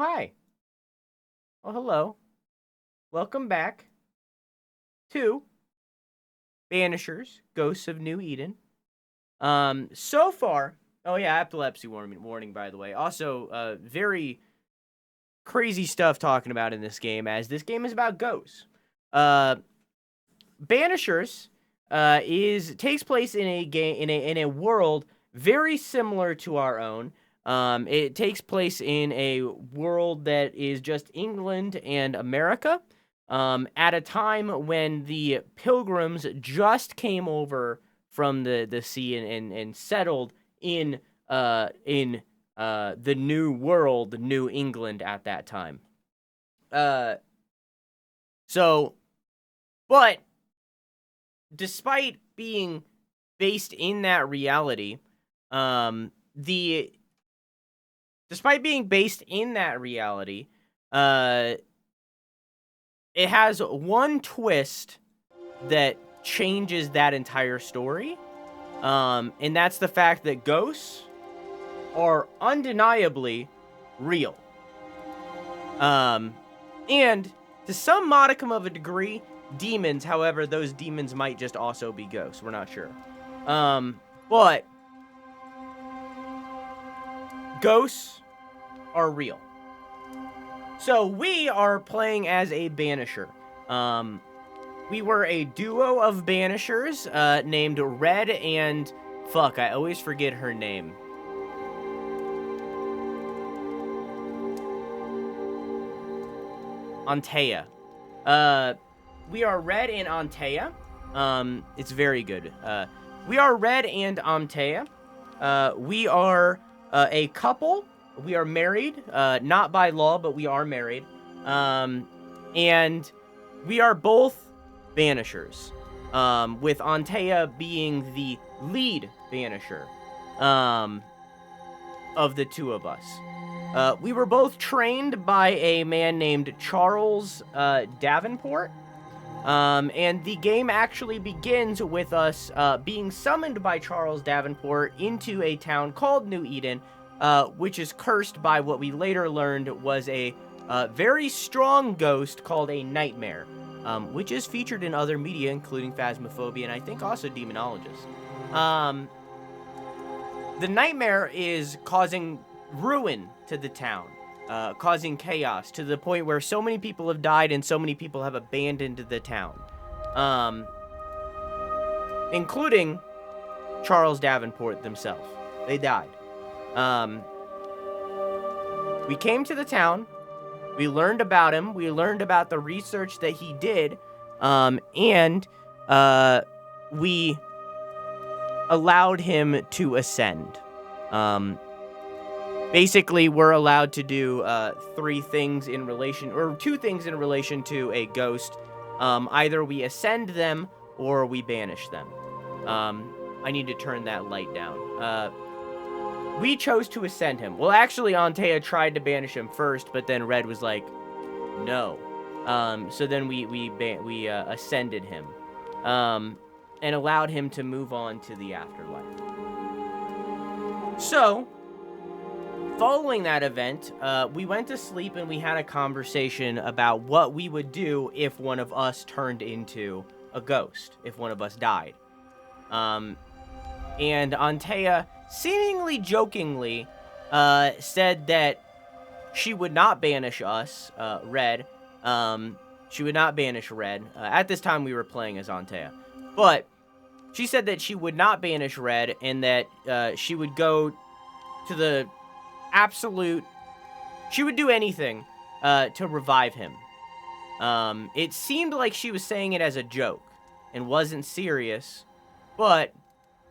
hi. Oh, hello. Welcome back to Banishers, Ghosts of New Eden. So far, oh yeah, epilepsy warning, by the way. Also, very crazy stuff talking about in this game, as this game is about ghosts. Banishers takes place in a game in a world very similar to our own. It takes place in a world that is just England and America. At a time when the Pilgrims just came over from the sea and settled in the New World, New England at that time. But despite being based in that reality, it has one twist that changes that entire story. And that's the fact that ghosts are undeniably real. And to some modicum of a degree, demons. However, those demons might just also be ghosts. We're not sure. But ghosts are real. So we are playing as a Banisher. We were a duo of Banishers named Red and... Fuck, I always forget her name. Antea. We are Red and Antea. It's very good. We are Red and Antea. We are a couple. We are married, not by law, but we are married. And we are both Banishers, with Antea being the lead Banisher of the two of us. We were both trained by a man named Charles Davenport. And the game actually begins with us being summoned by Charles Davenport into a town called New Eden, which is cursed by what we later learned was a very strong ghost called a nightmare, which is featured in other media, including Phasmophobia and I think also Demonologist. The nightmare is causing ruin to the town, causing chaos to the point where so many people have died and so many people have abandoned the town, including Charles Davenport themselves. They died. We came to the town. We learned about him. We learned about the research that he did, and we allowed him to ascend. Basically, we're allowed to do two things in relation to a ghost. Either we ascend them or we banish them. I need to turn that light down. We chose to ascend him. Well, actually, Antea tried to banish him first, but then Red was like, no. So then we ascended him, and allowed him to move on to the afterlife. So, following that event, we went to sleep and we had a conversation about what we would do if one of us turned into a ghost, if one of us died. And Antea, seemingly jokingly, said that she would not banish us, Red. She would not banish Red. At this time, we were playing as Antea. But she said that she would not banish Red and that she would go to the absolute... She would do anything to revive him. It seemed like she was saying it as a joke and wasn't serious, but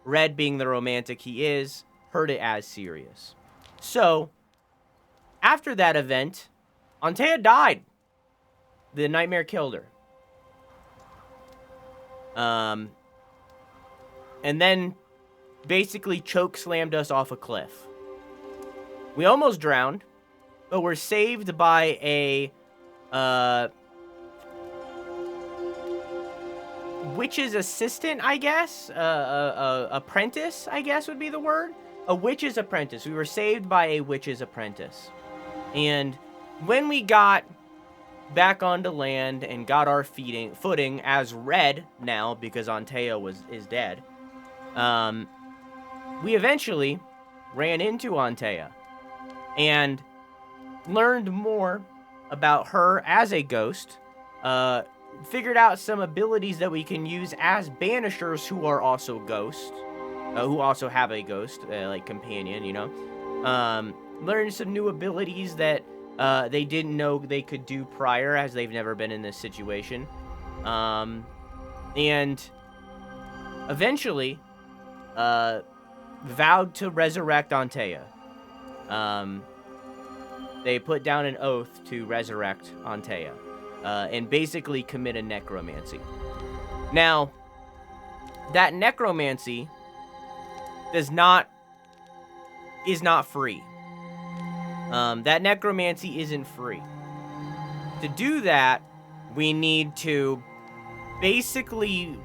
Red, being the romantic he is, heard it as serious. So, after that event, Antea died. The nightmare killed her. And then basically choke slammed us off a cliff. We almost drowned, but we're saved by a witch's assistant, I guess. Apprentice, I guess would be the word. A witch's apprentice. We were saved by a witch's apprentice. And when we got back onto land and got our footing as Red now, because Antea is dead, we eventually ran into Antea and learned more about her as a ghost, figured out some abilities that we can use as Banishers who are also ghosts, who also have a ghost, like, companion, you know. Learned some new abilities that they didn't know they could do prior, as they've never been in this situation. And eventually, vowed to resurrect Antea. They put down an oath to resurrect Antea, and basically commit a necromancy. Now, that necromancy is not free. That necromancy isn't free. To do that, we need to basically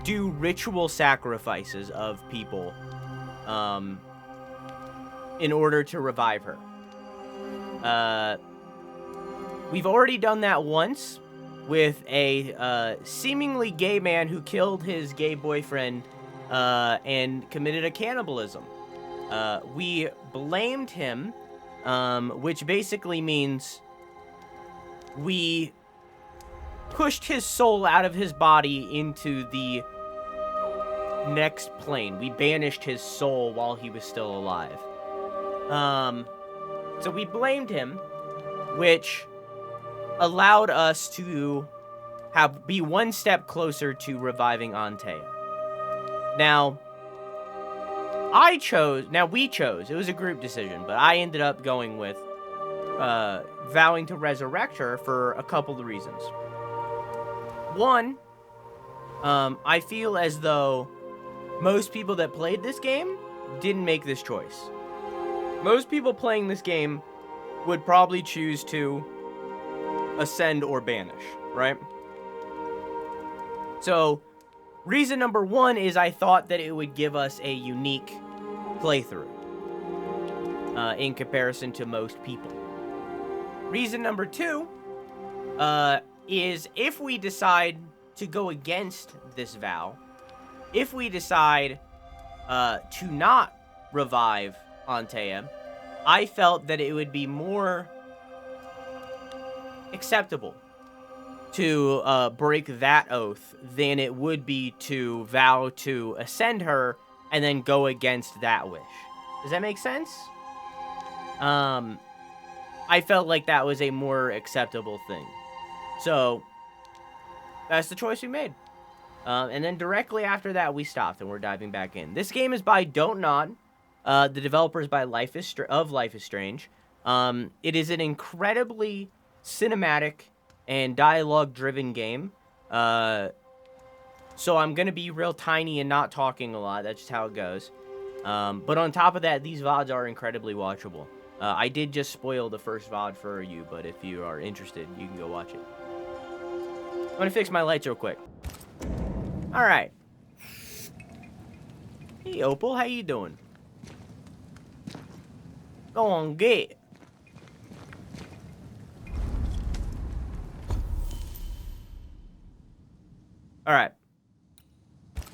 do ritual sacrifices of people, in order to revive her. We've already done that once with a seemingly gay man who killed his gay boyfriend and committed a cannibalism. We blamed him, which basically means we pushed his soul out of his body into the next plane. We banished his soul while he was still alive. So we blamed him, which allowed us to be one step closer to reviving Antea. Now, we chose, it was a group decision, but I ended up going with vowing to resurrect her for a couple of reasons. One, I feel as though most people that played this game didn't make this choice. Most people playing this game would probably choose to ascend or banish, right? So, reason number one is I thought that it would give us a unique playthrough in comparison to most people. Reason number two is if we decide to go against this vow, if we decide to not revive Antea, I felt that it would be more acceptable to break that oath than it would be to vow to ascend her and then go against that wish. Does that make sense? I felt like that was a more acceptable thing. So, that's the choice we made. And then directly after that, we stopped and we're diving back in. This game is by Don't Nod. The developers by Life is Strange. It is an incredibly cinematic and dialogue-driven game. So I'm going to be real tiny and not talking a lot. That's just how it goes. But on top of that, these VODs are incredibly watchable. I did just spoil the first VOD for you, but if you are interested, you can go watch it. I'm going to fix my lights real quick. Alright. Hey, Opal, how you doing? Go on, get. Alright.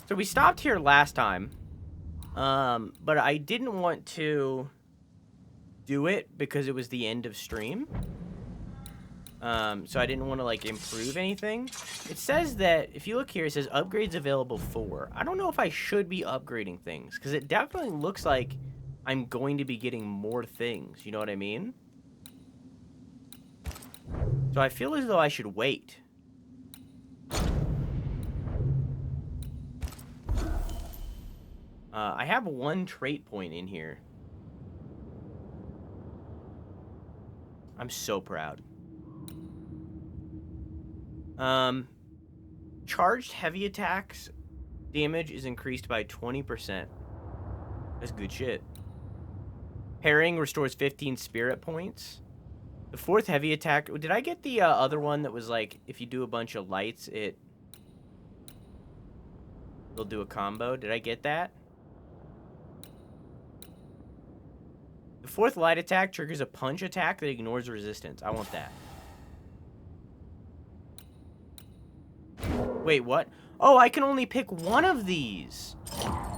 So we stopped here last time. But I didn't want to do it because it was the end of stream. So I didn't want to, like, improve anything. It says that, if you look here, it says upgrades available 4. I don't know if I should be upgrading things, because it definitely looks like I'm going to be getting more things. You know what I mean? So I feel as though I should wait. I have 1 trait point in here. I'm so proud. Charged heavy attacks damage is increased by 20%. That's good shit. Parrying restores 15 spirit points. The 4th heavy attack... Did I get the other one that was like, if you do a bunch of lights, it'll do a combo? Did I get that? The Fourth light attack triggers a punch attack that ignores resistance. I want that. Wait, what? Oh, I can only pick one of these.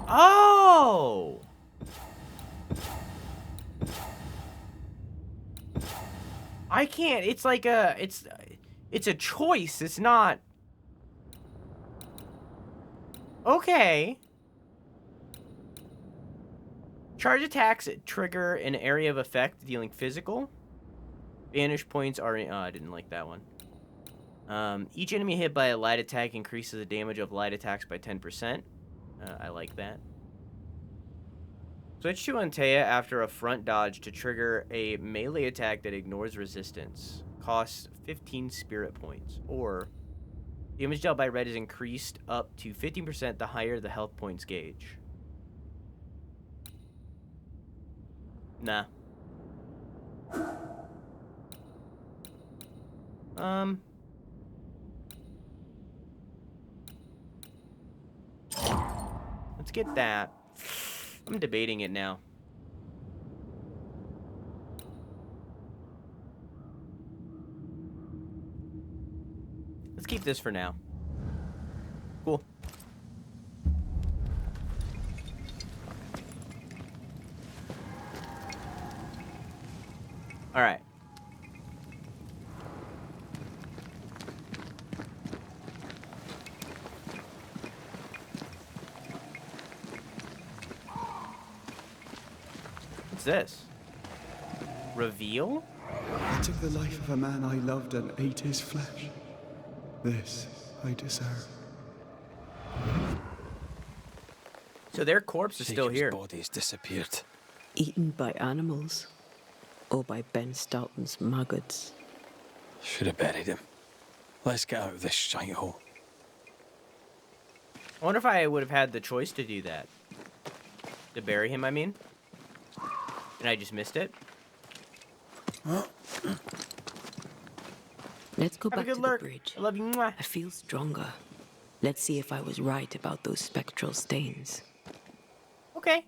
Oh! I can't. It's like a... It's a choice. It's not... Okay. Charge attacks trigger an area of effect dealing physical. Banish points are... Oh, I didn't like that one. Each enemy hit by a light attack increases the damage of light attacks by 10%. I like that. Switch to Antea after a front dodge to trigger a melee attack that ignores resistance. Costs 15 spirit points. Or, damage dealt by red is increased up to 15% the higher the health points gauge. Nah. Let's get that. I'm debating it now. Let's keep this for now. Cool. All right. What's this? Reveal? I took the life of a man I loved and ate his flesh. This I deserve. So their corpse is still here. Body's disappeared. Eaten by animals or by Ben Stoughton's maggots. Should have buried him. Let's get out of this shithole. I wonder if I would have had the choice to do that. To bury him, I mean. And I just missed it. Let's go Have a back good to lurk. the bridge. I love you. Mwah. I feel stronger. Let's see if I was right about those spectral stains. Okay.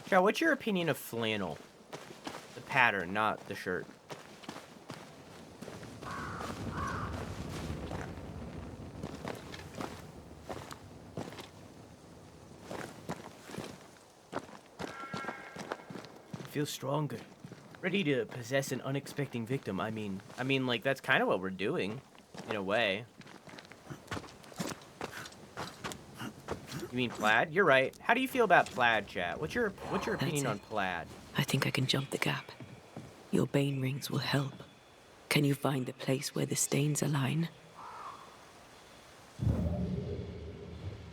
Chow, what's your opinion of flannel? The pattern, not the shirt. Feel stronger. Ready to possess an unexpected victim. I mean, like, that's kind of what we're doing, in a way. You mean plaid? You're right. How do you feel about plaid, chat? What's your opinion on plaid? I think I can jump the gap. Your bane rings will help. Can you find the place where the stains align?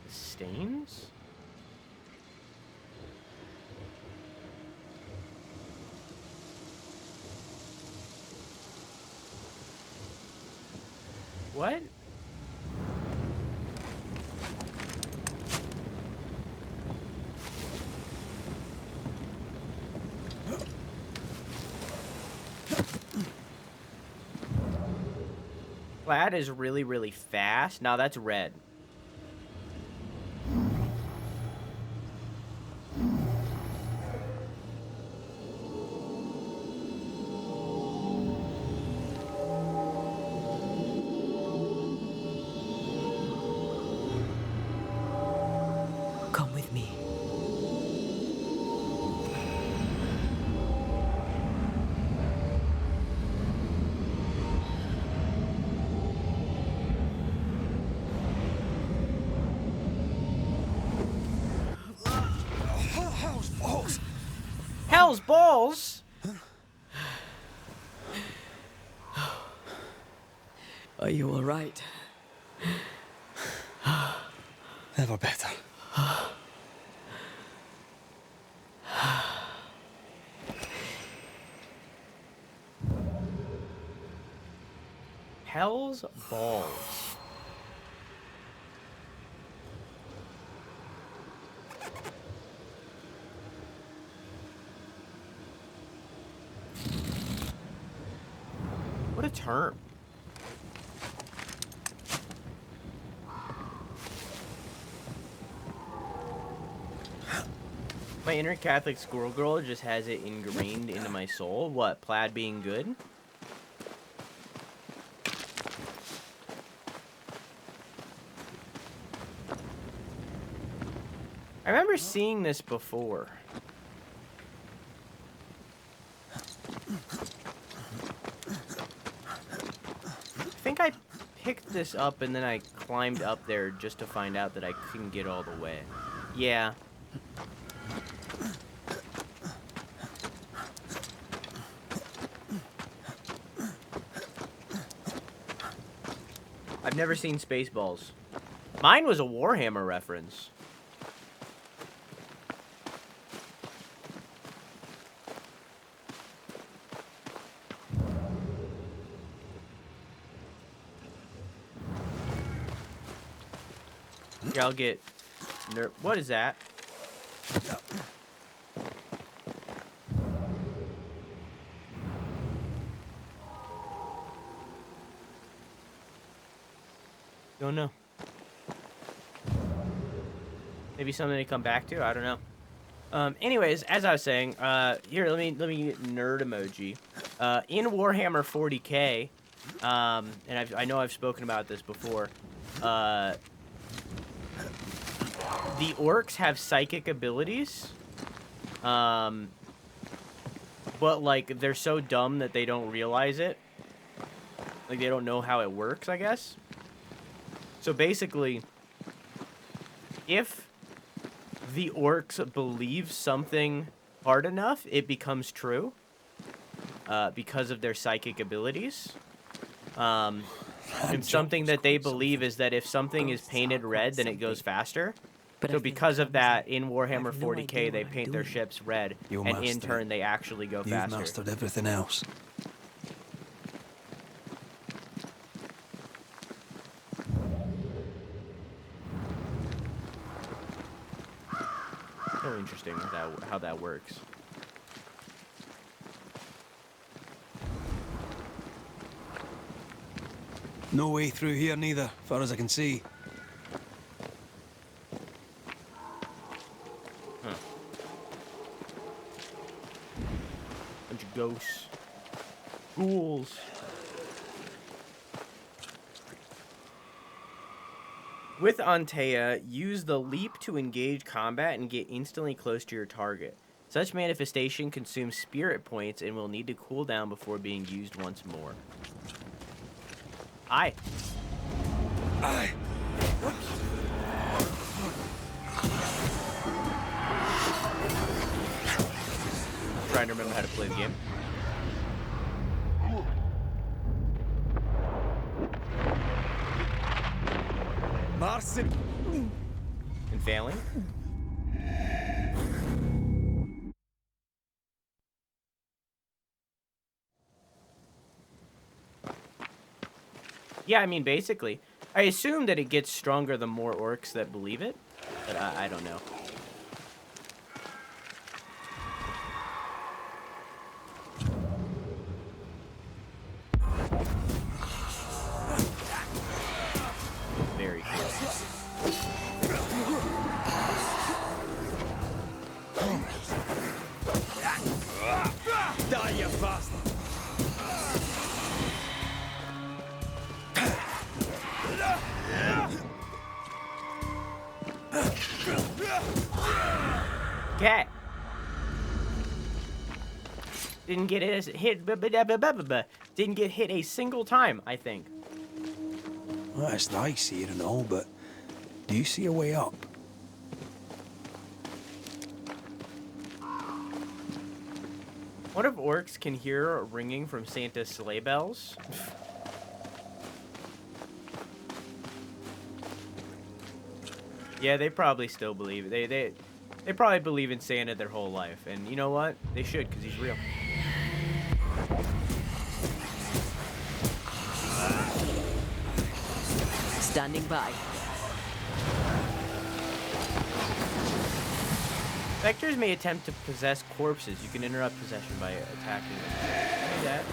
Stains? What? Plaid is really, really fast. Now that's red. Come with me. Hell's balls! Are you all right? Never better. Hell's balls. What a term. My inner Catholic schoolgirl just has it ingrained into my soul. What, plaid being good? I remember seeing this before. I think I picked this up and then I climbed up there just to find out that I couldn't get all the way. Yeah. I've never seen Spaceballs. Mine was a Warhammer reference. Here, I'll get... What is that? Don't know. Maybe something to come back to. I don't know. Anyways, as I was saying, here let me get nerd emoji. In Warhammer 40K, and I know I've spoken about this before. The orcs have psychic abilities. But like they're so dumb that they don't realize it. Like they don't know how it works, I guess. So basically, if the orcs believe something hard enough, it becomes true because of their psychic abilities. And something that they believe is that if something is painted red, then it goes faster. So because of that, in Warhammer 40K, they paint their ships red, and in turn, they actually go faster. You've mastered everything else. So interesting how that works. No way through here neither, far as I can see. Huh. Bunch of ghosts. Ghouls. With Antea, use the leap to engage combat and get instantly close to your target. Such manifestation consumes spirit points and will need to cool down before being used once more. Aye. Aye. Trying to remember how to play the game. Marcin. And failing. Yeah, I mean, basically. I assume that it gets stronger the more orcs that believe it, but I don't know. Very cool. Die, you bastard! Cat. Didn't get hit. Didn't get hit a single time, I think. Well, it's nice here and all, but do you see a way up? What if orcs can hear ringing from Santa's sleigh bells? Yeah, they probably still believe it. They probably believe in Santa their whole life, and you know what? They should, because he's real. Standing by. Vectors may attempt to possess corpses. You can interrupt possession by attacking them. Do that.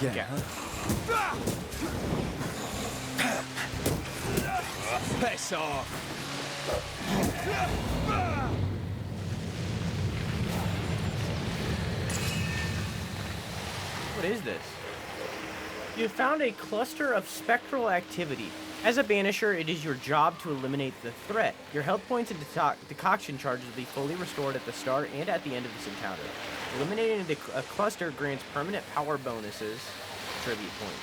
again, Yeah. huh? Piss off! What is this? You have found a cluster of spectral activity. As a banisher, it is your job to eliminate the threat. Your health points and decoction charges will be fully restored at the start and at the end of this encounter. Eliminating a cluster grants permanent power bonuses, tribute points.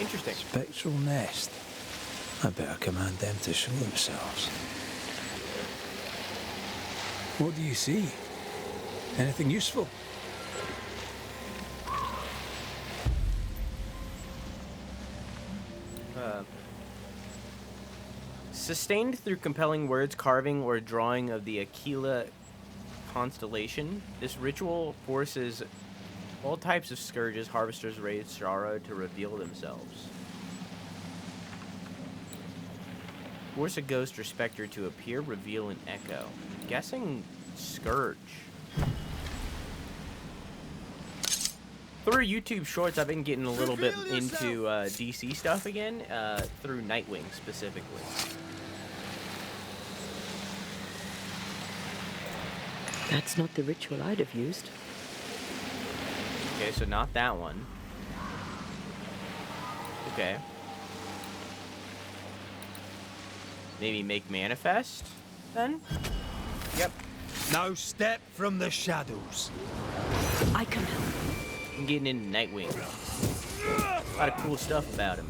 Interesting. Spectral nest. I better command them to show themselves. What do you see? Anything useful? Sustained through compelling words, carving, or drawing of the Aquila constellation, this ritual forces all types of scourges, harvesters, raids, sorrow to reveal themselves. Force a ghost or specter to appear, reveal, and echo. I'm guessing scourge. Through YouTube Shorts, I've been getting a little bit into DC stuff again, through Nightwing specifically. That's not the ritual I'd have used. Okay, so not that one. Okay. Maybe make manifest, then? Yep. Now step from the shadows. I can help. I'm getting into Nightwing. A lot of cool stuff about him.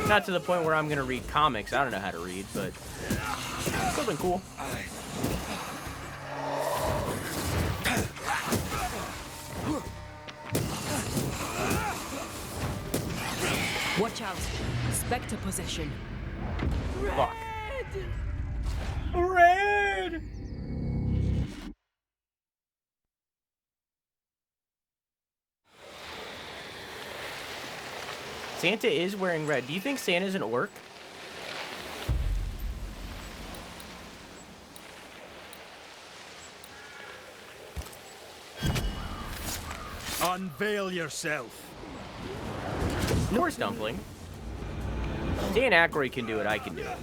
Not to the point where I'm gonna read comics. I don't know how to read, but it's still been cool. Watch out. Spectre possession. Fuck. Red! Santa is wearing red. Do you think Santa's an orc? Unveil yourself. Norse dumpling. Dan Aykroyd can do it. I can do it.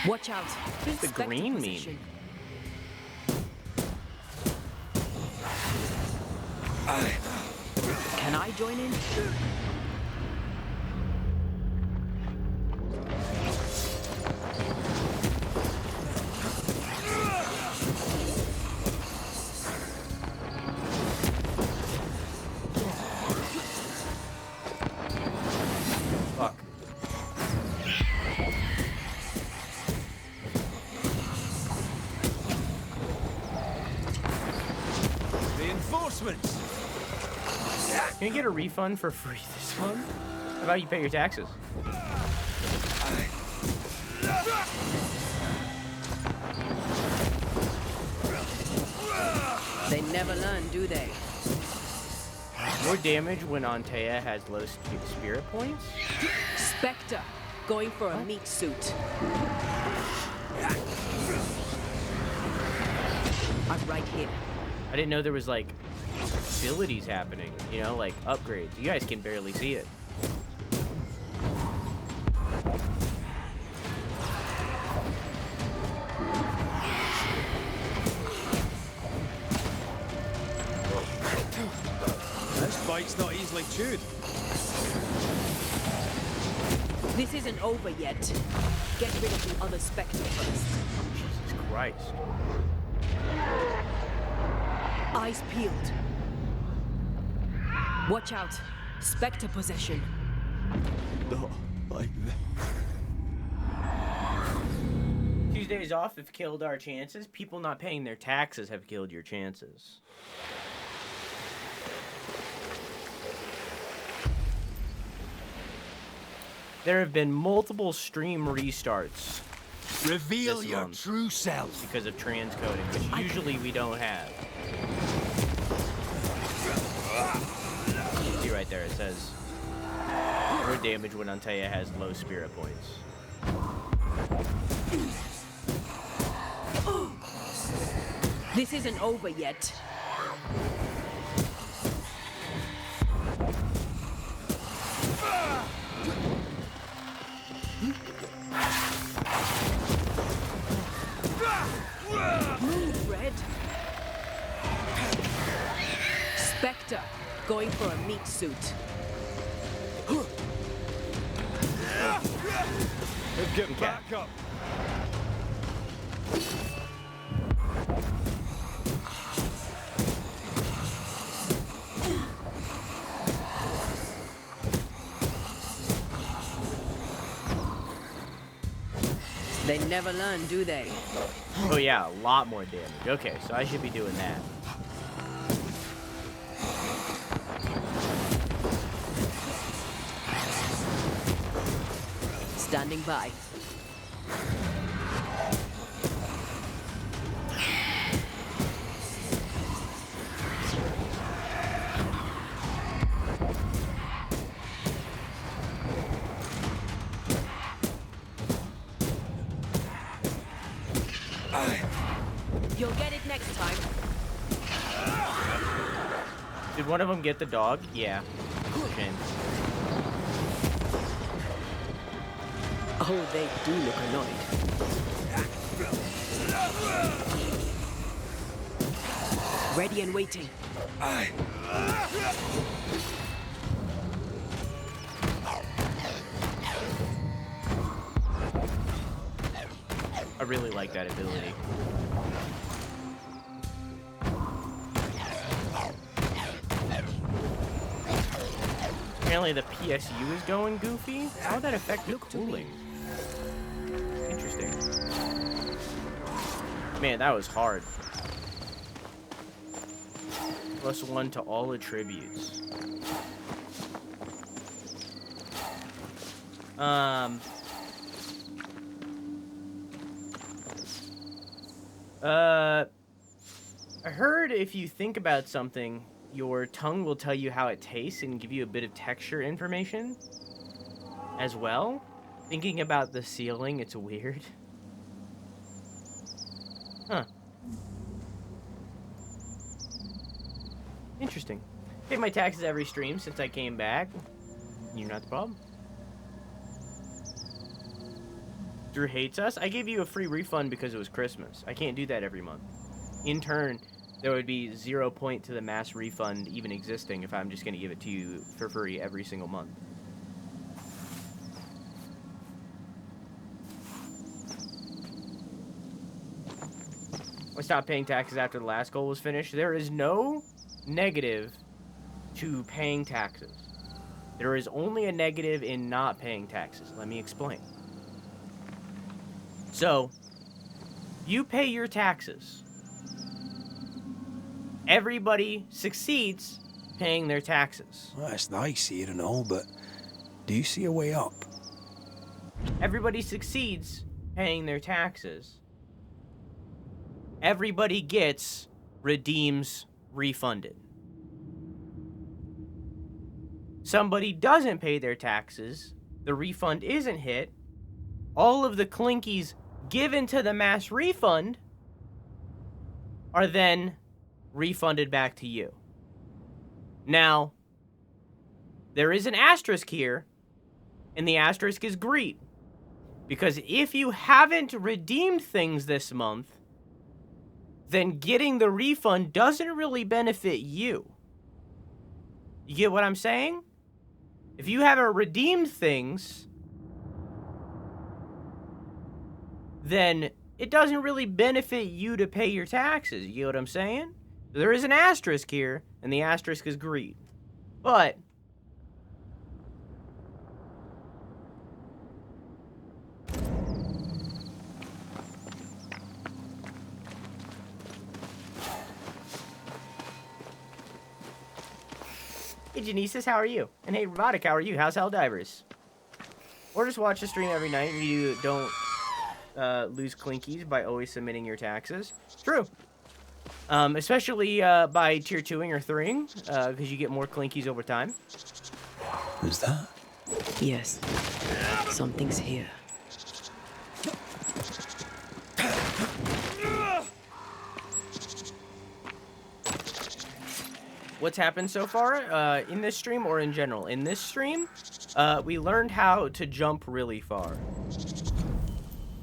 Watch out. What does the Spectre green mean? possession. Can I join in? Fuck. Reinforcements. Can you get a refund for free this month? How about you pay your taxes? They never learn, do they? More damage when Antea has low spirit points? Spectre, going for a meat suit. I'm right here. I didn't know there was like abilities happening, you know, like upgrades. You guys can barely see it. This bite's not easily chewed. This isn't over yet. Get rid of the other Spectre first. Jesus Christ. Eyes peeled. Watch out. Spectre possession. Not like that. Tuesdays off have killed our chances. People not paying their taxes have killed your chances. There have been multiple stream restarts Reveal this your month true self. because of transcoding, which usually we don't have. See right there, it says more damage when Antea has low spirit points. This isn't over yet. Move, Red. Spectre, going for a meat suit. Get back up. They never learn, do they? Oh yeah, a lot more damage. Okay, so I should be doing that. Standing by. You'll get it next time. Did one of them get the dog? Yeah. Shame. Oh, they do look annoyed. Ready and waiting. I really like that ability. Apparently the PSU is going goofy. How would that affect the cooling? Interesting. Man, that was hard. +1 to all attributes. I heard if you think about something, your tongue will tell you how it tastes and give you a bit of texture information as well. Thinking about the ceiling, it's weird. Huh. Interesting. Pay my taxes every stream since I came back. You're not the problem. Drew hates us. I gave you a free refund because it was Christmas. I can't do that every month. In turn, there would be 0 point to the mass refund even existing if I'm just going to give it to you for free every single month. I stopped paying taxes after the last goal was finished. There is no negative to paying taxes. There is only a negative in not paying taxes. Let me explain. So, you pay your taxes. Everybody succeeds paying their taxes. Well, that's nice here and all, but do you see a way up? Everybody succeeds paying their taxes. Everybody gets, redeems, refunded. Somebody doesn't pay their taxes, the refund isn't hit, all of the clinkies given to the mass refund are then refunded back to you. Now, there is an asterisk here, and the asterisk is greed. Because if you haven't redeemed things this month, then getting the refund doesn't really benefit you. You get what I'm saying? If you haven't redeemed things, then it doesn't really benefit you to pay your taxes. You know what I'm saying? There is an asterisk here, and the asterisk is greed. But hey, Genesis, how are you? And hey, Robotic, how are you? How's Helldivers? Or just watch the stream every night and you don't lose clinkies by always submitting your taxes. True. Especially by tier 2ing or 3ing, because you get more clinkies over time. Who's that? Yes. Something's here. What's happened so far in this stream or in general? In this stream, we learned how to jump really far.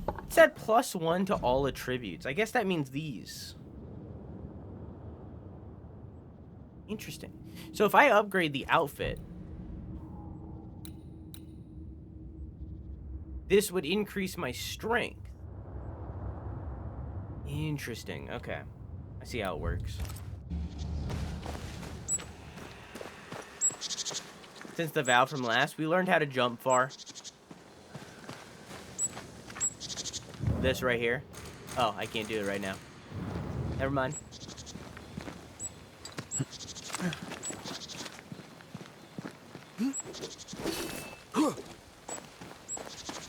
It said +1 to all attributes. I guess that means these. Interesting. So if I upgrade the outfit, this would increase my strength. Interesting. Okay. I see how it works. Since the vow from last, we learned how to jump far. This right here. Oh, I can't do it right now. Never mind.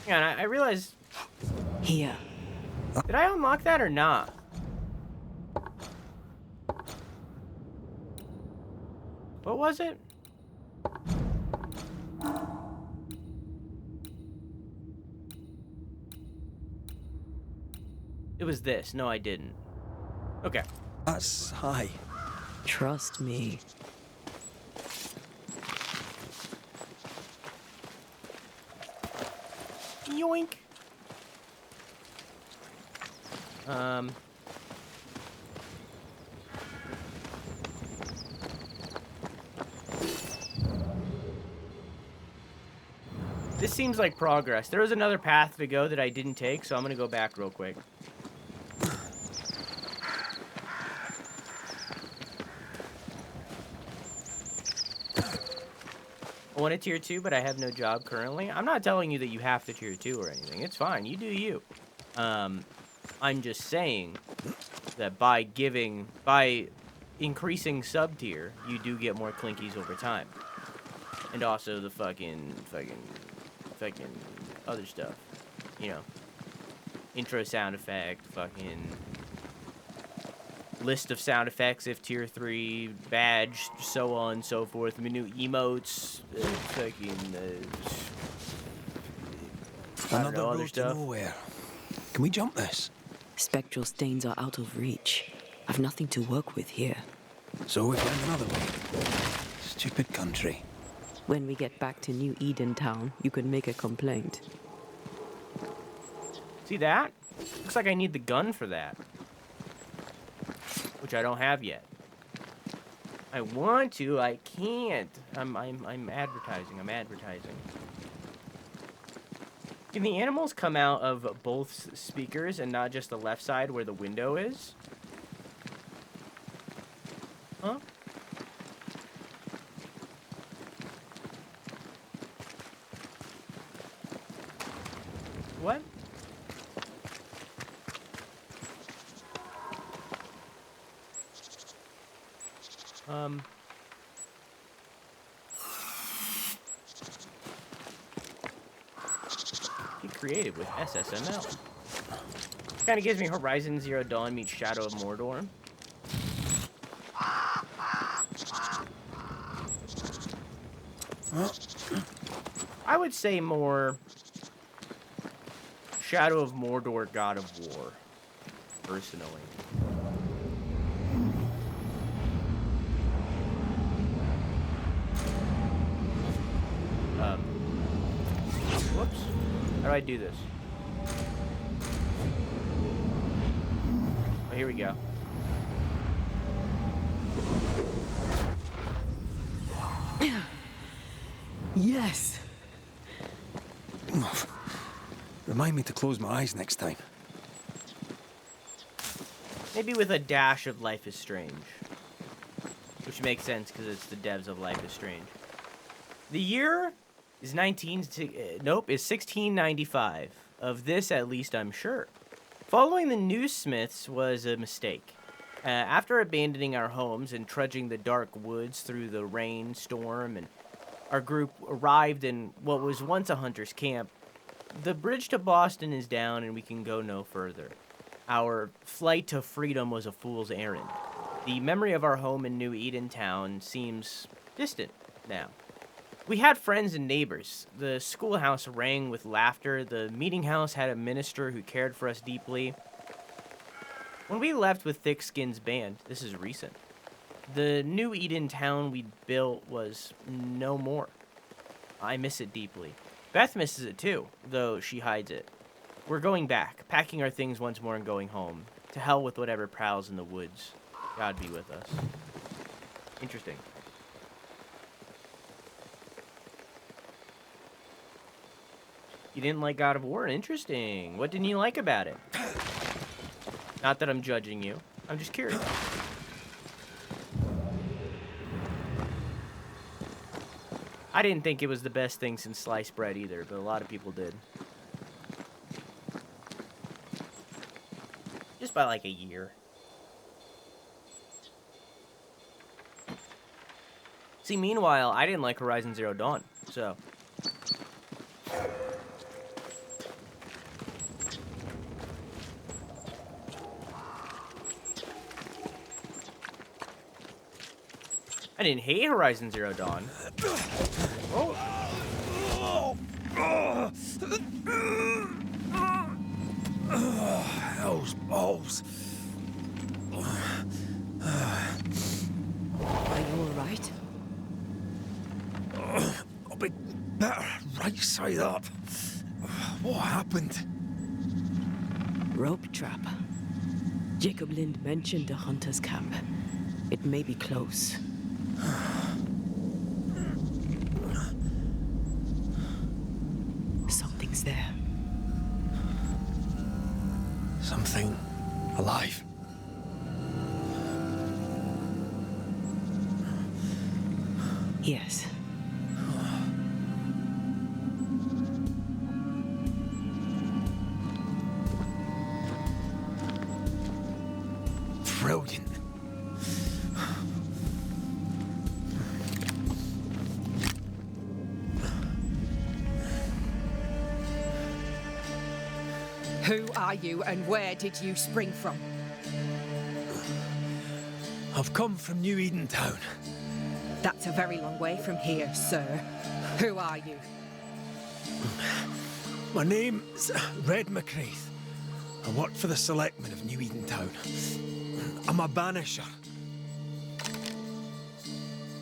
Hang on, I realized... Here. Did I unlock that or not? What was it? It was this. No, I didn't. Okay. That's high. Trust me. Yoink. This seems like progress. There was another path to go that I didn't take, so I'm gonna go back real quick. I want a tier 2, but I have no job currently. I'm not telling you that you have to tier 2 or anything. It's fine. You do you. I'm just saying that by increasing sub tier, you do get more clinkies over time. And also the fucking other stuff. You know. Intro sound effect, fucking list of sound effects if tier 3, badge, so on and so forth, new emotes, I don't know, other stuff. Nowhere. Can we jump this? Spectral stains are out of reach. I've nothing to work with here. So we find another way. Stupid country. When we get back to New Eden Town, you can make a complaint. See that? Looks like I need the gun for that. Which I don't have yet. I want to, I can't. I'm advertising, I'm advertising. Can the animals come out of both speakers and not just the left side where the window is? Huh? What? Be creative with SSML. Kind of gives me Horizon Zero Dawn meets Shadow of Mordor. I would say more Shadow of Mordor, God of War, personally. Whoops. How do I do this? Oh, here we go. Yes! Remind me to close my eyes next time. Maybe with a dash of Life is Strange. Which makes sense because it's the devs of Life is Strange. The year is 1695. Of this, at least, I'm sure. Following the Newsmiths was a mistake. After abandoning our homes and trudging the dark woods through the rain, storm, and our group arrived in what was once a hunter's camp, the bridge to Boston is down and we can go no further. Our flight to freedom was a fool's errand. The memory of our home in New Edentown seems distant now. We had friends and neighbors. The schoolhouse rang with laughter. The meeting house had a minister who cared for us deeply. When we left with Thick-Skin's band, this is recent, the New Edentown we built was no more. I miss it deeply. Beth misses it too, though she hides it. We're going back, packing our things once more and going home. To hell with whatever prowls in the woods. God be with us. Interesting. You didn't like God of War? Interesting. What didn't you like about it? Not that I'm judging you. I'm just curious. I didn't think it was the best thing since sliced bread either, but a lot of people did. Just by like a year. See, meanwhile, I didn't like Horizon Zero Dawn, so... I didn't hate Horizon Zero Dawn. Oh. Those balls. Are you all right? I'll be better right side up. What happened? Rope trap. Jacob Lind mentioned a hunter's camp. It may be close. Something's there. Something alive. Yes. Brilliant. Who are you and where did you spring from? I've come from New Edentown. That's a very long way from here, sir. Who are you? My name's Red McCraith. I work for the selectmen of New Edentown. I'm a banisher.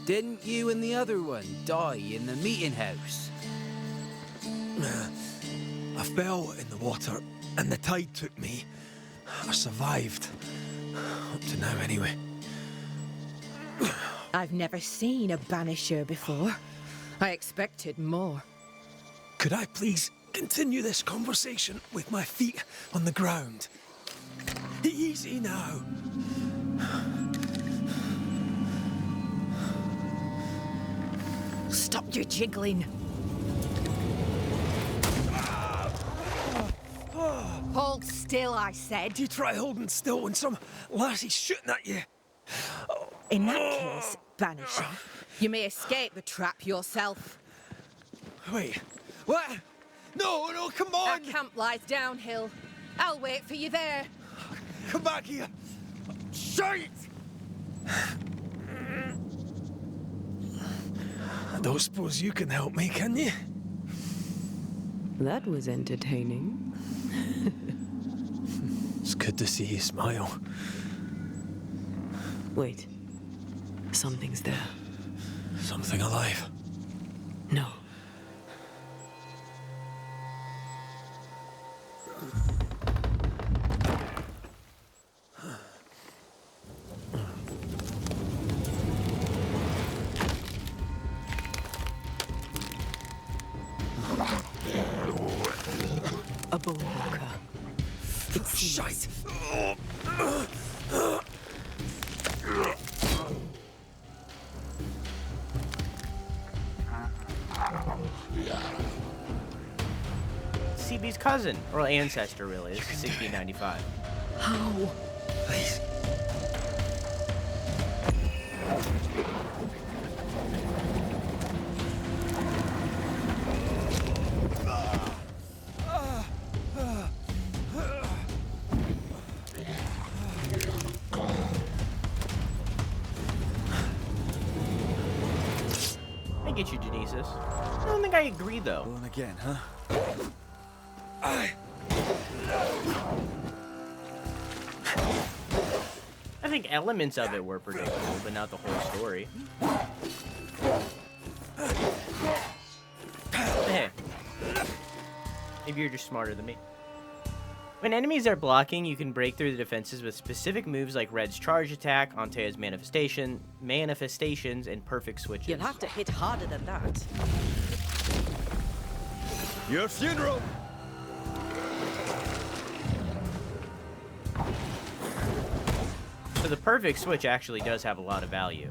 Didn't you and the other one die in the meeting house? I fell in the water and the tide took me. I survived. Up to now, anyway. I've never seen a banisher before. I expected more. Could I please continue this conversation with my feet on the ground? Easy now. Stop your jiggling. Hold still, I said. You try holding still when some lassie's shooting at you. In that case, banisher, you may escape the trap yourself. Wait, what? No, come Our on! camp lies downhill. I'll wait for you there. Come back here! Shite! I don't suppose you can help me, can you? That was entertaining. It's good to see you smile. Wait. Something's there. Something alive. No. A bone walker. It seems. Shite! CB's cousin, or ancestor, really. This is 1695. How? Please. I get you, Genesis. I don't think I agree, though. Born again, huh? I think elements of it were predictable, but not the whole story. Hey. Maybe you're just smarter than me. When enemies are blocking, you can break through the defenses with specific moves like Red's charge attack, Antea's manifestations, and perfect switches. You'll have to hit harder than that. Your funeral! So the perfect switch actually does have a lot of value.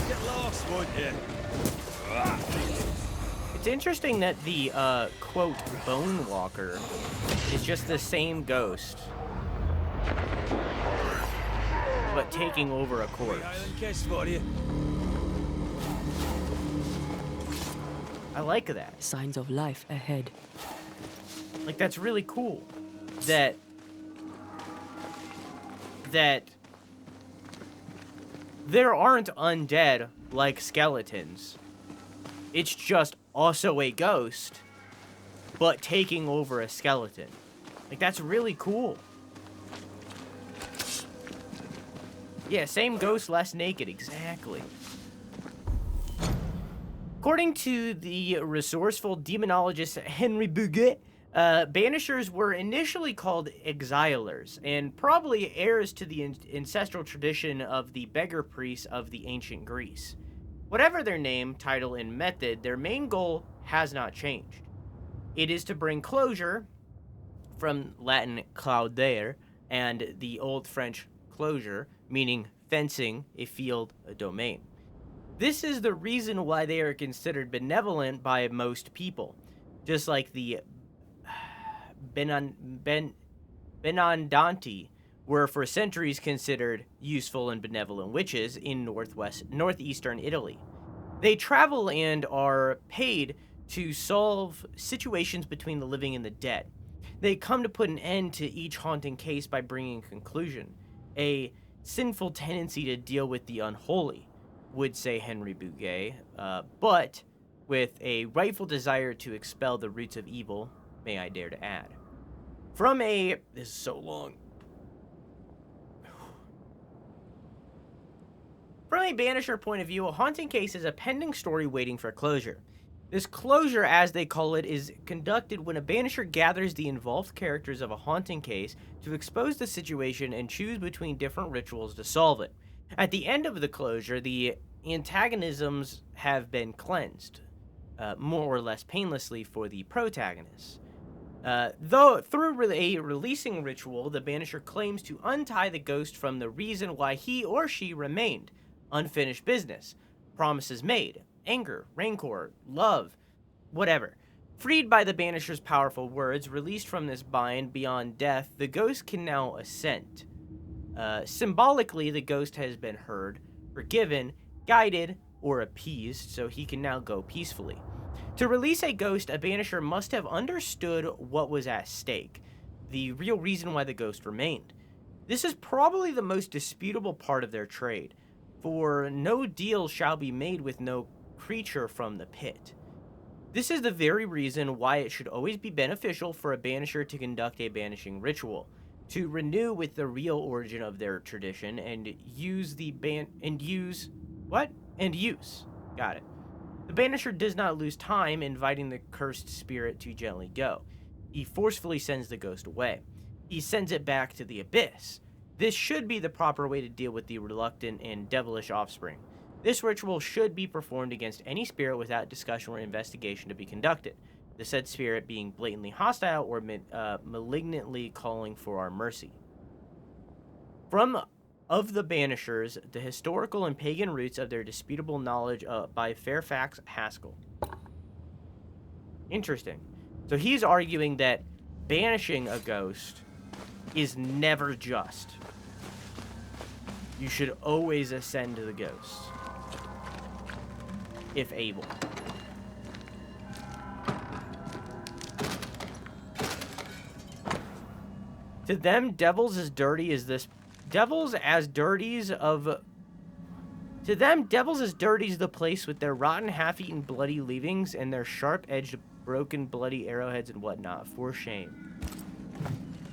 Get lost, won't you? It's interesting that the, quote, Bone Walker is just the same ghost, but taking over a corpse. Island kiss for you. I like that. Signs of life ahead. Like, that's really cool. That there aren't undead like skeletons. It's just also a ghost, but taking over a skeleton. Like, that's really cool. Yeah, same ghost, less naked, exactly. According to the resourceful demonologist Henry Bouguet, Banishers were initially called Exilers, and probably heirs to the ancestral tradition of the beggar priests of the ancient Greece. Whatever their name, title, and method, their main goal has not changed. It is to bring closure, from Latin claudere, and the Old French closure, meaning fencing a field, a domain. This is the reason why they are considered benevolent by most people, just like the Benandanti were for centuries considered useful and benevolent witches in northeastern Italy. They travel and are paid to solve situations between the living and the dead. They come to put an end to each haunting case by bringing conclusion, a sinful tendency to deal with the unholy, would say Henry Bouguet, but with a rightful desire to expel the roots of evil, may I dare to add. This is so long. From a Banisher point of view, a haunting case is a pending story waiting for closure. This closure, as they call it, is conducted when a Banisher gathers the involved characters of a haunting case to expose the situation and choose between different rituals to solve it. At the end of the closure, the antagonisms have been cleansed, more or less painlessly for the protagonists. Though through a releasing ritual, the Banisher claims to untie the ghost from the reason why he or she remained. Unfinished business, promises made, anger, rancor, love, whatever. Freed by the Banisher's powerful words, released from this bind beyond death, the ghost can now ascend. Symbolically, the ghost has been heard, forgiven, guided, or appeased, so he can now go peacefully. To release a ghost, a Banisher must have understood what was at stake, the real reason why the ghost remained. This is probably the most disputable part of their trade, for no deal shall be made with no creature from the pit. This is the very reason why it should always be beneficial for a Banisher to conduct a banishing ritual, to renew with the real origin of their tradition and use. Got it. The Banisher does not lose time inviting the cursed spirit to gently go. He forcefully sends the ghost away. He sends it back to the abyss. This should be the proper way to deal with the reluctant and devilish offspring. This ritual should be performed against any spirit without discussion or investigation to be conducted, the said spirit being blatantly hostile or malignantly calling for our mercy. Of the Banishers, the historical and pagan roots of their disputable knowledge by Fairfax Haskell. Interesting. So he's arguing that banishing a ghost is never just. You should always ascend to the ghost, if able. To them, devils as dirty as this. Devils as dirties of. To them, devils as dirty as the place with their rotten, half-eaten, bloody leavings and their sharp-edged, broken, bloody arrowheads and whatnot. For shame.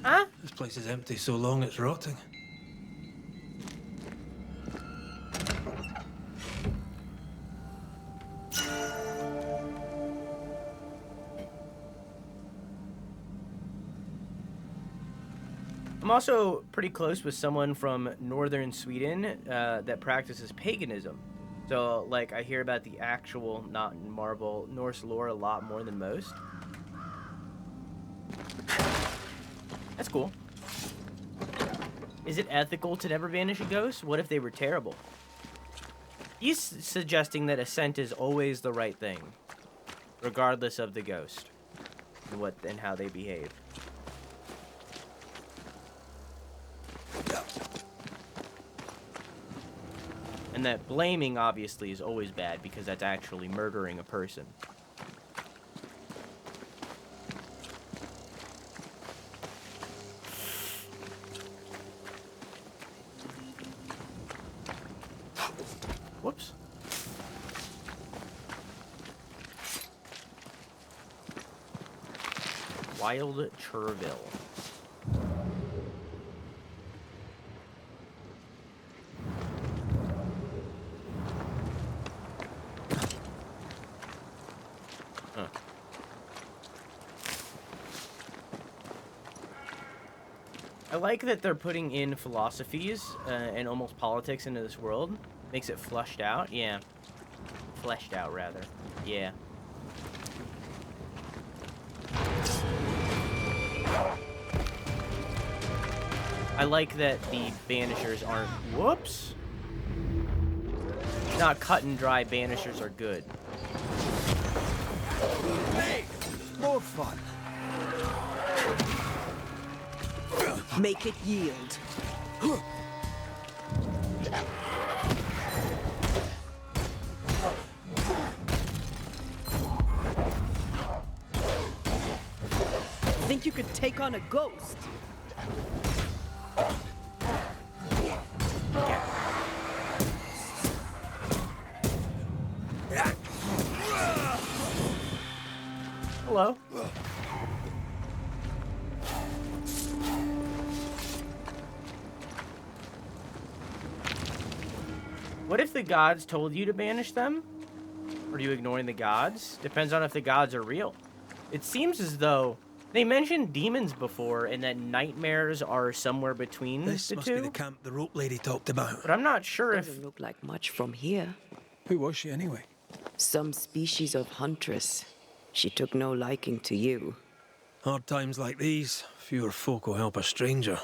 Huh? This place is empty so long it's rotting. I'm also pretty close with someone from northern Sweden that practices paganism. So, like, I hear about the actual, not in Marvel, Norse lore a lot more than most. That's cool. Is it ethical to never banish a ghost? What if they were terrible? He's suggesting that ascent is always the right thing, regardless of the ghost and how they behave. And that blaming, obviously, is always bad because that's actually murdering a person. Whoops. Wild Cherville. I like that they're putting in philosophies and almost politics into this world. Makes it flushed out. Yeah. Fleshed out, rather. Yeah. I like that the Banishers aren't... Whoops! Not cut and dry. Banishers are good. Hey! More fun. Make it yield. Think you could take on a ghost? Hello. What if the gods told you to banish them? Or are you ignoring the gods? Depends on if the gods are real. It seems as though they mentioned demons before and that nightmares are somewhere between This the must two. be the camp the rope lady talked about. But I'm not sure if... Doesn't look like much from here. Who was she anyway? Some species of huntress. She took no liking to you. Hard times like these, fewer folk will help a stranger.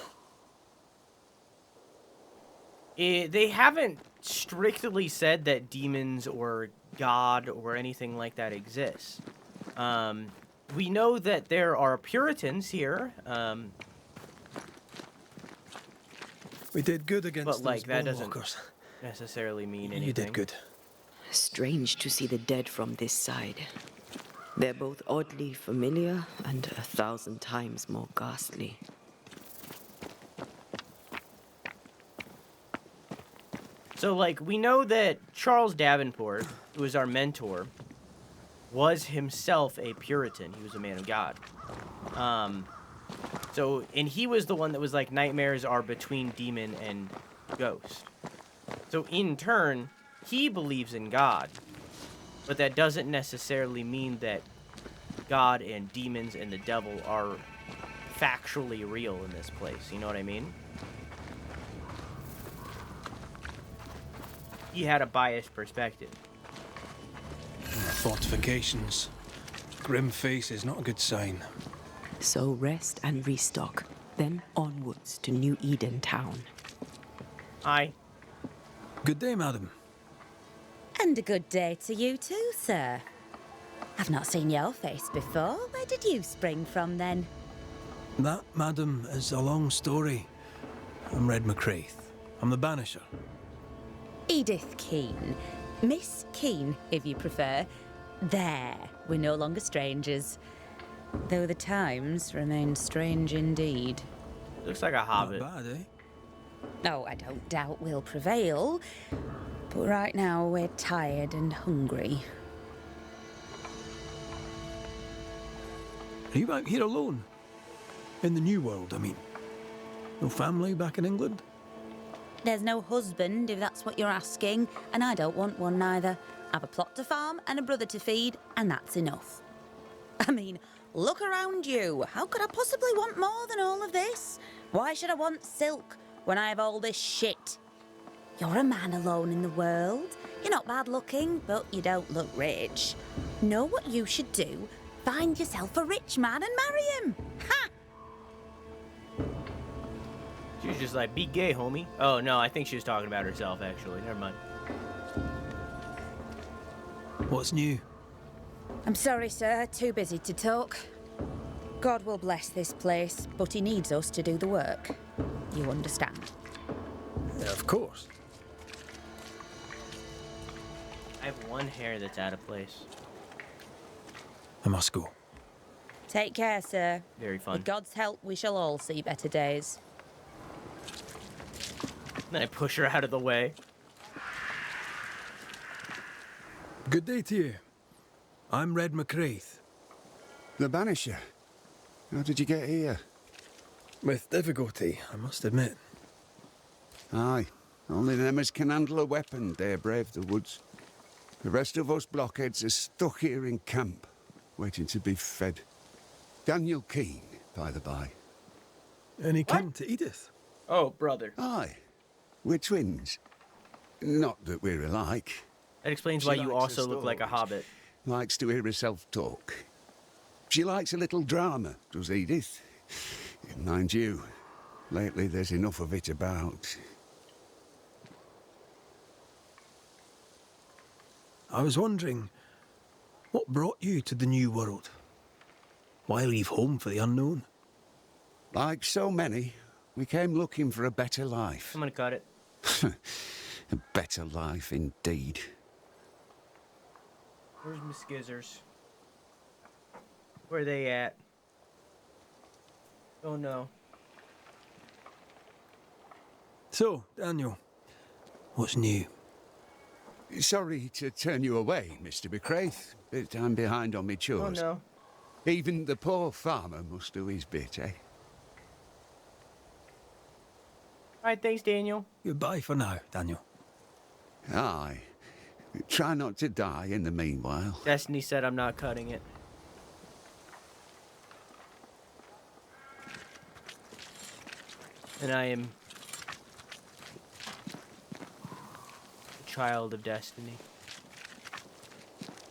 They haven't strictly said that demons or God or anything like that exists. We know that there are Puritans here, We did good against but like those that doesn't bone-walkers. necessarily mean anything. You did good. Strange to see the dead from this side. They're both oddly familiar and 1,000 times more ghastly. So, like, we know that Charles Davenport, who was our mentor, was himself a Puritan. He was a man of God. And he was the one that was like, nightmares are between demon and ghost. So, in turn, he believes in God. But that doesn't necessarily mean that God and demons and the devil are factually real in this place. You know what I mean? he had a biased perspective. Fortifications. Grim face is not a good sign. So rest and restock, then onwards to New Eden town. Aye. Good day, madam. And a good day to you too, sir. I've not seen your face before. Where did you spring from then? That, madam, is a long story. I'm Red McCraith. I'm the Banisher. Edith Keane. Miss Keane, if you prefer. There, we're no longer strangers. Though the times remain strange indeed. Looks like a hobbit. Not bad, eh? Oh, I don't doubt we'll prevail. But right now we're tired and hungry. Are you out here alone? In the New World, I mean. No family back in England? There's no husband, if that's what you're asking, and I don't want one neither. I've a plot to farm and a brother to feed, and that's enough. I mean, look around you. How could I possibly want more than all of this? Why should I want silk when I have all this shit? You're a man alone in the world. You're not bad looking, but you don't look rich. Know what you should do? Find yourself a rich man and marry him. Ha! She was just like, be gay, homie. Oh, no, I think she was talking about herself, actually. Never mind. What's new? I'm sorry, sir. Too busy to talk. God will bless this place, but he needs us to do the work. You understand? Yeah, of course. I have one hair that's out of place. I must go. Take care, sir. Very fun. With God's help, we shall all see better days. Then I push her out of the way. Good day to you. I'm Red McCraith. The Banisher. How did you get here? With difficulty, I must admit. Aye. Only them as can handle a weapon dare brave the woods. The rest of us blockheads are stuck here in camp, waiting to be fed. Daniel Keane, by the by. Any kin to Edith? Oh, brother. Aye. We're twins. Not that we're alike. That explains She why you likes her also look like a stories. hobbit. Likes to hear herself talk. She likes a little drama, does Edith. Mind you, lately there's enough of it about. I was wondering, what brought you to the New World? Why leave home for the unknown? Like so many, we came looking for a better life. I'm gonna cut it. A better life indeed. Where's my skizzers? Where are they at? Oh no. So, Daniel, what's new? Sorry to turn you away, Mr. McCraith, but I'm behind on me Oh chores. no. Even the poor farmer must do his bit, eh? Alright, thanks, Daniel. Goodbye for now, Daniel. Aye. Try not to die in the meanwhile. Destiny said I'm not cutting it. And I am a child of destiny.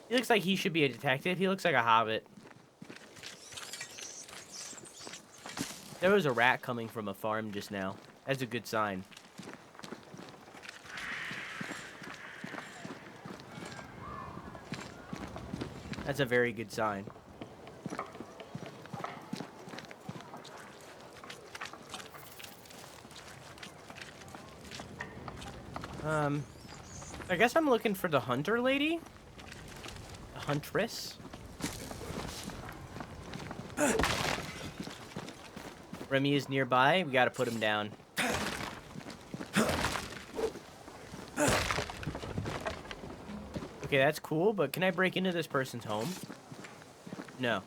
He looks like he should be a detective. He looks like a hobbit. There was a rat coming from a farm just now. That's a good sign. That's a very good sign. I guess I'm looking for the hunter lady? The huntress? Remy is nearby. We gotta put him down. Okay, that's cool, but can I break into this person's home? No.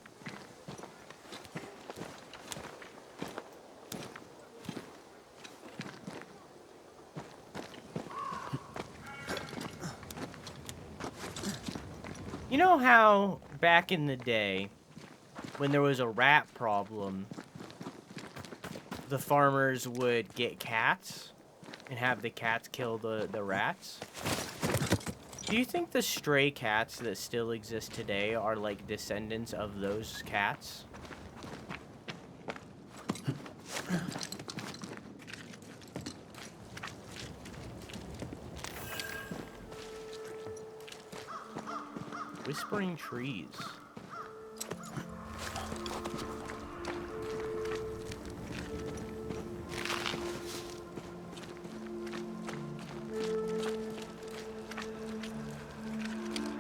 You know how back in the day, when there was a rat problem, the farmers would get cats and have the cats kill the rats? Do you think the stray cats that still exist today are like descendants of those cats? Whispering trees.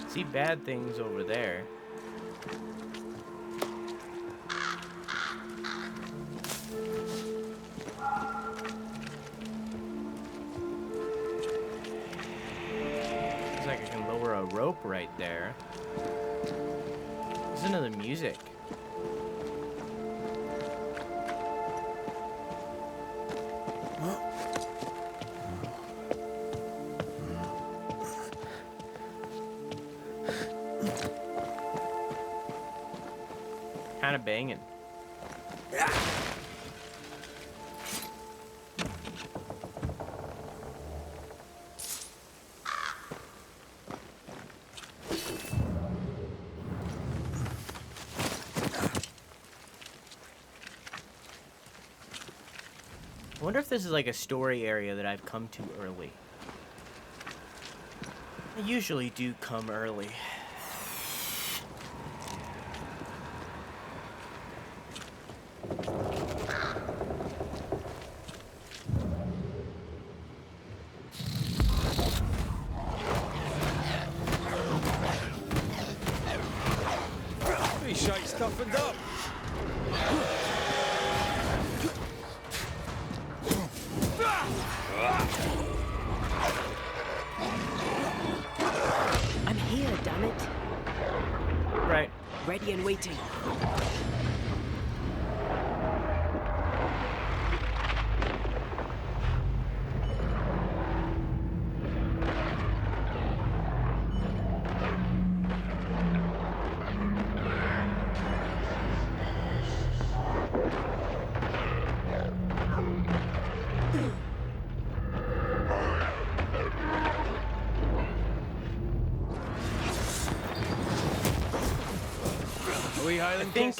See bad things over there. Looks like I can lower a rope right there. Listen to the music. Kind of banging. I wonder if this is like a story area that I've come to early. I usually do come early. Pretty shite toughened up. I'm here, damn it. Right. Ready and waiting. I think,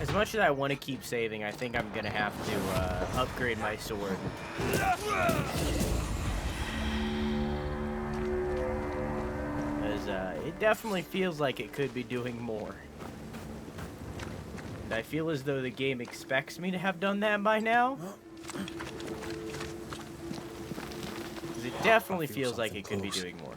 as much as I want to keep saving, I think I'm gonna have to, upgrade my sword. Because, it definitely feels like it could be doing more. And I feel as though the game expects me to have done that by now. Because it definitely feels like it could be doing more.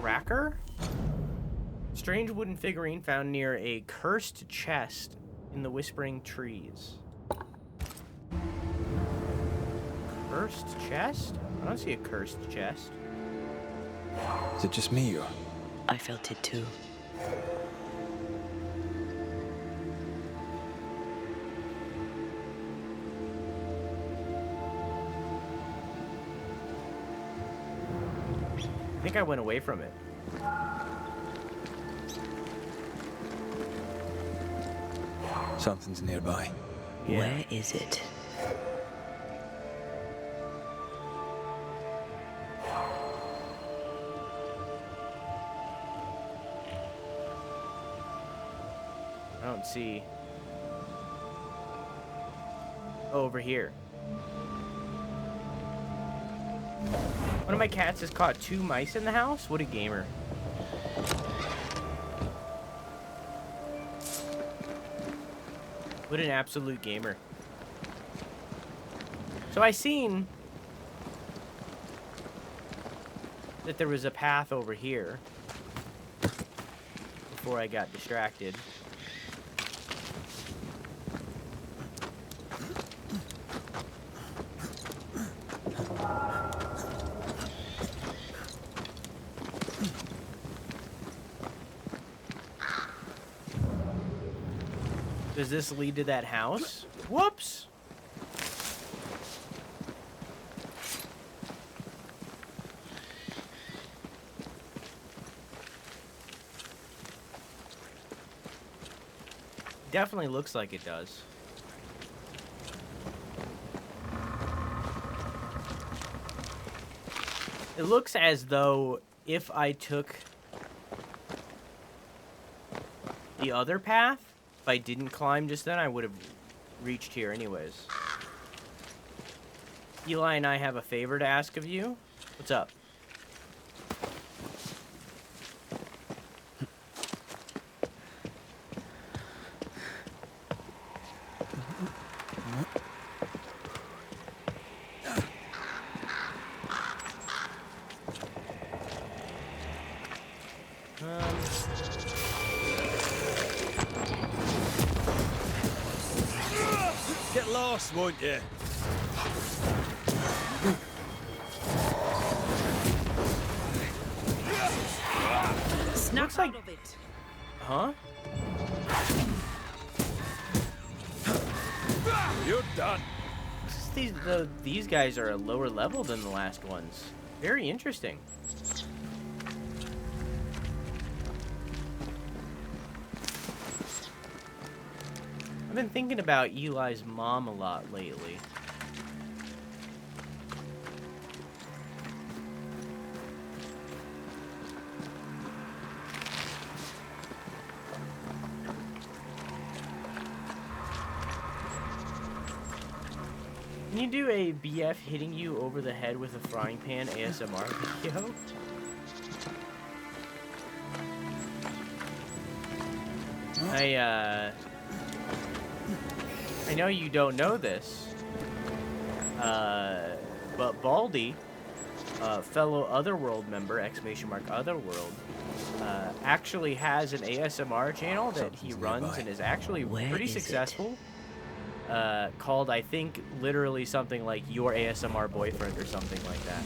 Tracker? Strange wooden figurine found near a cursed chest in the whispering trees. Cursed chest? I don't see a cursed chest. Is it just me or? I felt it too. I think I went away from it. Something's nearby. Yeah. Where is it? I don't see. Oh, over here. One of my cats has caught 2 mice in the house? What a gamer. What an absolute gamer. So I seen that there was a path over here before I got distracted. Does this lead to that house? Whoops! Definitely looks like it does. It looks as though if I took the other path, if I didn't climb just then, I would have reached here anyways. Eli and I have a favor to ask of you. What's up? Get lost, won't you? Snap Looks like- out of it. Huh? You're done. These guys are a lower level than the last ones. Very interesting. I've been thinking about Eli's mom a lot lately. Can you do a BF hitting you over the head with a frying pan ASMR video? I know you don't know this, but Baldy, fellow Otherworld member, !Otherworld, actually has an ASMR channel that he runs and is actually pretty successful. Called, I think, literally something like Your ASMR Boyfriend or something like that.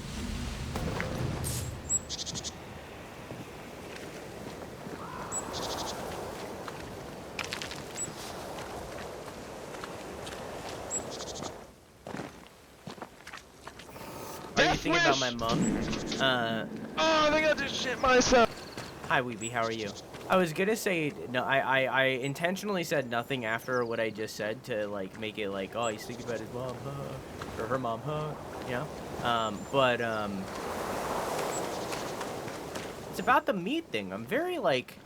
Are you thinking about my mom? Oh, I think I just shit myself. Hi, Weeby, how are you? I was gonna say, no, I intentionally said nothing after what I just said to, like, make it like, oh, he's thinking about his mom, huh? Or her mom, huh? You know? It's about the meat thing. I'm very, like,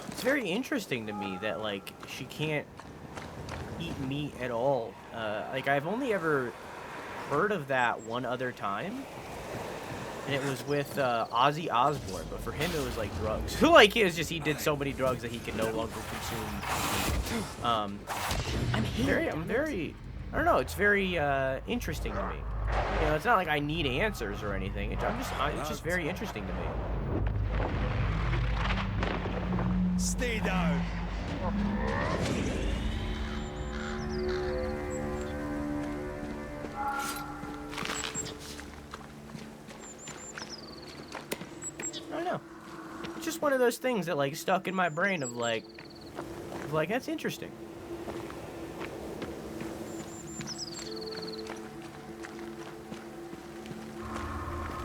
it's very interesting to me that, like, she can't eat meat at all. Like, I've only ever heard of that one other time. And it was with Ozzy Osbourne, but for him it was like drugs. Like it was just he did so many drugs that he could no longer consume. I'm very, I don't know. It's very interesting to me. You know, it's not like I need answers or anything. It's just very interesting to me. Stay down. I don't know. It's just one of those things that like stuck in my brain of like that's interesting.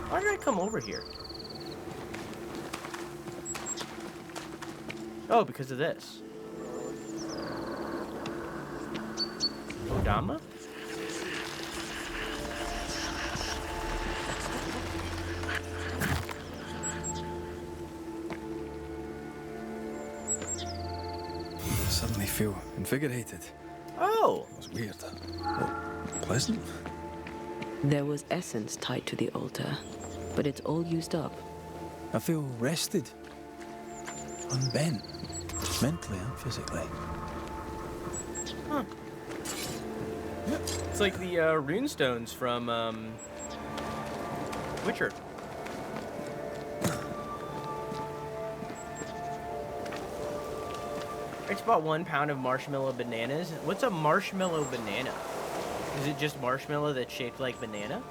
Why did I come over here? Oh, because of this. Odama? I suddenly feel invigorated. Oh! It was weird. Well, pleasant. There was essence tied to the altar, but it's all used up. I feel rested. Unbent. Mentally and physically. Huh. It's like the runestones from Witcher. I just bought 1 pound of marshmallow bananas. What's a marshmallow banana? Is it just marshmallow that's shaped like banana?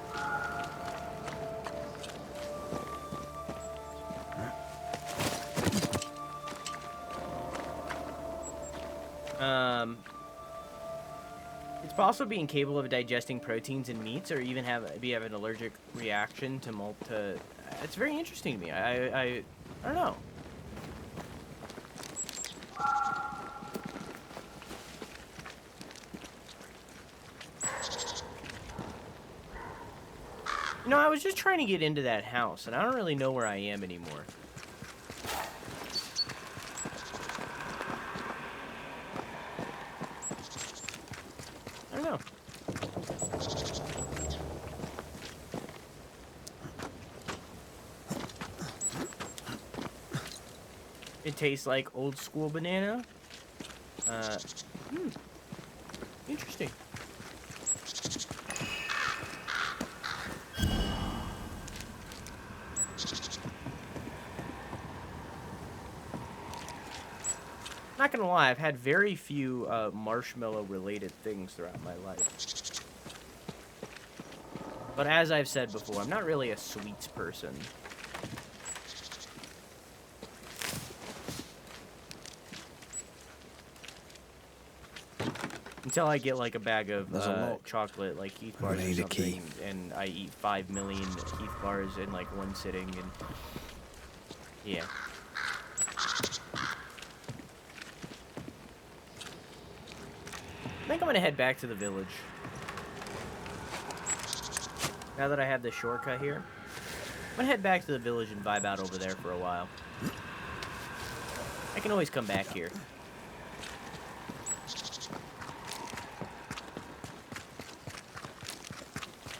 It's possible being capable of digesting proteins and meats, or even have an allergic reaction to. It's very interesting to me. I don't know. You know, I was just trying to get into that house, and I don't really know where I am anymore. I don't know. It tastes like old school banana. Interesting. Not gonna lie, I've had very few marshmallow-related things throughout my life. But as I've said before, I'm not really a sweets person. Until I get like a bag of chocolate, like Heath bars or something, and I eat 5 million Heath bars in like one sitting, and yeah. I think I'm gonna head back to the village. Now that I have the shortcut here, I'm gonna head back to the village and vibe out over there for a while. I can always come back here.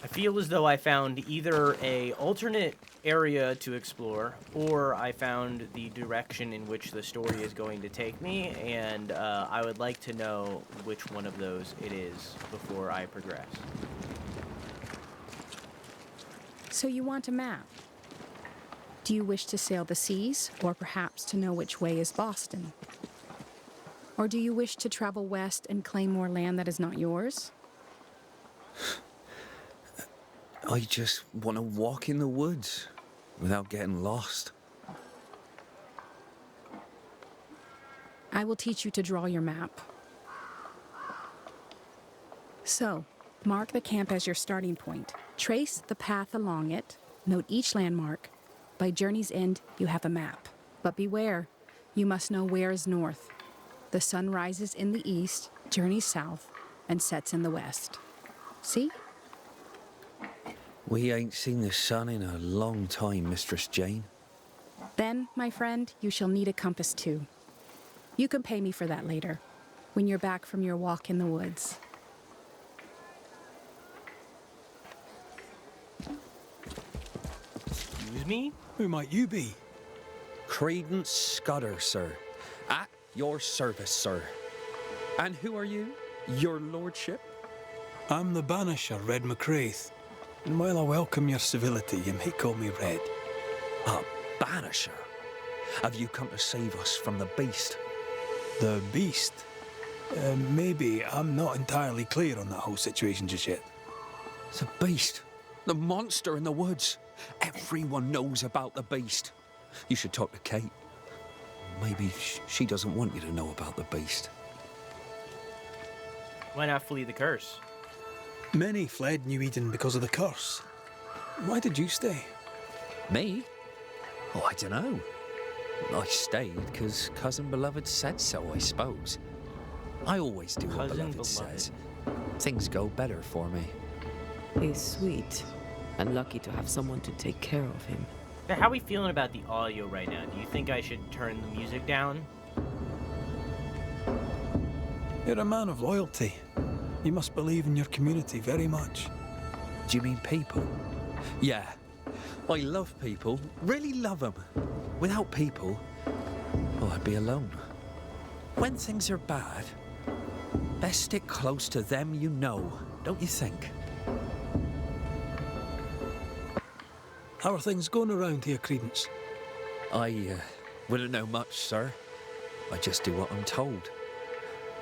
I feel as though I found either a alternate area to explore, or I found the direction in which the story is going to take me, and I would like to know which one of those it is before I progress. So you want a map? Do you wish to sail the seas, or perhaps to know which way is Boston? Or do you wish to travel west and claim more land that is not yours? I just want to walk in the woods without getting lost. I will teach you to draw your map. So, mark the camp as your starting point. Trace the path along it. Note each landmark. By journey's end, you have a map. But beware, you must know where is north. The sun rises in the east, journeys south, and sets in the west. See? We ain't seen the sun in a long time, Mistress Jane. Then, my friend, you shall need a compass too. You can pay me for that later, when you're back from your walk in the woods. Excuse me? Who might you be? Credence Scudder, sir. At your service, sir. And who are you? Your lordship? I'm the Banisher, Red McCraith. And while I welcome your civility, you may call me Red. A Banisher? Have you come to save us from the beast? The beast? Maybe. I'm not entirely clear on that whole situation just yet. The beast? The monster in the woods? Everyone knows about the beast. You should talk to Kate. Maybe she doesn't want you to know about the beast. Why not flee the curse? Many fled New Eden because of the curse. Why did you stay? Me? Oh, I don't know. I stayed because Cousin Beloved said so, I suppose. I always do what Beloved says. Things go better for me. He's sweet and lucky to have someone to take care of him. How are we feeling about the audio right now? Do you think I should turn the music down? You're a man of loyalty. You must believe in your community very much. Do you mean people? Yeah. I love people. Really love them. Without people, well, I'd be alone. When things are bad, best stick close to them you know, don't you think? How are things going around here, Credence? I wouldn't know much, sir. I just do what I'm told.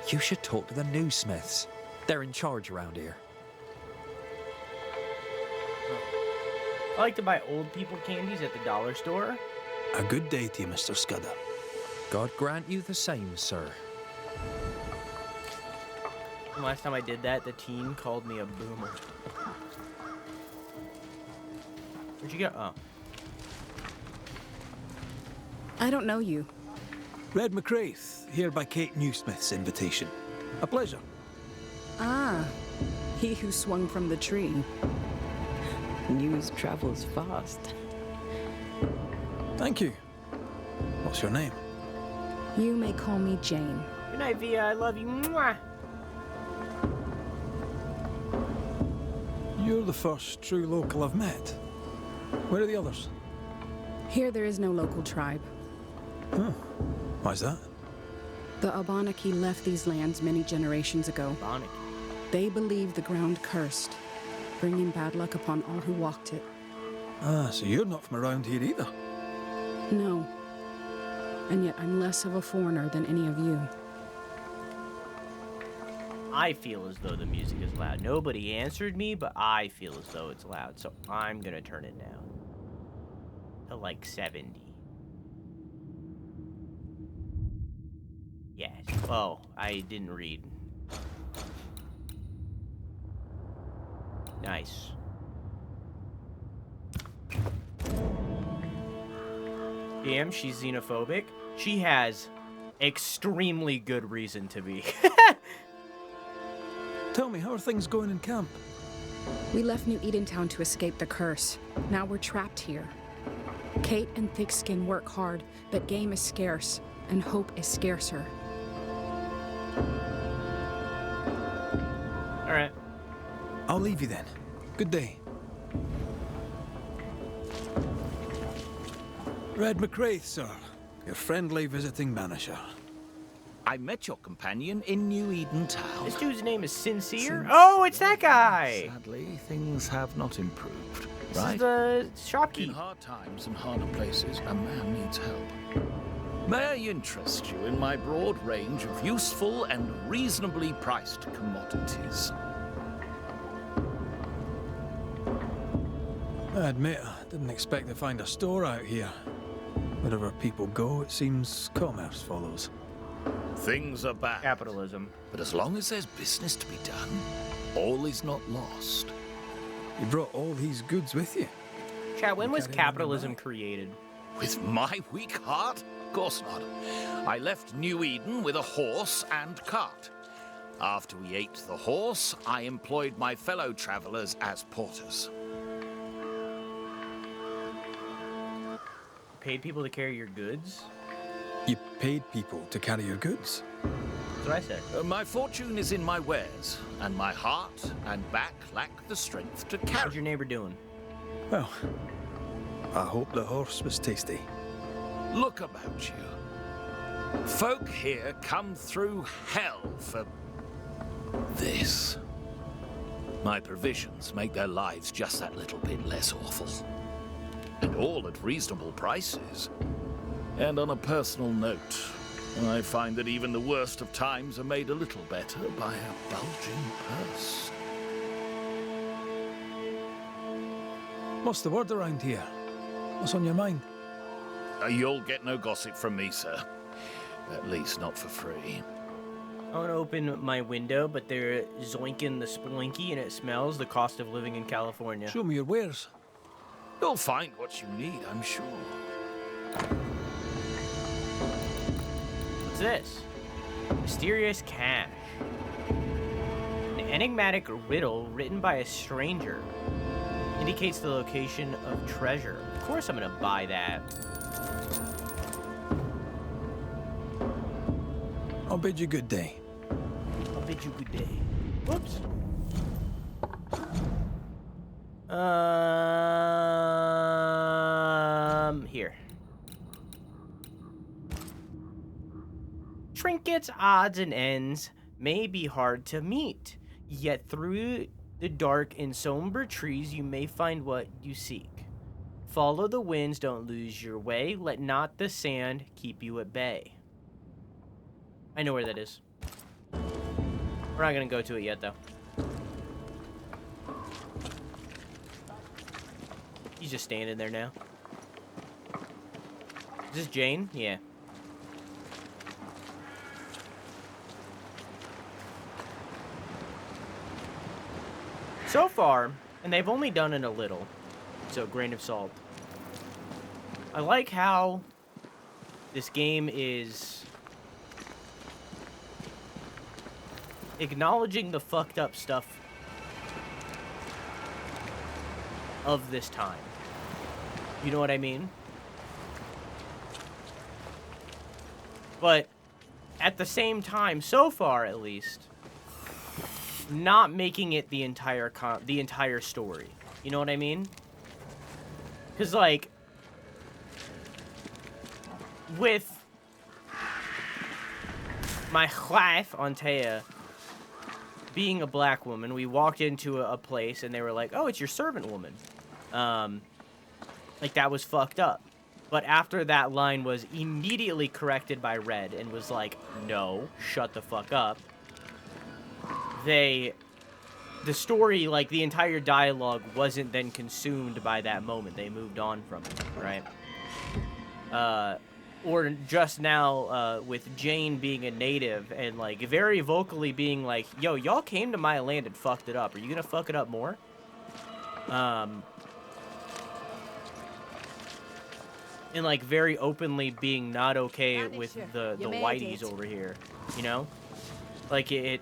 You should talk to the newsmiths. They're in charge around here. I like to buy old people candies at the dollar store. A good day to you, Mr. Scudder. God grant you the same, sir. Last time I did that, the teen called me a boomer. Where'd you go? Oh. I don't know you. Red McCraith, here by Kate Newsmith's invitation. A pleasure. Ah, he who swung from the tree. News travels fast. Thank you. What's your name? You may call me Jane. Good night, Via. I love you. Mwah. You're the first true local I've met. Where are the others? Here there is no local tribe. Huh. Why's that? The Abenaki left these lands many generations ago. Bonnie. They believe the ground cursed, bringing bad luck upon all who walked it. Ah, so you're not from around here either. No. And yet I'm less of a foreigner than any of you. I feel as though the music is loud. Nobody answered me, but I feel as though it's loud, so I'm gonna turn it down to like 70. Yes. Oh, I didn't read. Nice. Damn, she's xenophobic. She has extremely good reason to be. Tell me, how are things going in camp? We left New Edentown to escape the curse. Now we're trapped here. Kate and Thickskin work hard, but game is scarce, and hope is scarcer. Alright. I'll leave you then. Good day. Red McCraith, sir. Your friendly visiting banisher. I met your companion in New Eden Town. This dude's name is Sincere? Oh, it's that guy! Sadly, things have not improved, This right? is the In shopkeep. hard times and harder places, a man needs help. May I interest you in my broad range of useful and reasonably priced commodities? I admit, I didn't expect to find a store out here. Wherever people go, it seems commerce follows. Things are bad. Capitalism. But as long as there's business to be done, all is not lost. You brought all these goods with you. Chat, when was carry them capitalism back. created? With my weak heart? Of course not. I left New Eden with a horse and cart. After we ate the horse, I employed my fellow travelers as porters. Paid people to carry your goods? You paid people to carry your goods. That's what I said. My fortune is in my wares, and my heart and back lack the strength to How's carry. your neighbor doing? Well, I hope the horse was tasty. Look about you. Folk here come through hell for this. My provisions make their lives just that little bit less awful. And all at reasonable prices. And on a personal note, I find that even the worst of times are made a little better by a bulging purse. What's the word around here? What's on your mind? You'll get no gossip from me, sir. At least not for free. I want to open my window, but they're zoinking the splinky and it smells the cost of living in California. Show me your wares. You'll find what you need, I'm sure. What's this? Mysterious cache. An enigmatic riddle written by a stranger. Indicates the location of treasure. Of course I'm gonna buy that. I'll bid you good day. I'll bid you good day. Whoops. Here. Trinkets, odds, and ends may be hard to meet, yet through the dark and somber trees you may find what you seek. Follow the winds, don't lose your way, let not the sand keep you at bay. I know where that is. We're not gonna go to it yet, though. He's just standing there now. Is this Jane? Yeah. So far, and they've only done it a little, so grain of salt. I like how this game is acknowledging the fucked up stuff of this time. You know what I mean? But at the same time, so far at least, not making it the entire story. You know what I mean? Because, like, with my wife, Antea, being a black woman, we walked into a place and they were like, oh, it's your servant woman. Like, that was fucked up. But after that line was immediately corrected by Red and was like, no, shut the fuck up, the story, like, the entire dialogue wasn't then consumed by that moment. They moved on from it, right? Or just now, with Jane being a native and, like, very vocally being like, yo, y'all came to my land and fucked it up. Are you gonna fuck it up more? And, like, very openly being not okay with the whiteys over here, you know? Like, I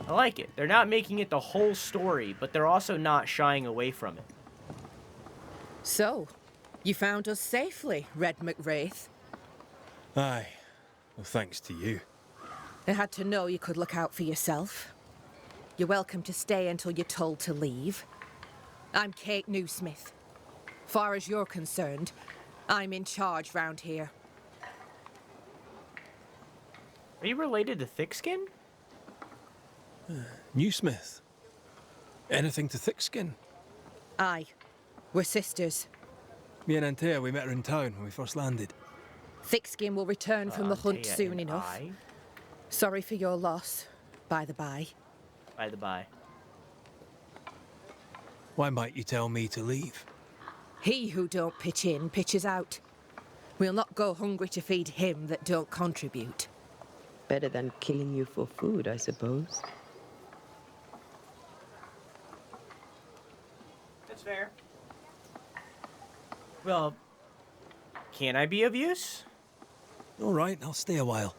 like it. They're not making it the whole story, but they're also not shying away from it. So, you found us safely, Red McWraith. Aye. Well, thanks to you. I had to know you could look out for yourself. You're welcome to stay until you're told to leave. I'm Kate Newsmith. Far as you're concerned, I'm in charge round here. Are you related to Thickskin? Newsmith. Anything to Thickskin? Aye. We're sisters. Me and Antea, we met her in town when we first landed. Thickskin will return from the hunt Antea soon and enough. I? Sorry for your loss, by the by. By the by. Why might you tell me to leave? He who don't pitch in, pitches out. We'll not go hungry to feed him that don't contribute. Better than killing you for food, I suppose. That's fair. Well, can I be of use? All right, I'll stay a while.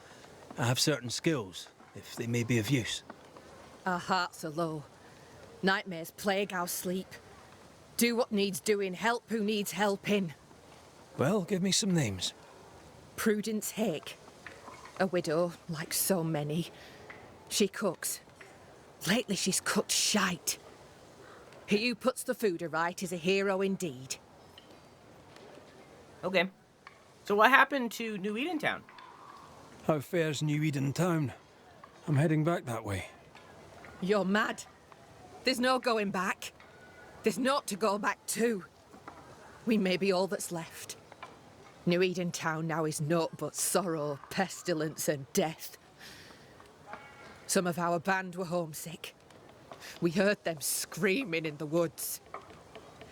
I have certain skills, if they may be of use. Our hearts are low. Nightmares plague our sleep. Do what needs doing, help who needs helping. Well, give me some names. Prudence Hake. A widow, like so many. She cooks. Lately she's cooked shite. He who puts the food aright is a hero indeed. Okay. So what happened to New Edentown? How fares New Eden town? I'm heading back that way. You're mad. There's no going back. There's naught to go back to. We may be all that's left. New Eden town now is naught but sorrow, pestilence and death. Some of our band were homesick. We heard them screaming in the woods.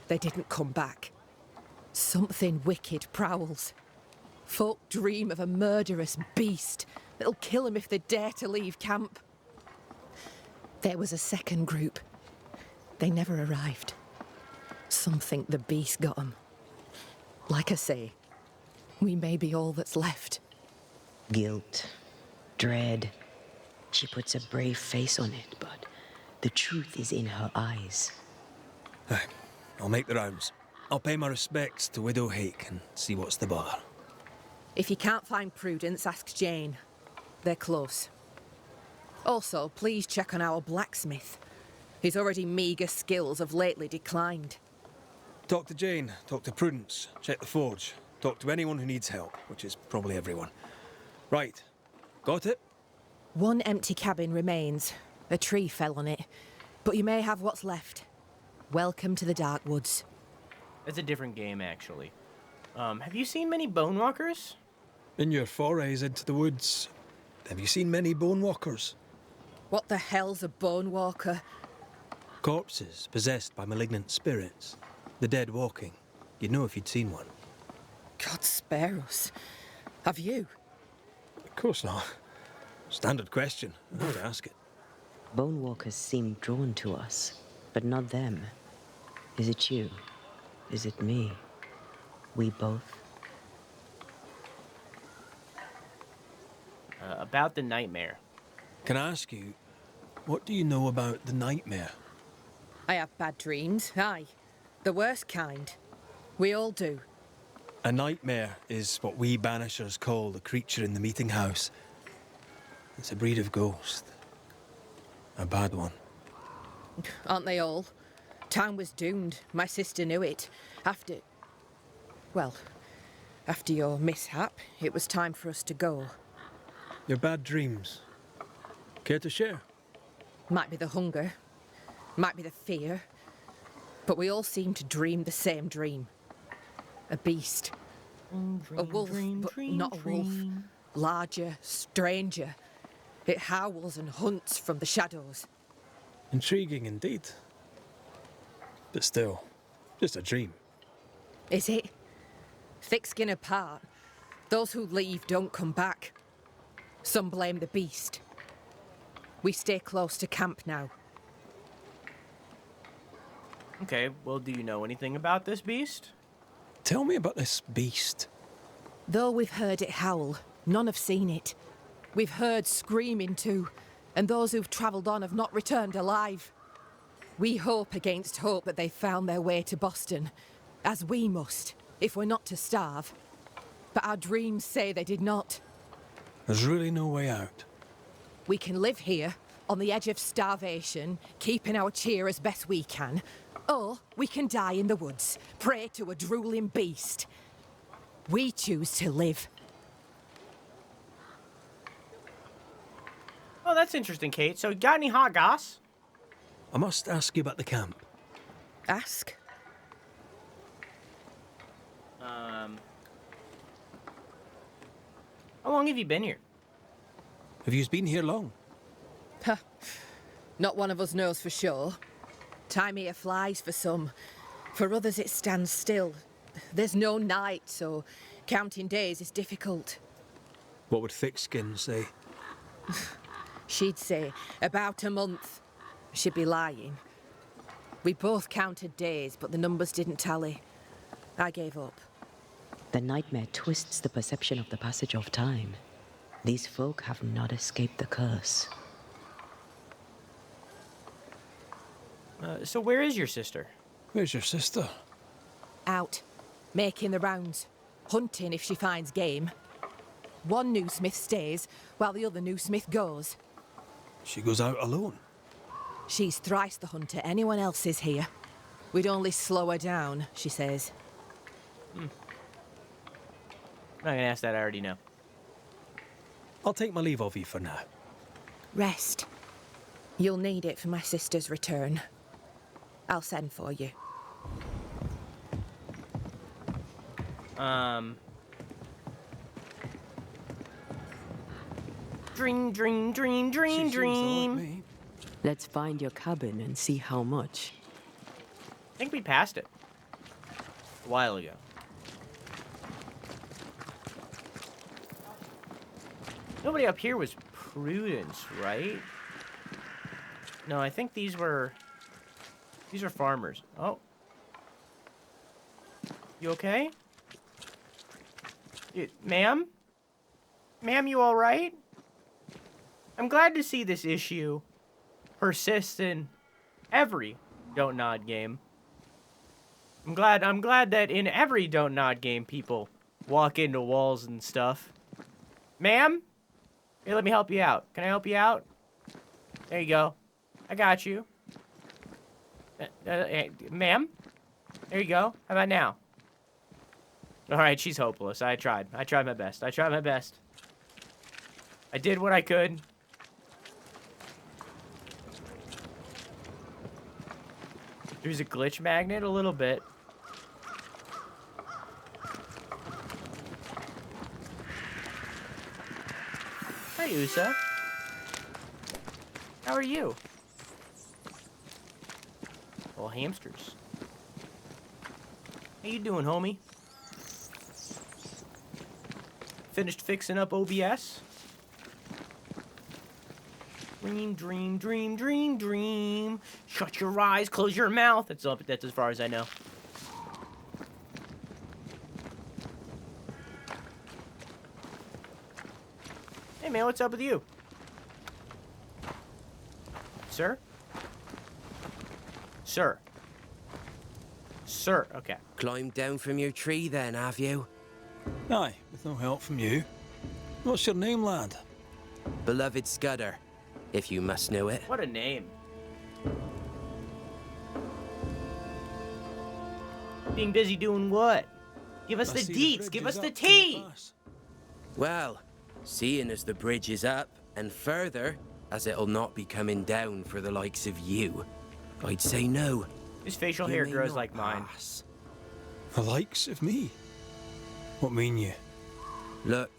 They didn't come back. Something wicked prowls. Folk dream of a murderous beast that'll kill them if they dare to leave camp. There was a second group. They never arrived. Some think the beast got them. Like I say, we may be all that's left. Guilt, dread. She puts a brave face on it, but the truth is in her eyes. Aye, I'll make the rounds. I'll pay my respects to Widow Hake and see what's the bother. If you can't find Prudence, ask Jane. They're close. Also, please check on our blacksmith. His already meagre skills have lately declined. Talk to Jane, talk to Prudence, check the forge, talk to anyone who needs help, which is probably everyone. Right. Got it? One empty cabin remains. A tree fell on it. But you may have what's left. Welcome to the Dark Woods. It's a different game, actually. Have you seen many bone walkers? In your forays into the woods, have you seen many bone walkers? What the hell's a bone walker? Corpses possessed by malignant spirits. The dead walking. You'd know if you'd seen one. God spare us. Have you? Of course not. Standard question. I would ask it. Bone walkers seem drawn to us, but not them. Is it you? Is it me? We both? About the nightmare. Can I ask you, what do you know about the nightmare? I have bad dreams, aye. The worst kind. We all do. A nightmare is what we Banishers call the creature in the meeting house. It's a breed of ghost. A bad one. Aren't they all? Town was doomed. My sister knew it. After your mishap, it was time for us to go. Your bad dreams. Care to share? Might be the hunger, might be the fear, but we all seem to dream the same dream. A beast. A wolf, but not a wolf. Larger, stranger. It howls and hunts from the shadows. Intriguing indeed. But still, just a dream. Is it? Thick skin apart, those who leave don't come back. Some blame the beast. We stay close to camp now. Okay, well, do you know anything about this beast? Tell me about this beast. Though we've heard it howl, none have seen it. We've heard screaming too, and those who've travelled on have not returned alive. We hope against hope that they found their way to Boston, as we must, if we're not to starve. But our dreams say they did not. There's really no way out. We can live here, on the edge of starvation, keeping our cheer as best we can. Or we can die in the woods, prey to a drooling beast. We choose to live. Oh, that's interesting, Kate. So, got any hot goss? I must ask you about the camp. Ask. How long have you been here? Have you been here long? Huh. Not one of us knows for sure. Time here flies for some. For others it stands still. There's no night, so counting days is difficult. What would Thickskin say? She'd say about a month. She'd be lying. We both counted days, but the numbers didn't tally. I gave up. The nightmare twists the perception of the passage of time. These folk have not escaped the curse. So where is your sister? Where's your sister? Out, making the rounds, hunting if she finds game. One new smith stays, while the other new smith goes. She goes out alone. She's thrice the hunter anyone else is here. We'd only slow her down, she says. I'm not gonna ask that, I already know. I'll take my leave of you for now. Rest. You'll need it for my sister's return. I'll send for you. Dream, dream, dream, dream, dream. Let's find your cabin and see how much. I think we passed it a while ago. Nobody up here was Prudence, right? No, I think these are farmers. Oh. You okay? Ma'am? Ma'am, you all right? I'm glad to see this issue persist in every Don't Nod game. I'm glad that in every Don't Nod game people walk into walls and stuff. Ma'am? Here, let me help you out. Can I help you out? There you go. I got you. Ma'am? There you go. How about now? Alright, she's hopeless. I tried. I tried my best. I tried my best. I did what I could. There's a glitch magnet? A little bit. Hi, Usa. How are you? Little hamsters. How you doing, homie? Finished fixing up OBS? Dream, dream, dream, dream, dream. Shut your eyes, close your mouth. That's as far as I know. Hey man, what's up with you? Sir? Sir. Sir, okay. Climbed down from your tree then, have you? Aye, with no help from you. What's your name, lad? Beloved Scudder, if you must know it. What a name. Being busy doing what? Give us the deets, give us the tea! Well, seeing as the bridge is up, and further, as it'll not be coming down for the likes of you, I'd say no. His facial hair grows like mine. The likes of me? What mean you? Look,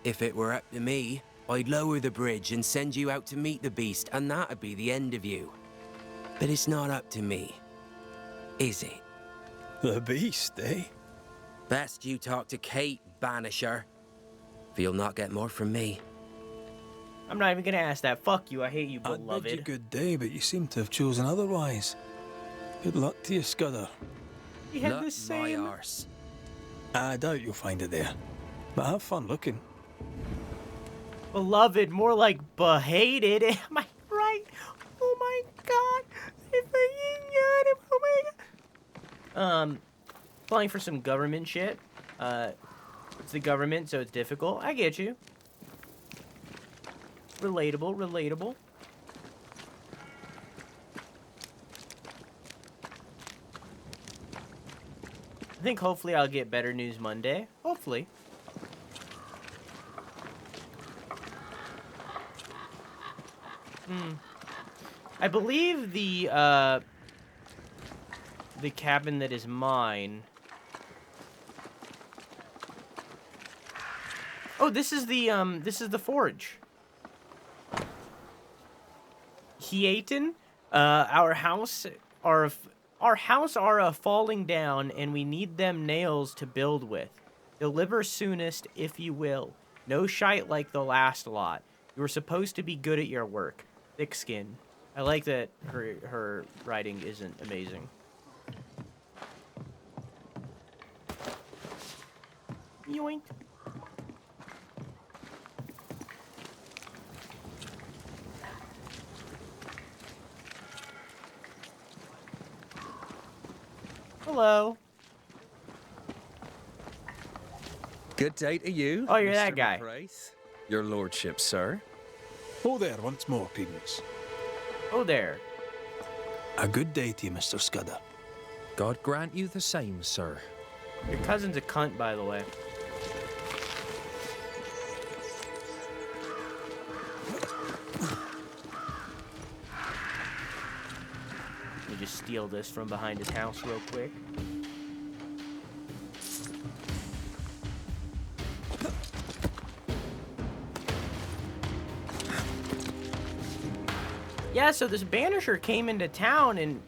if it were up to me, I'd lower the bridge and send you out to meet the beast, and that'd be the end of you. But it's not up to me, is it? The beast, eh? Best you talk to Kate, Banisher. For you'll not get more from me. I'm not even gonna ask that. Fuck you, I hate you, I'd beloved. bid you good day, but you seem to have chosen otherwise. Good luck to you, Scudder. You had Look, the same. my arse. I doubt you'll find it there. But have fun looking. Beloved, more like behated. Am I right? Oh my god. I fucking got him. Oh my god. Applying for some government shit. It's the government, so it's difficult. I get you. Relatable, relatable. I think hopefully I'll get better news Monday. Hopefully. I believe the cabin that is mine. Oh, this is the forge. Hiaton, our house are falling down, and we need them nails to build with. Deliver soonest, if you will. No shite like the last lot. You were supposed to be good at your work. Thick skin. I like that her writing isn't amazing. Yoink. Hello. Good day to you. Oh, you're Mr. that guy. McRae. Your lordship, sir. Oh there, once more, Prudence. Oh there. A good day to you, Mr. Scudder. God grant you the same, sir. Your cousin's a cunt, by the way. Let me just steal this from behind his house real quick. Yeah, so this Banisher came into town and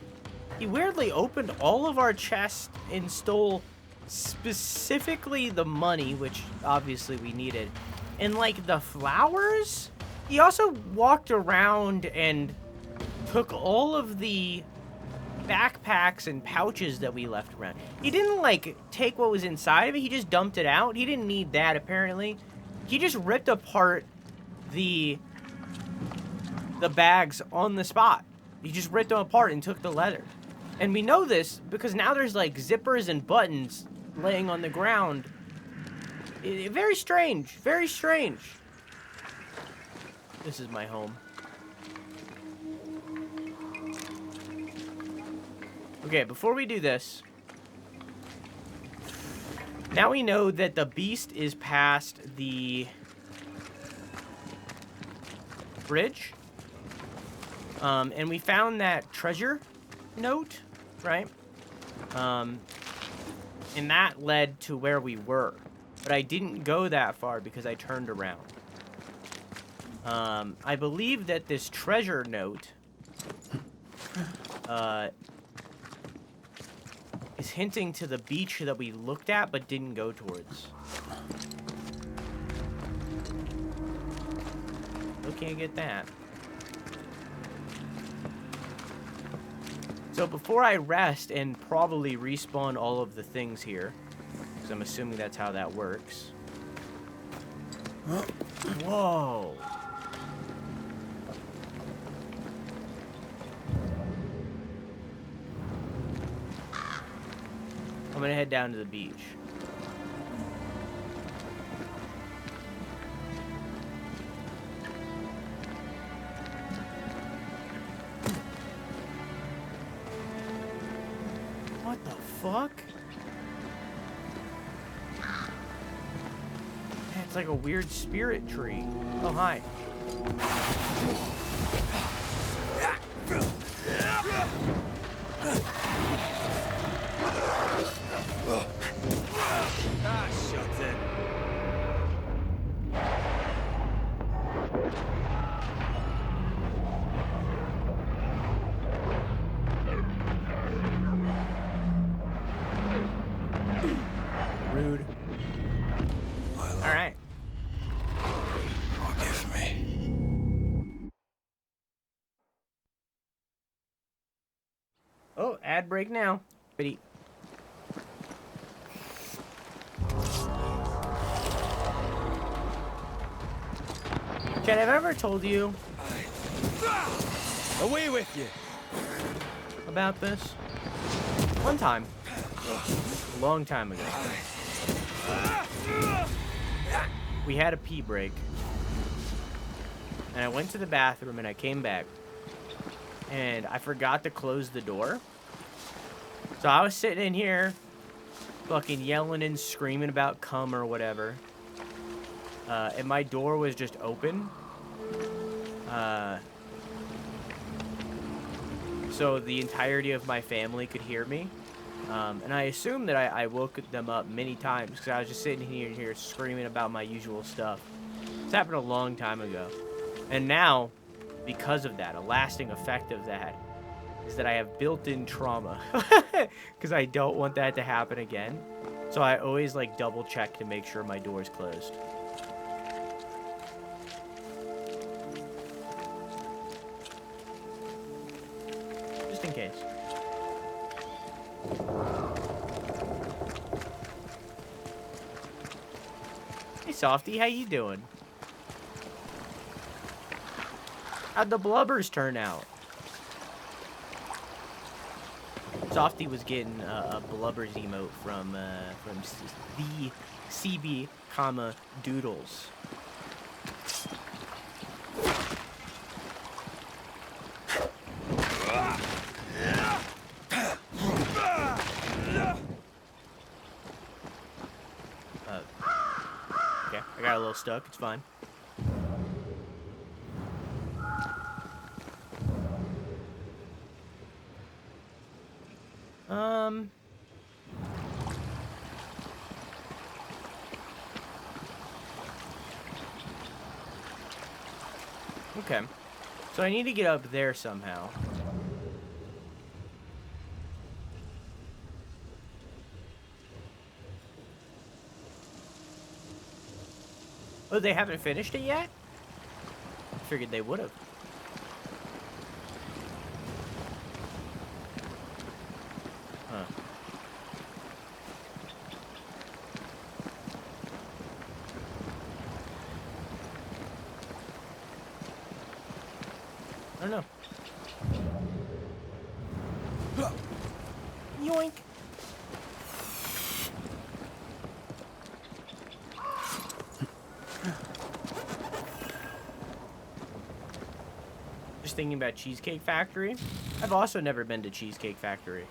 he weirdly opened all of our chests and stole specifically the money, which obviously we needed, and like the flowers. He also walked around and took all of the backpacks and pouches that we left around. He didn't like take what was inside of it, he just dumped it out. He didn't need that apparently. He just ripped apart the bags on the spot. He just ripped them apart and took the leather. And we know this because now there's like zippers and buttons laying on the ground. Very strange, very strange. This is my home. Okay, before we do this, now we know that the beast is past the bridge. And we found that treasure note, right? And that led to where we were. But I didn't go that far because I turned around. I believe that this treasure note is hinting to the beach that we looked at but didn't go towards. Oh, can't get that. So before I rest and probably respawn all of the things here, because I'm assuming that's how that works. Whoa. I'm gonna head down to the beach. What the fuck? Yeah, it's like a weird spirit tree. Oh, hi. Ah, shut it. Rude. All right. Forgive me. Oh, ad break now. Ready. Chad, have I ever told you Away with you. about this? One time. A long time ago. We had a pee break. And I went to the bathroom and I came back. And I forgot to close the door. So I was sitting in here, fucking yelling and screaming about cum or whatever. And my door was just open. So the entirety of my family could hear me. And I assumed that I woke them up many times because I was just sitting here screaming about my usual stuff. This happened a long time ago. And now, because of that, a lasting effect of that is that I have built-in trauma because I don't want that to happen again. So I always like double check to make sure my door is closed. Just in case. Hey Softy, how you doing? How'd the blubbers turn out? Softy was getting a blubbers emote from the CB, Doodles. Okay, I got a little stuck. It's fine. Okay. So I need to get up there somehow. Oh, they haven't finished it yet? I figured they would have. Huh. I don't know. Yoink. Just thinking about Cheesecake Factory. I've also never been to Cheesecake Factory.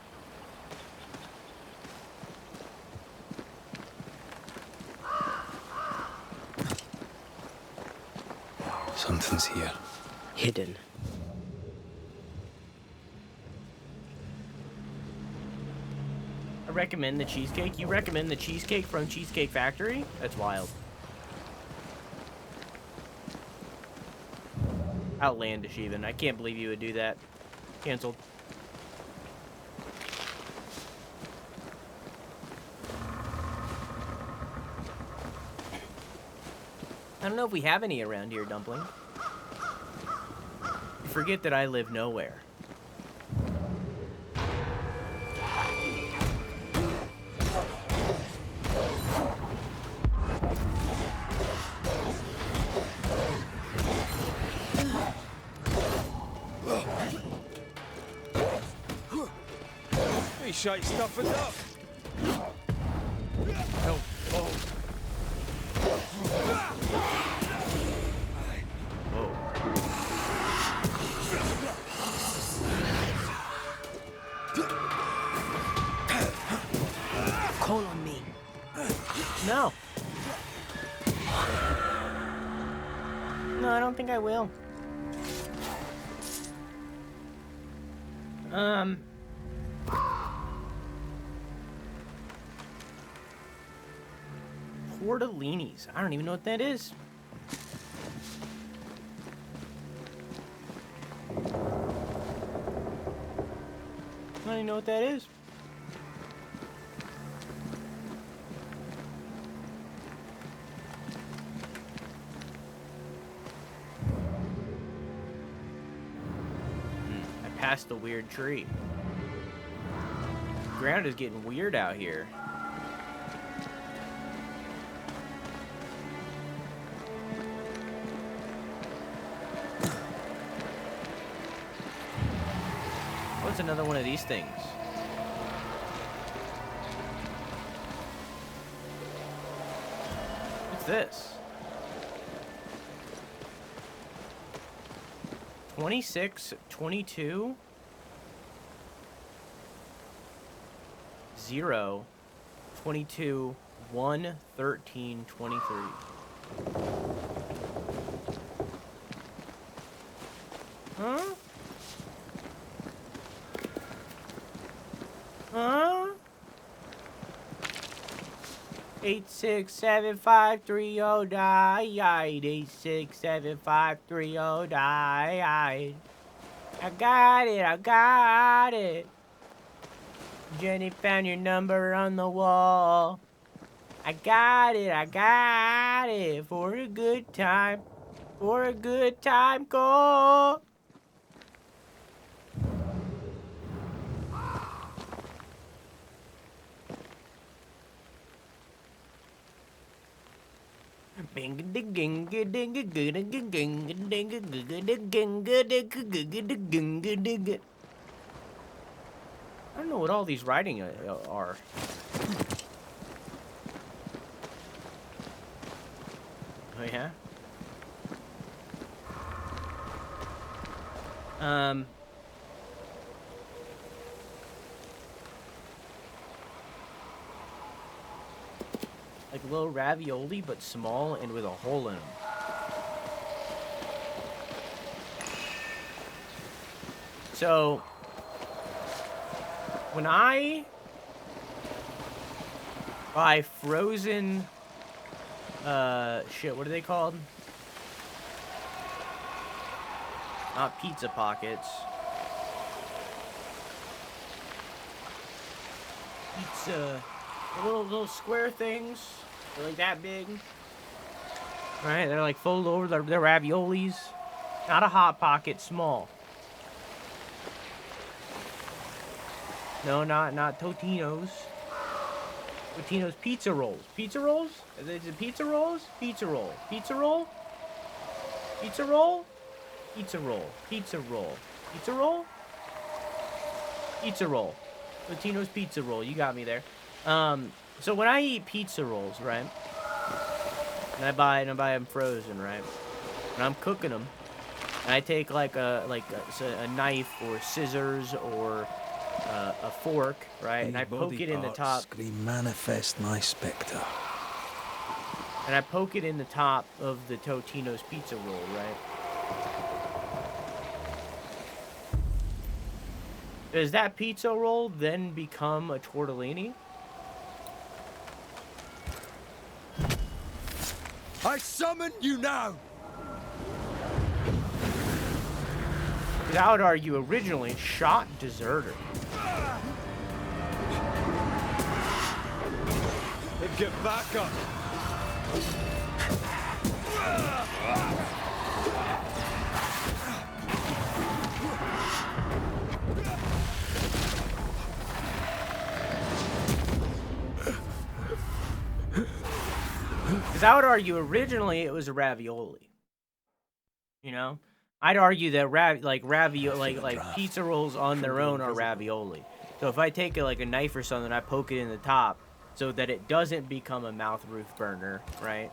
Something's here. Hidden. I recommend the cheesecake. You recommend the cheesecake from Cheesecake Factory? That's wild. Outlandish even. I can't believe you would do that. Canceled. I don't know if we have any around here, Dumpling. You forget that I live nowhere. Hey, shite stuff it up. Oh, oh. Call on me. No. No, I don't think I will. Tortellinis. I don't even know what that is. I don't even know what that is. I passed the weird tree. The ground is getting weird out here. What's another one of these things? What's this? 26, 22, 0, 22, 1, 13, 23. Huh? Huh? 86753 died. 86753 died. I got it. I got it. Jenny found your number on the wall. I got it. I got it. For a good time. For a good time call. I don't know what all these writing are. Oh yeah? Like little ravioli, but small and with a hole in them. So, when I buy frozen, shit, what are they called? Not pizza pockets. Pizza, little square things. They're like that big. Right? They're like fold over. They're raviolis. Not a hot pocket, small. No, not Totino's. Totino's pizza rolls. Pizza rolls? Is it pizza rolls? Pizza roll. Pizza roll? Pizza roll? Pizza roll. Pizza roll. Pizza roll? Pizza roll. Totino's pizza roll. You got me there. So when I eat pizza rolls, right? And I buy them frozen, right? And I'm cooking them. And I take like a knife or scissors or a fork, right? And I poke it in the top. Manifest my spectre. And I poke it in the top of the Totino's pizza roll, right? Does that pizza roll then become a tortellini? I summon you now! Because I would argue originally shot deserter. Then get back up! Because I would argue originally it was a ravioli. You know? I'd argue that ravioli, like pizza rolls on their own are ravioli. So if I take a knife or something, I poke it in the top so that it doesn't become a mouth roof burner, right?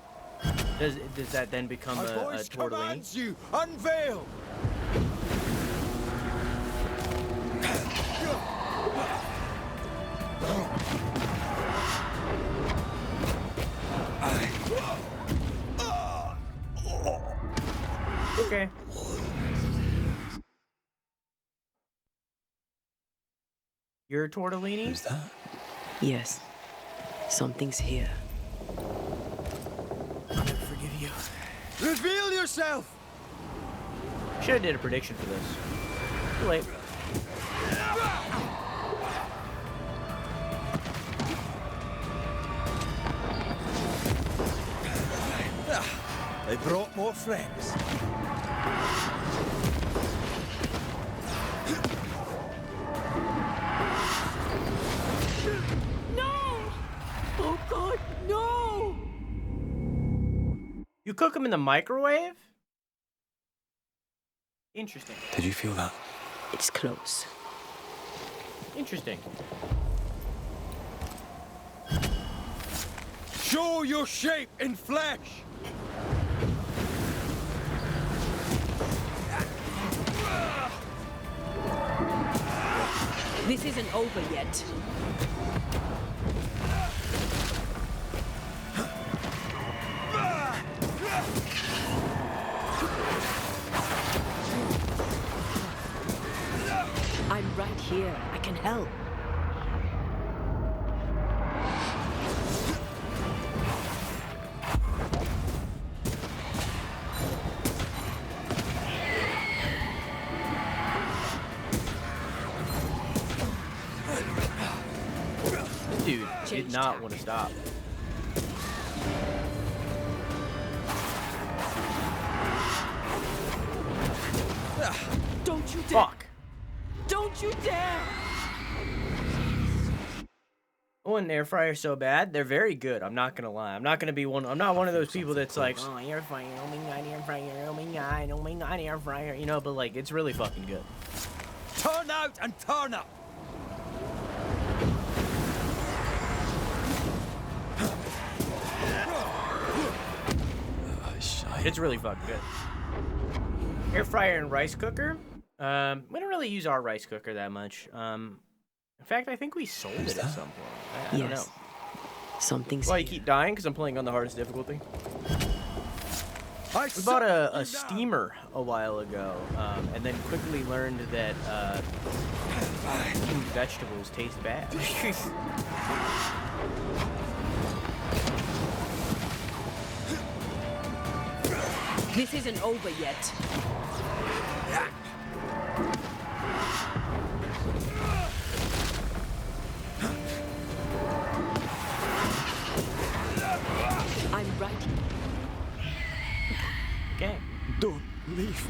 Does that then become a tortellini? You unveil. Okay. Your tortellini? Who's that? Yes. Something's here. I'll never forgive you. Reveal yourself. Should have did a prediction for this. Too late. They brought more friends. Oh God, no! You cook them in the microwave? Interesting. Did you feel that? It's close. Interesting. Show your shape in flesh. This isn't over yet. I'm right here. I can help. Dude, did not want to stop. Don't you dare! Fuck. Don't you dare! Oh, an air fryer so bad. They're very good. I'm not gonna lie. I'm not one of those people that's like, oh, air fryer, oh my god, air fryer, oh my god, air fryer. You know, but like, it's really fucking good. Turn out and turn up. It's really fucking good. Air fryer and rice cooker. We don't really use our rice cooker that much. In fact, I think we sold it at some point. I don't know. Something's Why you here. keep dying? Because I'm playing on the hardest difficulty. We bought a steamer a while ago, and then quickly learned that steamed vegetables taste bad. This isn't over yet. I'm right. Okay. Don't leave.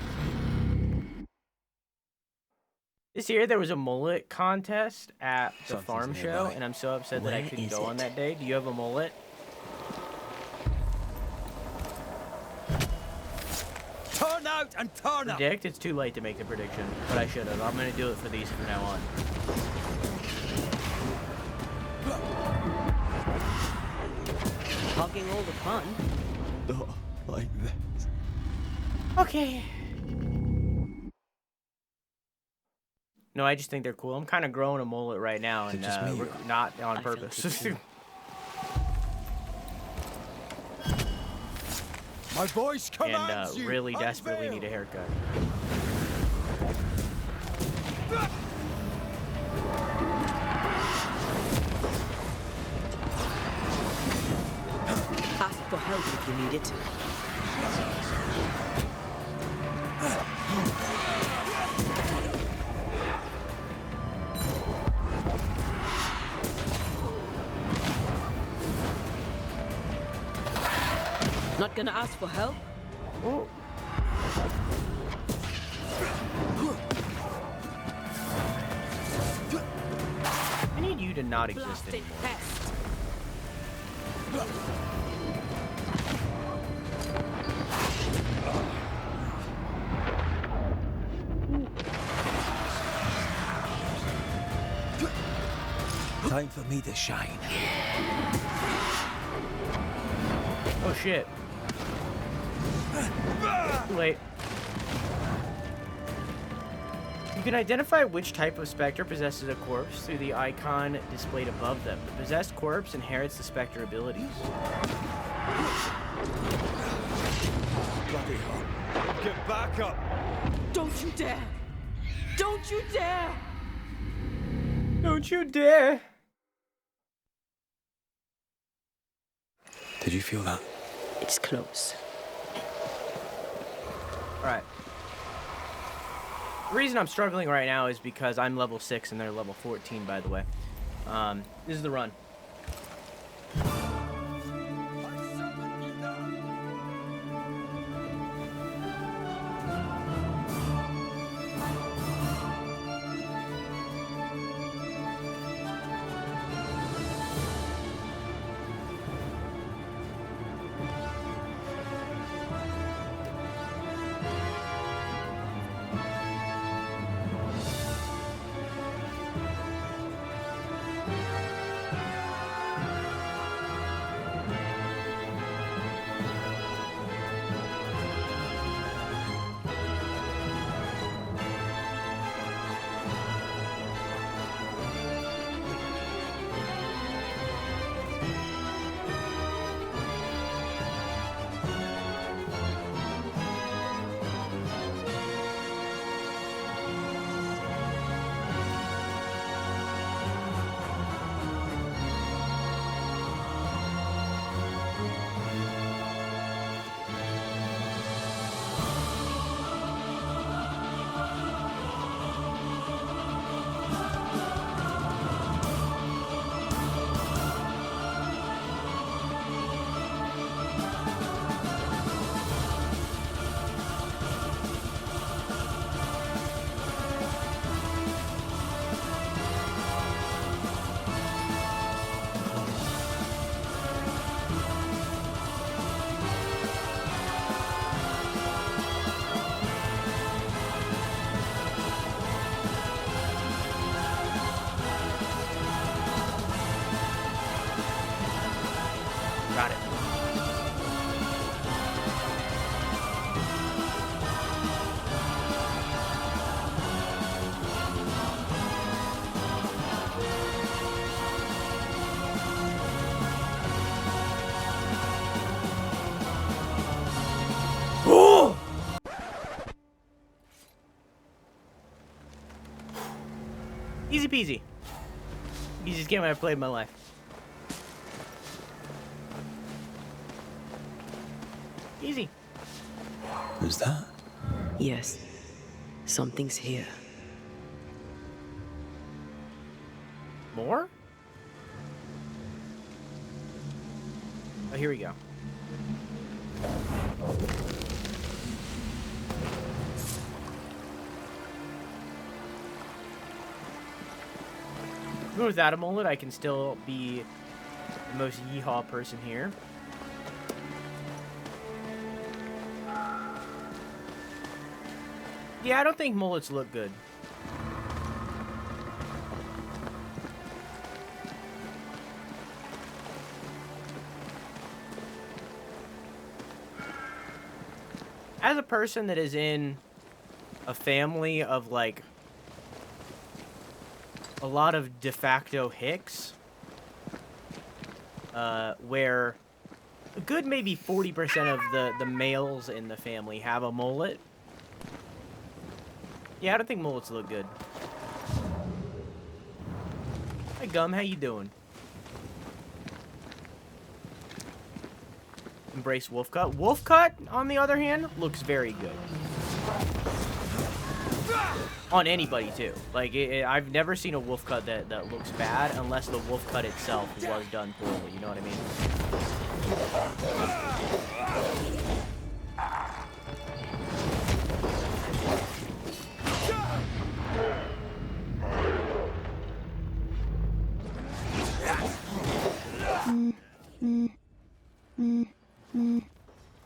This year there was a mullet contest at the Something's farm nearby. show, and I'm so upset that I Where couldn't is go on it? that day. Do you have a mullet? Turn out and turn up. Predict? It's too late to make the prediction, but I should have. I'm gonna do it for these from now on. Hogging all the fun. Not like this. Okay. No, I just think they're cool. I'm kind of growing a mullet right now, and just me? not on I felt purpose. it too. My voice and commands you. really desperately Unveil. need a haircut. Ask for help if you need it. Not gonna ask for help? Oh. I need you to not exist Blasted anymore. pest. Time for me to shine. Oh shit. Wait. You can identify which type of specter possesses a corpse through the icon displayed above them. The possessed corpse inherits the specter abilities. Bloody hell. Get back up! Don't you dare! Don't you dare! Don't you dare! Did you feel that? It's close. Alright. The reason I'm struggling right now is because I'm level 6 and they're level 14, by the way. This is the run. Got it. Oh! Easy peasy. Easiest game I've played in my life. Easy. Who's that? Yes. Something's here. More? Oh, here we go. Even without a mullet, I can still be the most yeehaw person here. Yeah, I don't think mullets look good. As a person that is in a family of, like, a lot of de facto hicks, where a good maybe 40% of the males in the family have a mullet. Yeah, I don't think mullets look good. Hi, Gum. How you doing? Embrace Wolfcut. Wolfcut, on the other hand, looks very good. On anybody, too. Like, I've never seen a Wolfcut that looks bad unless the Wolfcut itself was done poorly. You know what I mean?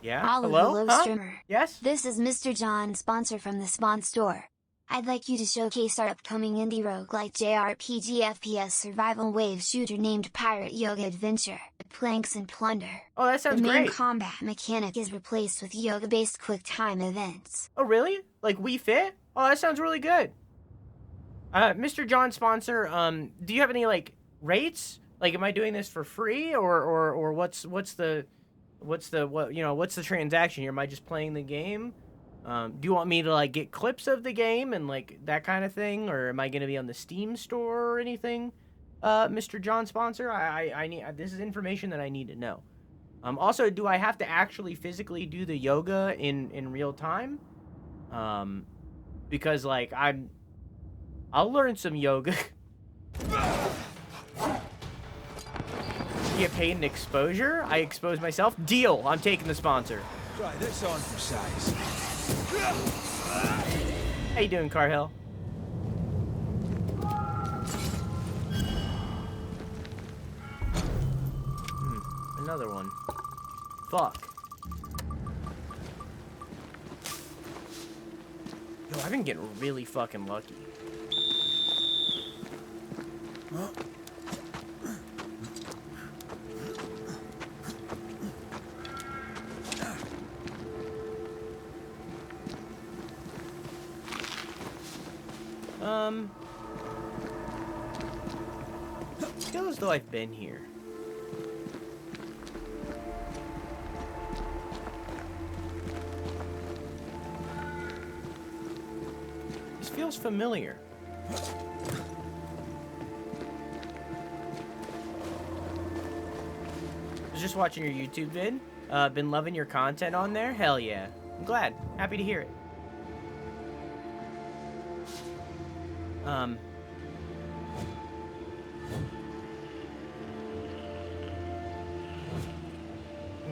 Yeah? Oliver Hello? Low Huh? Streamer. Yes? This is Mr. John, sponsor from the Spawn store. I'd like you to showcase our upcoming indie roguelike JRPG FPS survival wave shooter named Pirate Yoga Adventure, Planks and Plunder. Oh, that sounds great. The main great. combat mechanic is replaced with yoga-based quick-time events. Oh, really? Like Wii Fit? Oh, that sounds really good. Mr. John Sponsor, do you have any, like, rates? Like, am I doing this for free, or what's the transaction here? Am I just playing the game? Do you want me to, like, get clips of the game and, like, that kind of thing? Or am I going to be on the Steam store or anything? Mr. John Sponsor, I need, this is information that I need to know. Also, do I have to actually physically do the yoga in real time? Because, like, I'll learn some yoga. Get paid in exposure? I expose myself? Deal! I'm taking the sponsor. Try this on for size. How you doing, Carhill? Another one. Fuck. Yo, I've been getting really fucking lucky. I feel as though I've been here. This feels familiar. I was just watching your YouTube vid. Been loving your content on there. Hell yeah. I'm glad. Happy to hear it. I'm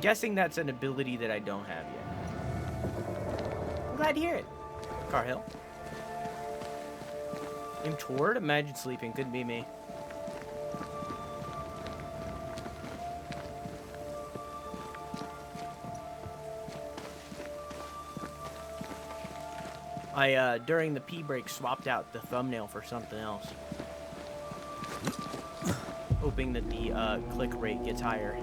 guessing that's an ability that I don't have yet. I'm glad to hear it. Carhill. Aim toward? Imagine sleeping. Couldn't be me. I, during the pee break, swapped out the thumbnail for something else. Hoping that the, click rate gets higher.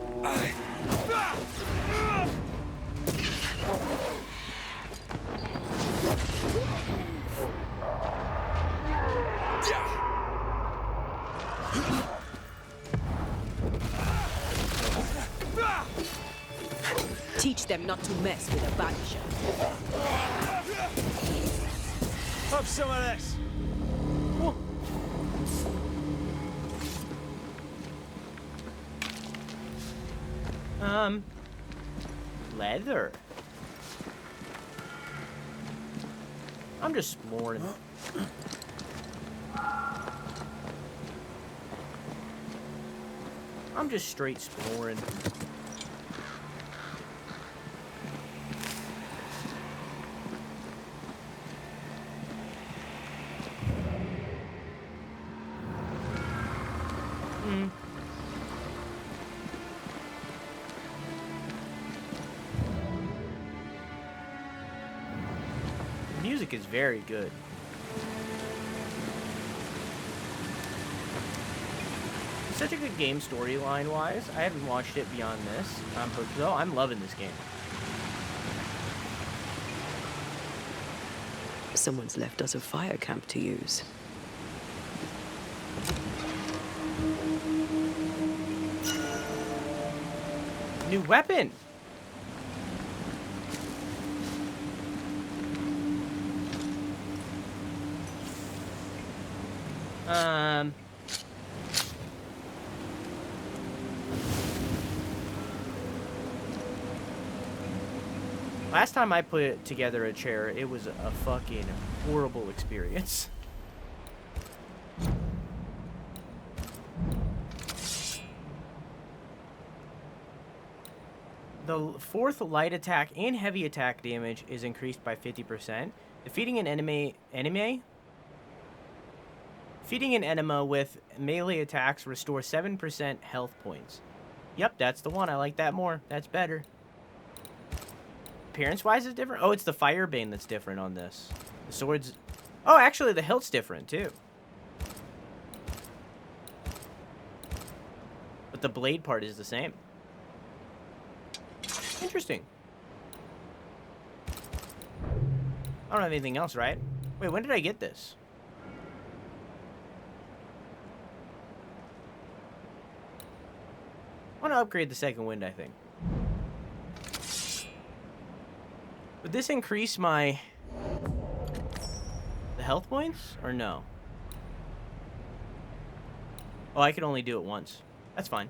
Teach them not to mess with a Banisher. Have some of this. Leather. I'm just exploring. I'm just straight exploring. Music is very good. It's such a good game storyline wise. I haven't watched it beyond this. I'm hooked though. I'm loving this game. Someone's left us a fire camp to use. New weapon. Last time I put together a chair, it was a fucking horrible experience. The fourth light attack and heavy attack damage is increased by 50%. Defeating an Defeating an enema with melee attacks restores 7% health points. Yep, that's the one. I like that more. That's better. Appearance-wise is different? Oh, it's the Firebane that's different on this. The swords... Oh, actually, the hilt's different, too. But the blade part is the same. Interesting. I don't have anything else, right? Wait, when did I get this? I want to upgrade the second wind, I think. Would this increase my... the health points? Or no? Oh, I can only do it once. That's fine.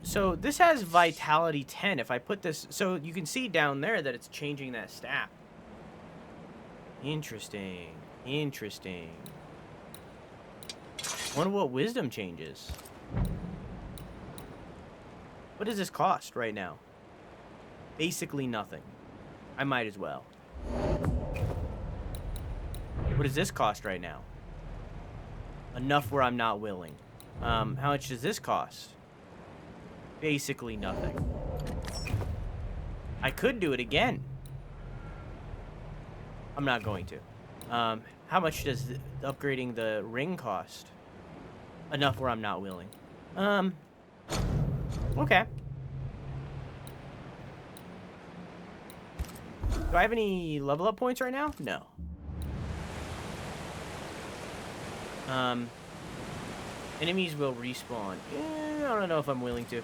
So this has Vitality 10. If I put this... So you can see down there that it's changing that stat. Interesting. Interesting. Wonder what Wisdom changes. What does this cost right now? Basically nothing. I might as well. What does this cost right now? Enough where I'm not willing. How much does this cost? Basically nothing. I could do it again. I'm not going to. How much does upgrading the ring cost? Enough where I'm not willing. Okay. Do I have any level up points right now? No. Enemies will respawn. I don't know if I'm willing to.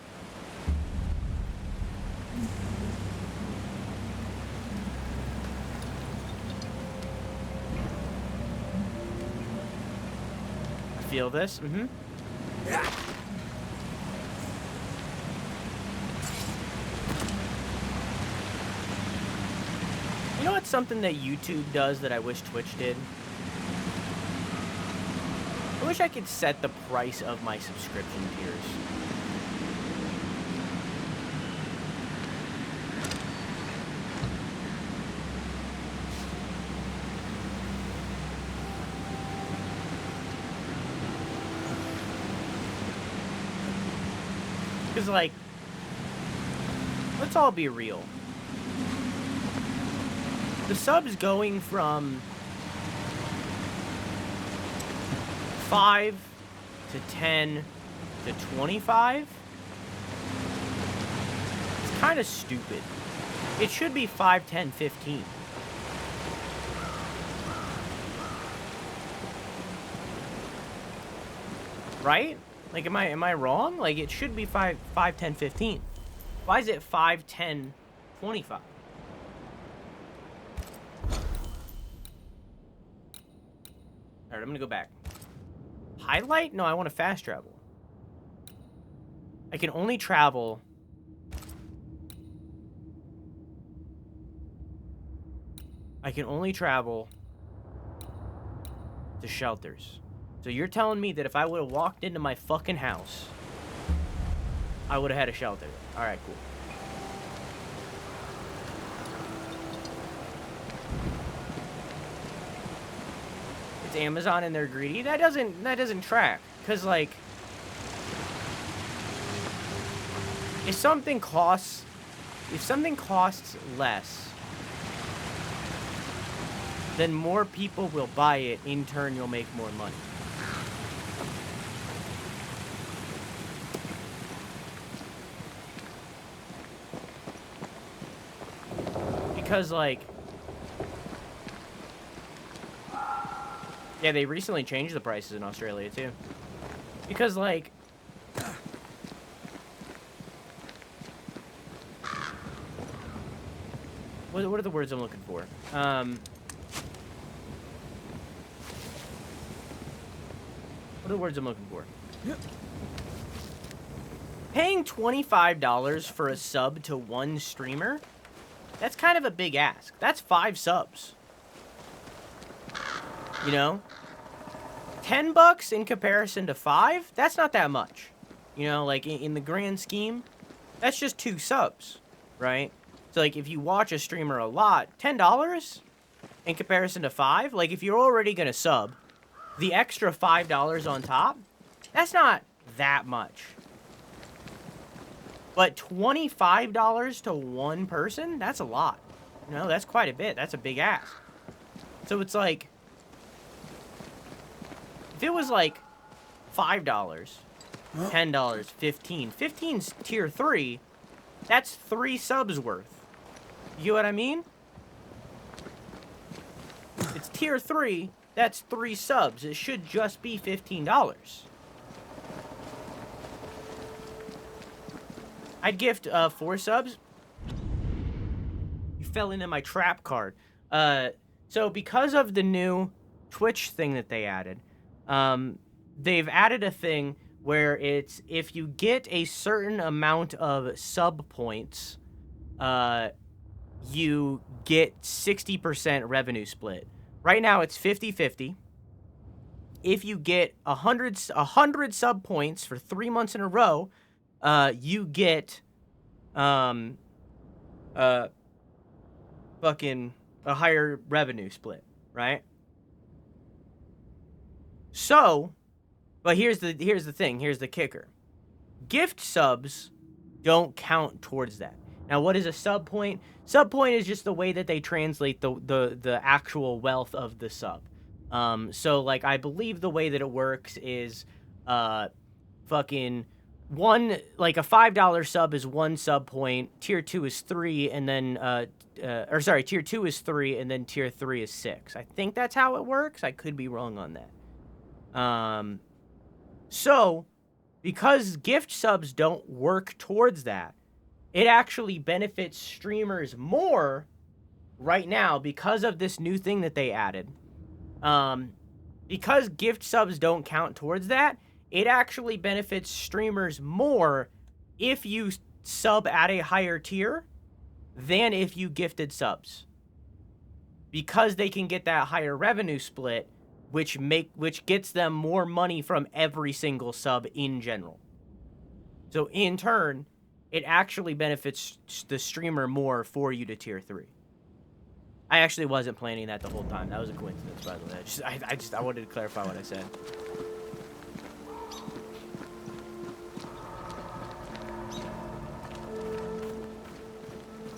I feel this. Mm-hmm. You know what's something that YouTube does that I wish Twitch did? I wish I could set the price of my subscription tiers. Because, like, let's all be real. The sub's going from 5 to 10 to 25. It's kind of stupid. It should be 5, 10, 15. Right? Like, am I wrong? Like, it should be 5, 10, 15. Why is it 5, 10, 25? Alright, I'm gonna go back. Highlight? No, I want to fast travel. I can only travel... I can only travel to shelters. So you're telling me that if I would have walked into my fucking house, I would have had a shelter. Alright, cool. It's Amazon and they're greedy. That doesn't track. Cause like if something costs less, then more people will buy it. In turn, you'll make more money. Because, like... Yeah, they recently changed the prices in Australia, too. Because, like... What are the words I'm looking for? What are the words I'm looking for? Paying $25 for a sub to one streamer? That's kind of a big ask. That's 5 subs. You know? $10 in comparison to 5? That's not that much. You know, like, in the grand scheme, that's just 2 subs, right? So, like, if you watch a streamer a lot, $10 in comparison to 5? Like, if you're already gonna sub, the extra $5 on top, that's not that much. But $25 to one person? That's a lot. You know, that's quite a bit. That's a big ask. So it's like, if it was like $5, $10, $15. 15's tier 3. That's 3 subs worth. You know what I mean? It's tier 3. That's 3 subs. It should just be $15. I'd gift 4 subs. You fell into my trap card. So because of the new Twitch thing that they added, they've added a thing where it's if you get a certain amount of sub points, you get 60% revenue split. Right now it's 50-50. If you get 100 sub points for 3 months in a row, you get fucking a higher revenue split, right? So, but here's the thing, here's the kicker. Gift subs don't count towards that. Now, what is a sub point? Sub point is just the way that they translate the actual wealth of the sub. So like I believe the way that it works is fucking one, like a $5 sub is 1 sub point, tier 2 is 3, and then tier 2 is 3 and then tier 3 is 6. I think that's how it works. I could be wrong on that. So because gift subs don't work towards that, it actually benefits streamers more right now because of this new thing that they added. Because gift subs don't count towards that, it actually benefits streamers more if you sub at a higher tier than if you gifted subs. Because they can get that higher revenue split, which gets them more money from every single sub in general. So in turn, it actually benefits the streamer more for you to tier 3. I actually wasn't planning that the whole time. That was a coincidence, by the way. I wanted to clarify what I said.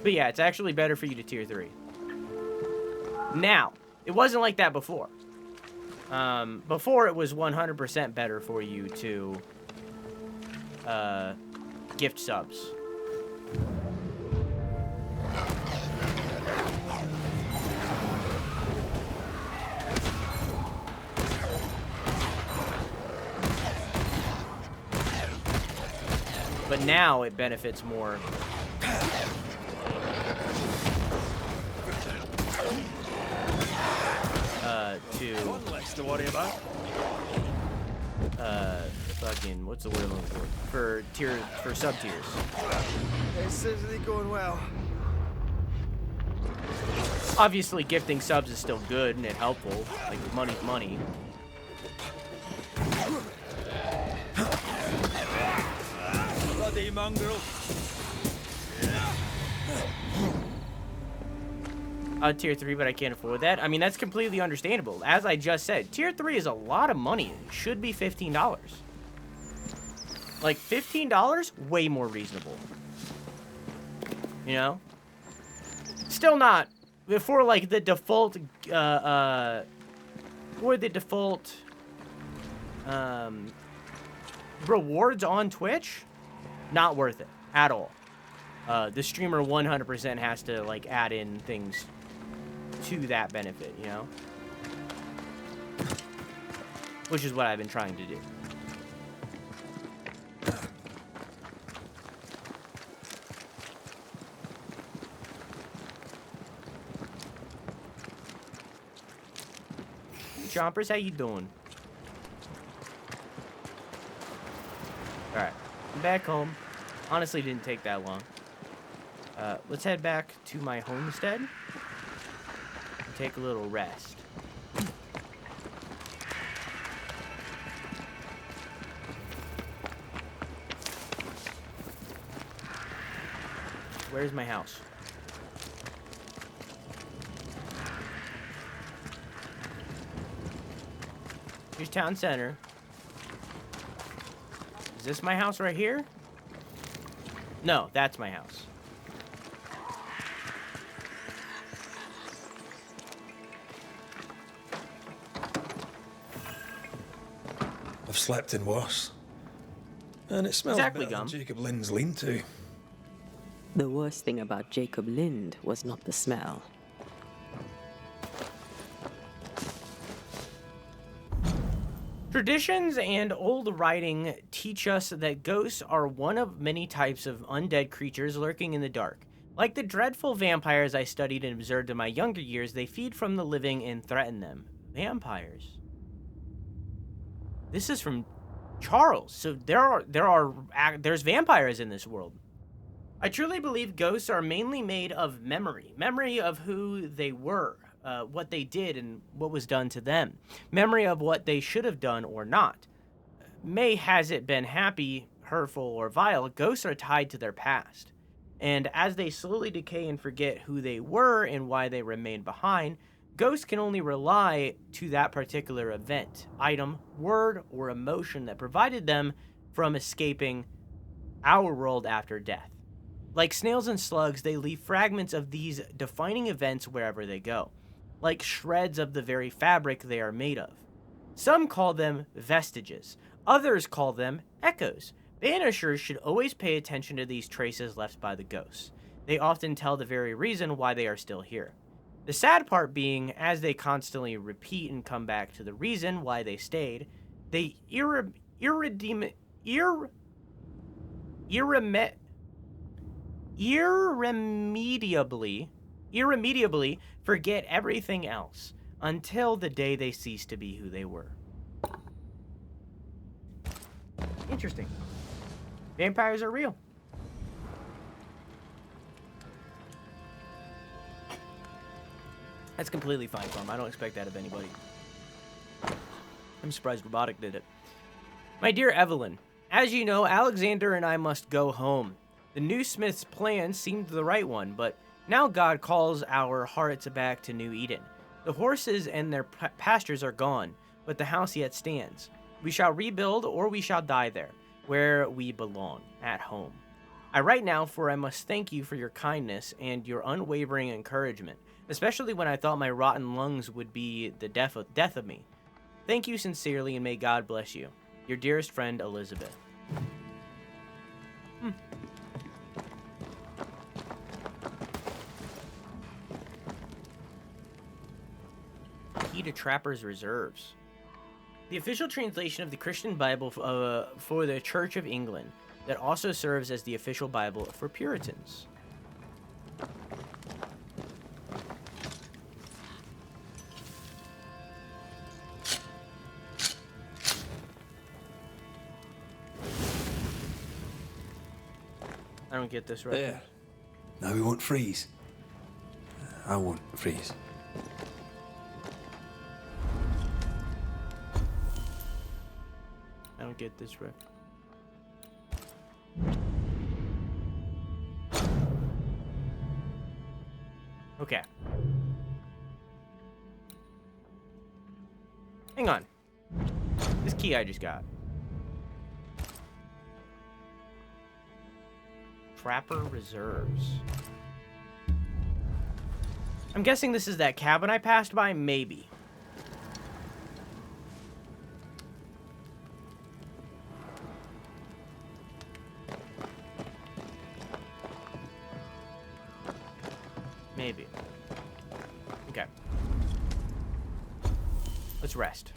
But yeah, it's actually better for you to tier 3. Now, it wasn't like that before. Before it was 100% better for you to gift subs. But now it benefits more. One less to worry about. Fucking, what's the word I'm looking for? For sub tiers. It's certainly going well. Obviously, gifting subs is still good and it's helpful. Like, money's money. Bloody mongrel. Tier 3, but I can't afford that. I mean, that's completely understandable. As I just said, tier 3 is a lot of money. It should be $15. Like, $15? Way more reasonable. You know? Still not. For, like, the default, rewards on Twitch, not worth it at all. The streamer 100% has to, like, add in things to that benefit, you know? Which is what I've been trying to do. Chompers, how you doing? Alright, I'm back home. Honestly, didn't take that long. Let's head back to my homestead. Take a little rest. Where's my house? Here's town center. Is this my house right here? No, that's my house. I've slept in worse. And it smells Exactly, better Gum. than Jacob Lynn's lean-to. The worst thing about Jacob Lind was not the smell. Traditions and old writing teach us that ghosts are one of many types of undead creatures lurking in the dark. Like the dreadful vampires I studied and observed in my younger years, they feed from the living and threaten them. Vampires. This is from Charles. So there's vampires in this world. I truly believe ghosts are mainly made of memory of who they were, what they did and what was done to them, memory of what they should have done or not. Has it been happy, hurtful, or vile, ghosts are tied to their past. And as they slowly decay and forget who they were and why they remained behind, ghosts can only rely to that particular event, item, word, or emotion that provided them from escaping our world after death. Like snails and slugs, they leave fragments of these defining events wherever they go, like shreds of the very fabric they are made of. Some call them vestiges, others call them echoes. Banishers should always pay attention to these traces left by the ghosts. They often tell the very reason why they are still here. The sad part being, as they constantly repeat and come back to the reason why they stayed, they irremediably forget everything else until the day they cease to be who they were. Interesting. Vampires are real. That's completely fine, Farm. I don't expect that of anybody. I'm surprised Robotic did it. My dear Evelyn, as you know, Alexander and I must go home. The new smith's plan seemed the right one, but now God calls our hearts back to New Eden. The horses and their pastures are gone, but the house yet stands. We shall rebuild, or we shall die there, where we belong, at home. I write now, for I must thank you for your kindness and your unwavering encouragement, especially when I thought my rotten lungs would be the death of me. Thank you sincerely, and may God bless you. Your dearest friend, Elizabeth. Key to Trapper's Reserves. The official translation of the Christian Bible for the Church of England that also serves as the official Bible for Puritans. I don't get this right. There. Now we won't freeze. I won't freeze. I don't get this right. Okay. Hang on. This key I just got. Trapper Reserves. I'm guessing this is that cabin I passed by? Maybe. Maybe. Okay. Let's rest.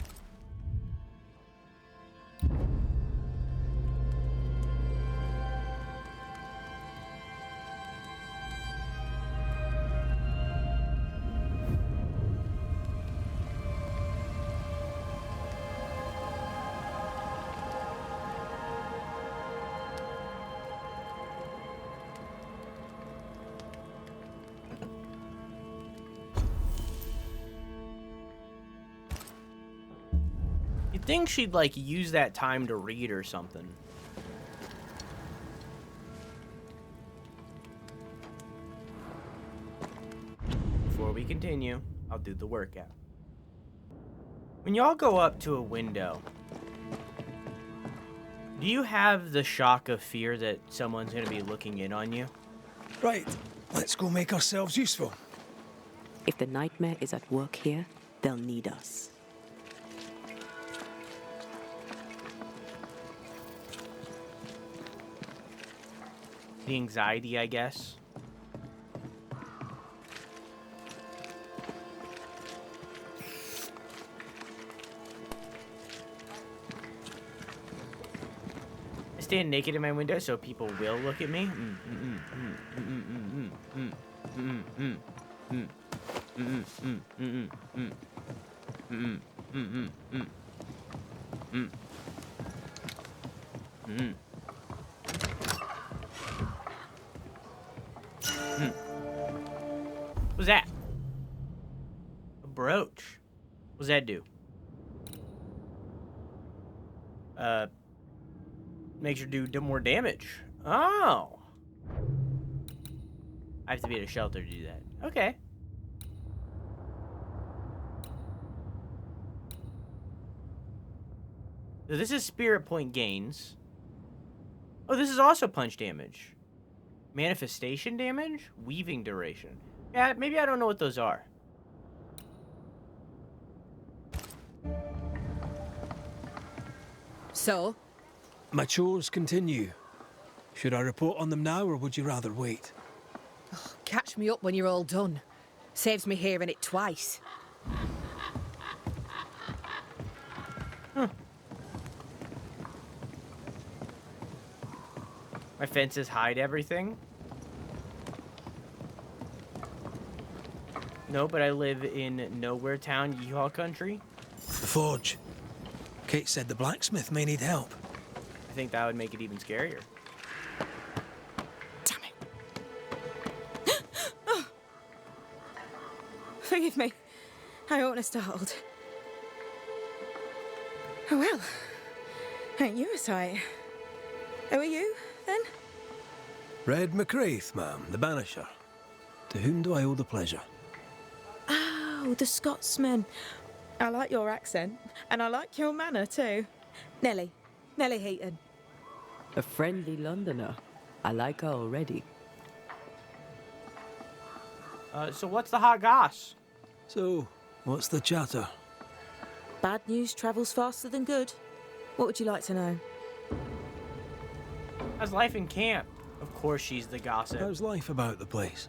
You'd think she'd, like, use that time to read or something. Before we continue, I'll do the workout. When y'all go up to a window, Do you have the shock of fear that someone's going to be looking in on you? Right, let's go make ourselves useful. If the nightmare is at work here, they'll need us. The anxiety, I guess. I stand naked in my window so people will look at me. What's that? A brooch. What's that do? Makes you do more damage. Oh. I have to be at a shelter to do that. Okay. So this is spirit point gains. Oh, this is also punch damage. Manifestation damage? Weaving duration. Yeah, maybe I don't know what those are. So? My chores continue. Should I report on them now, or would you rather wait? Oh, catch me up when you're all done. Saves me hearing it twice. My fences hide everything. No, but I live in Nowhere Town, Yeehaw Country. The forge. Kate said the blacksmith may need help. I think that would make it even scarier. Damn it. Oh. Forgive me. I oughtn't have startled. Oh well. Ain't you a sight? Who are you, then? Red McCraith, ma'am, the Banisher. To whom do I owe the pleasure? Oh, the Scotsman. I like your accent, and I like your manner too. Nellie Heaton. A friendly Londoner. I like her already. So what's the hot goss? So, what's the chatter? Bad news travels faster than good. What would you like to know? How's life in camp? Of course she's the gossip. How's life about the place?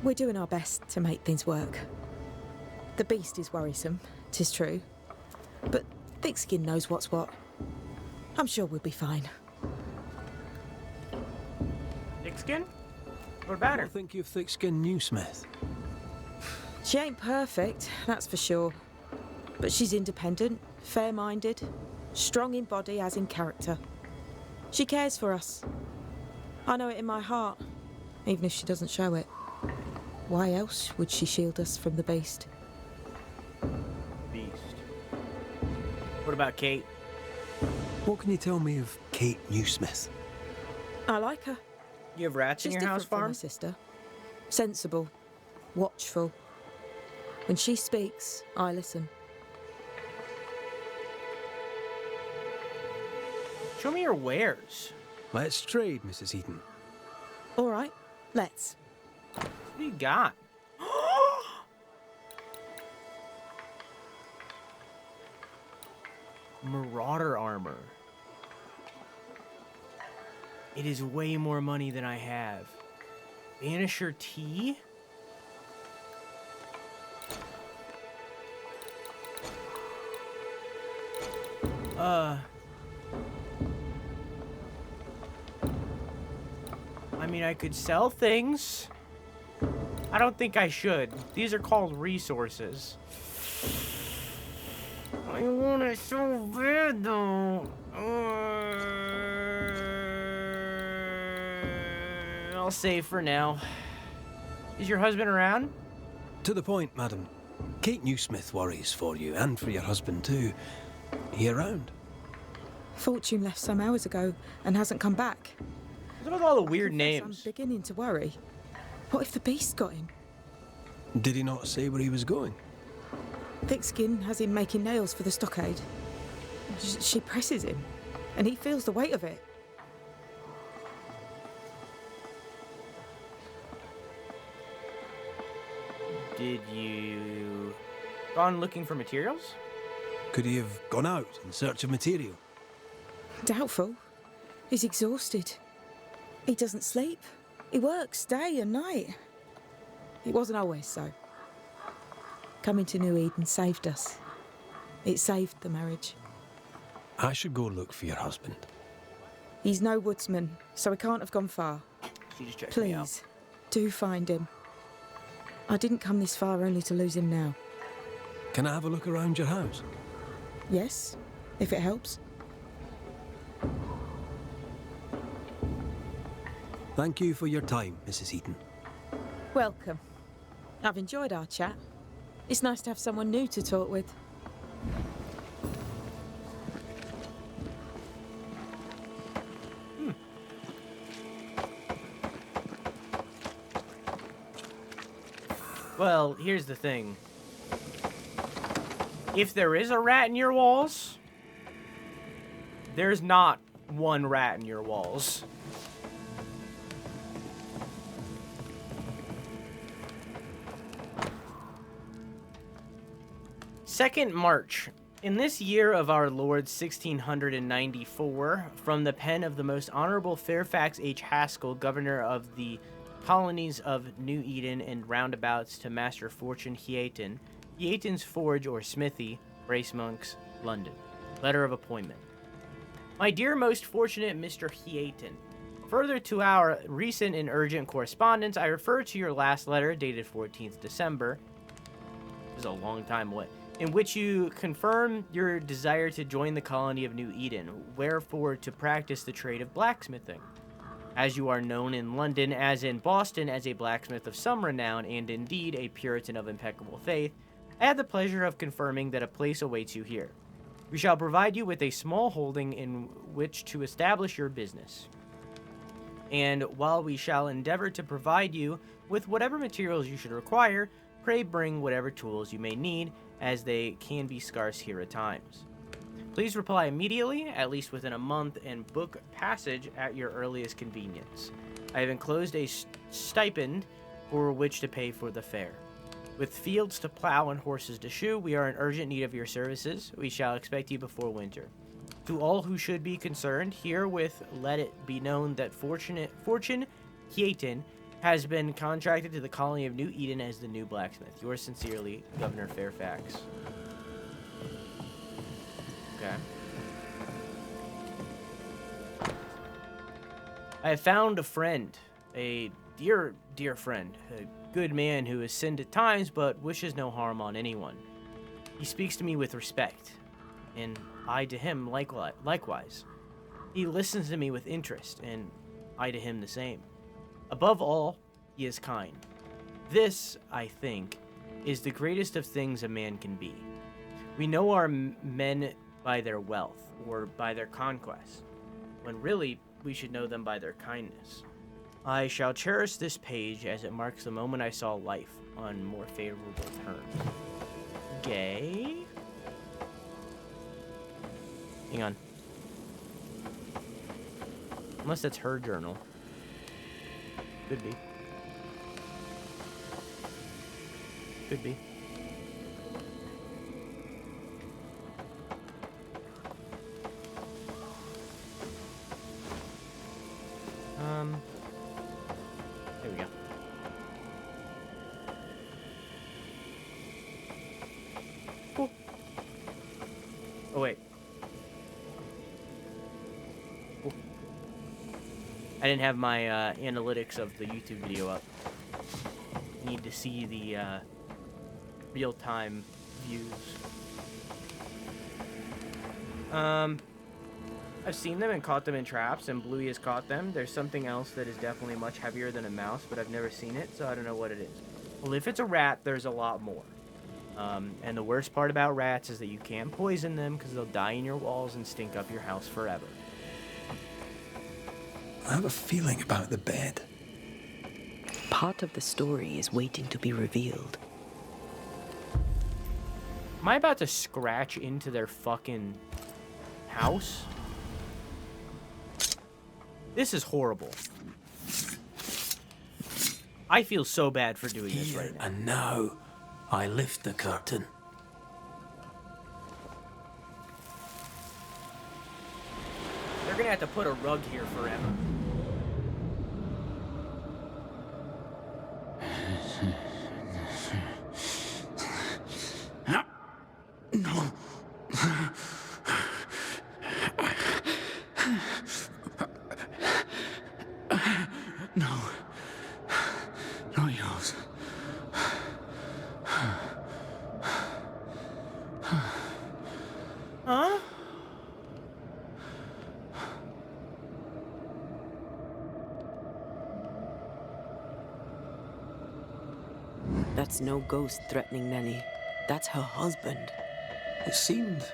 We're doing our best to make things work. The beast is worrisome, 'tis true. But Thickskin knows what's what. I'm sure we'll be fine. Thickskin? What about her? I think you've Thickskin Newsmith. She ain't perfect, that's for sure. But she's independent, fair-minded, strong in body as in character. She cares for us. I know it in my heart, even if she doesn't show it. Why else would she shield us from the beast? Beast. What about Kate? What can you tell me of Kate Newsmith? I like her. You have rats in She's your house different from farm? her sister. Sensible, watchful. When she speaks, I listen. Show me your wares. Let's trade, Mrs. Heaton. All right, let's. What do you got? Marauder armor. It is way more money than I have. Banisher tea? I mean, I could sell things. I don't think I should. These are called resources. I want it so bad, though. I'll save for now. Is your husband around? To the point, madam. Kate Newsmith worries for you, and for your husband too. He around? Fortune left some hours ago and hasn't come back. What's with all the weird I'm names? beginning to worry. What if the beast got him? Did he not say where he was going? Thickskin has him making nails for the stockade. She presses him. and he feels the weight of it. Did you gone looking for materials? Could he have gone out in search of material? Doubtful. He's exhausted. He doesn't sleep. He works day and night. It wasn't always so. Coming to New Eden saved us. It saved the marriage. I should go look for your husband. He's no woodsman, so he can't have gone far. She just checked me out. Please, do find him. I didn't come this far only to lose him now. Can I have a look around your house? Yes, if it helps. Thank you for your time, Mrs. Eaton. Welcome. I've enjoyed our chat. It's nice to have someone new to talk with. Well, here's the thing. If there is a rat in your walls, there's not one rat in your walls. Second March. In this year of our Lord 1694, from the pen of the most honorable Fairfax H. Haskell, governor of the colonies of New Eden and roundabouts, to Master Fortune Heaton, Heaton's Forge or Smithy, Bracemonks, London. Letter of appointment. My dear most fortunate Mr. Heaton, further to our recent and urgent correspondence, I refer to your last letter dated 14th December. This is a long time away. In which you confirm your desire to join the colony of New Eden, wherefore to practice the trade of blacksmithing. As you are known in London as in Boston as a blacksmith of some renown and indeed a Puritan of impeccable faith, I have the pleasure of confirming that a place awaits you here. We shall provide you with a small holding in which to establish your business. And while we shall endeavor to provide you with whatever materials you should require, pray bring whatever tools you may need, as they can be scarce here at times. Please reply immediately, at least within a month, and book passage at your earliest convenience. I have enclosed a stipend for which to pay for the fare. With fields to plow and horses to shoe, we are in urgent need of your services. We shall expect you before winter. To all who should be concerned, herewith let it be known that Fortune Heaton has been contracted to the colony of New Eden as the new blacksmith. Yours sincerely, Governor Fairfax. Okay. I have found a friend, a dear, dear friend, a good man who has sinned at times but wishes no harm on anyone. He speaks to me with respect, and I to him likewise. He listens to me with interest, and I to him the same. Above all, he is kind. This, I think, is the greatest of things a man can be. We know our men by their wealth, or by their conquest, when really we should know them by their kindness. I shall cherish this page as it marks the moment I saw life on more favorable terms. Gay? Hang on. Unless that's her journal. Could be. Could be. There we go. Cool. Oh, wait. Cool. I didn't have my analytics of the YouTube video up. Need to see the real-time views. I've seen them and caught them in traps, and Bluey has caught them. There's something else that is definitely much heavier than a mouse, but I've never seen it, so I don't know what it is. Well, if it's a rat, there's a lot more. And the worst part about rats is that you can't poison them because they'll die in your walls and stink up your house forever. I have a feeling about the bed. Part of the story is waiting to be revealed. Am I about to scratch into their fucking house? This is horrible. I feel so bad for doing this right now. And now, I lift the curtain. They're gonna have to put a rug here forever. No. No. Not yours. Huh? That's no ghost threatening Nellie. That's her husband. It seemed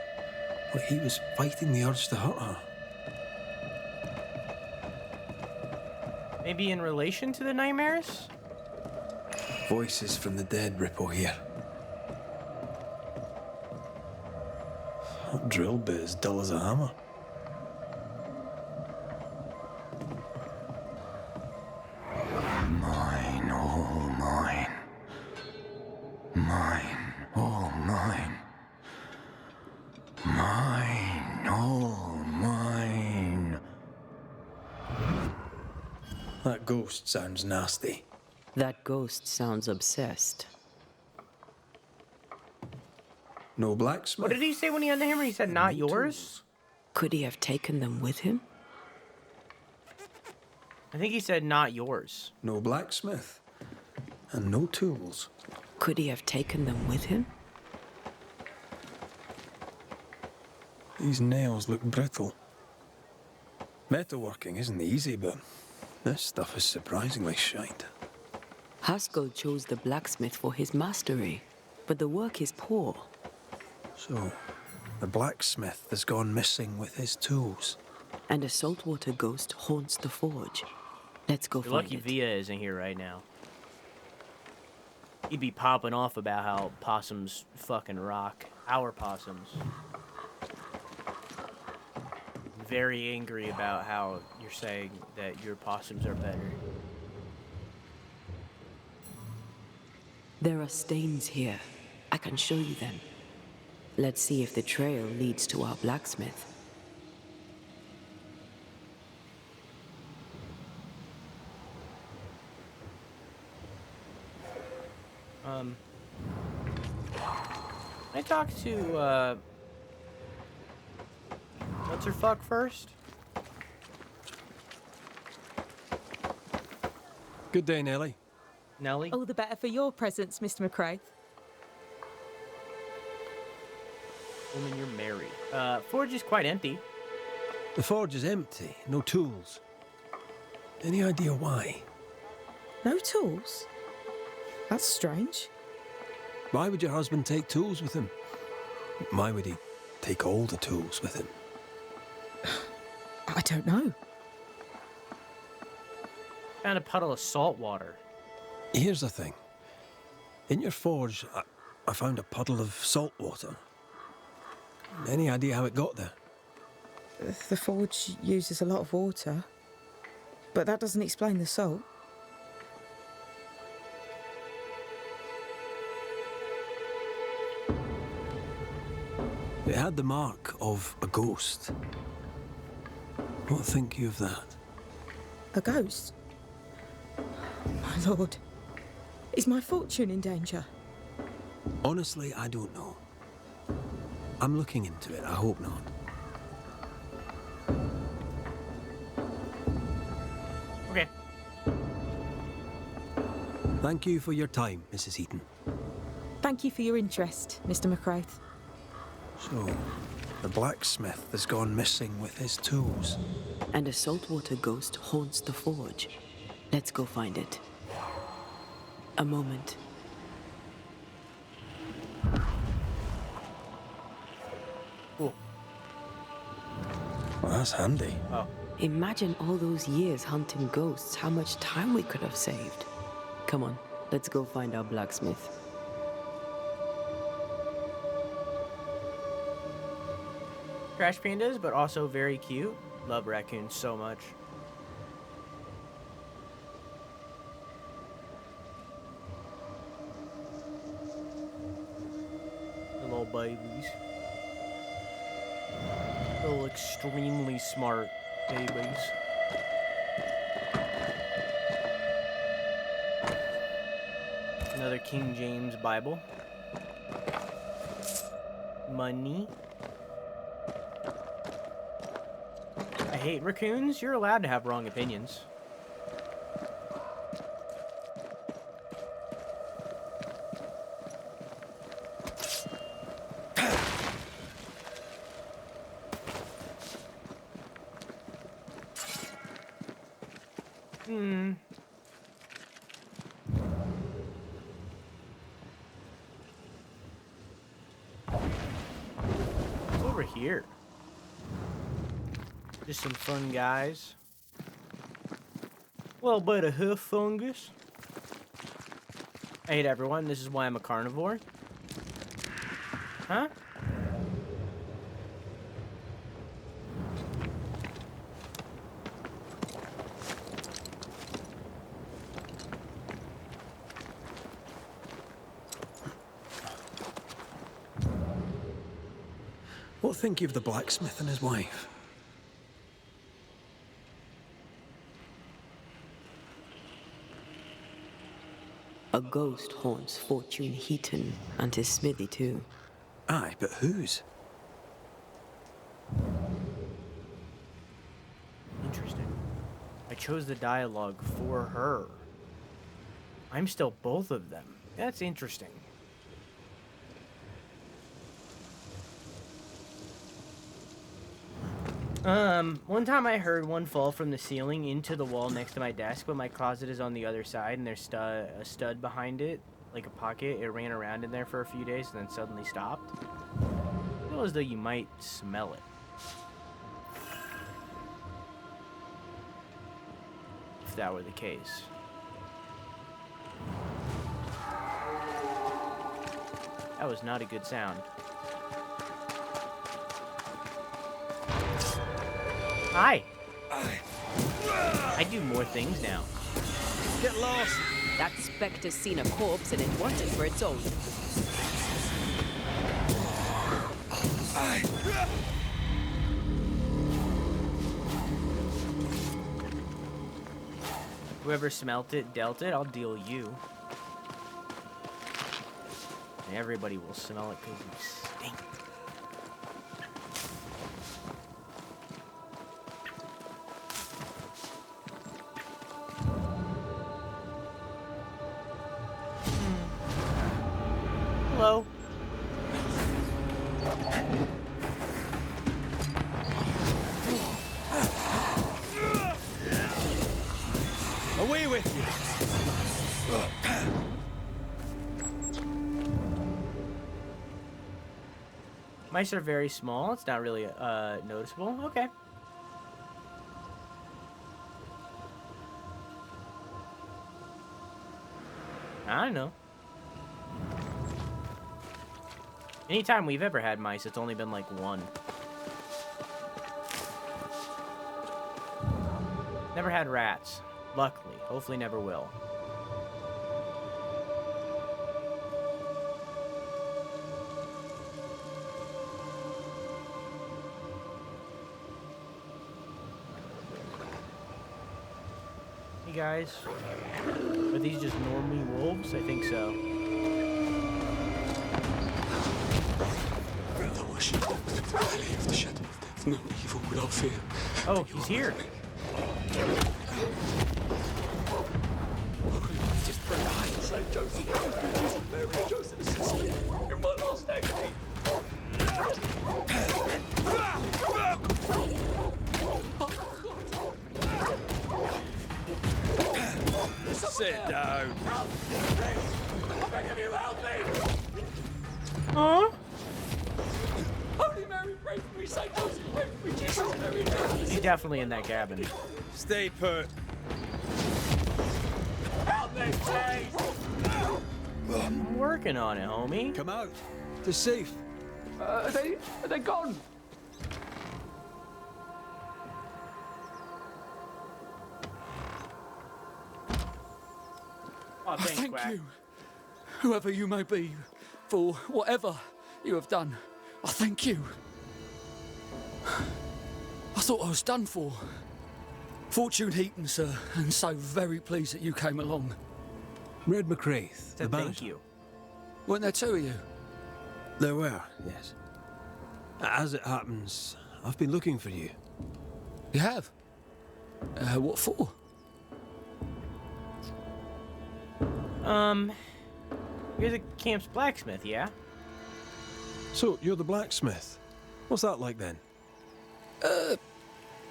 like he was fighting the urge to hurt her. Maybe in relation to the nightmares? Voices from the dead ripple here. That drill bit is dull as a hammer. Mine, all mine. Mine, all mine. Mine, all mine. That ghost sounds nasty. That ghost sounds obsessed. No blacksmith. What did he say when he had the hammer? He said, not yours? Could he have taken them with him? I think he said, not yours. No blacksmith. And no tools. Could he have taken them with him? These nails look brittle. Metalworking isn't easy, but this stuff is surprisingly shite. Haskell chose the blacksmith for his mastery, but the work is poor. So, the blacksmith has gone missing with his tools. And a saltwater ghost haunts the forge. Let's go You're find lucky it. Via isn't here right now. He'd be popping off about how possums fucking rock. Our possums. Very angry about how you're saying that your possums are better. There are stains here. I can show you them. Let's see if the trail leads to our blacksmith. I talk to, what's her fuck first? Good day, Nellie. Nellie? All the better for your presence, Mr. McRae. Woman, you're married. Forge is quite empty. The forge is empty, no tools. Any idea why? No tools? That's strange. Why would your husband take tools with him? Why would he take all the tools with him? I don't know. Found a puddle of salt water. Here's the thing. In your forge, I found a puddle of salt water. Any idea how it got there? The forge uses a lot of water, but that doesn't explain the salt. It had the mark of a ghost. What think you of that? A ghost? My lord, is my fortune in danger? Honestly, I don't know. I'm looking into it, I hope not. Okay. Thank you for your time, Mrs. Eaton. Thank you for your interest, Mr. McRae. So, the blacksmith has gone missing with his tools. And a saltwater ghost haunts the forge. Let's go find it. A moment. Cool. Well, that's handy. Oh. Imagine all those years hunting ghosts, how much time we could have saved. Come on, let's go find our blacksmith. Trash pandas, but also very cute. Love raccoons so much. babies. Little extremely smart babies. Another King James Bible. Money. I hate raccoons. You're allowed to have wrong opinions. What's over here? Just some fun guys. A little bit of hoof fungus. I hate everyone. This is why I'm a carnivore. Huh? What think you of the blacksmith and his wife? A ghost haunts Fortune Heaton and his smithy too. Aye, but whose? Interesting. I chose the dialogue for her. I'm still both of them. That's interesting. One time I heard one fall from the ceiling into the wall next to my desk, but my closet is on the other side and there's a stud behind it, like a pocket. It ran around in there for a few days and then suddenly stopped. I feel as though you might smell it. If that were the case. That was not a good sound. Hi. I do more things now. Get lost! That spectre's seen a corpse and it wanted for its own. Whoever smelt it, dealt it, I'll deal you. And everybody will smell it because you stink. Hello. Away with you! Mice are very small. It's not really noticeable. Okay. I don't know. Anytime we've ever had mice, it's only been like one. Never had rats. Luckily. Hopefully never will. Hey guys. Are these just normally wolves? I think so. No evil without fear. Oh, he's here. Just pray I Saint Joseph, Mary, Joseph, Cecilia, in my last agony. Sit down. I beg of you, help me! Huh? Holy Mary, pray for me, Saint Joseph, pray for me, Jesus, Mary, Joseph. He's definitely in that cabin. Stay put. Help me, please! I'm working on it, homie. Come out. To safe. Are they gone? Oh, thanks, Thank Quack. you, whoever you may be, for whatever you have done. I thank you. I thought I was done for. Fortune Heaton, sir, and so very pleased that you came along. Red McCraith, the Thank Banisher. you. Weren't there two of you? There were, yes. As it happens, I've been looking for you. You have? What for? You're the camp's blacksmith, yeah? So, you're the blacksmith. What's that like then?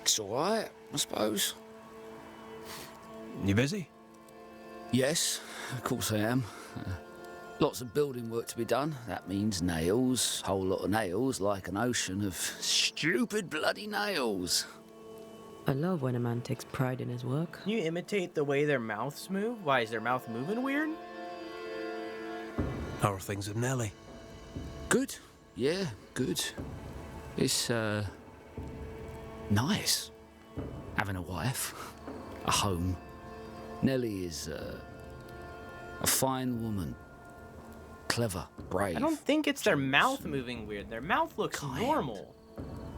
It's alright, I suppose. You busy? Yes, of course I am. Lots of building work to be done. That means nails, whole lot of nails, like an ocean of stupid bloody nails. I love when a man takes pride in his work. Can you imitate the way their mouths move? Why, is their mouth moving weird? How are things with Nellie? Good. Yeah, good. It's, nice. Having a wife. A home. Nellie is, a fine woman. Clever, brave. I don't think it's their mouth moving weird. Their mouth looks normal.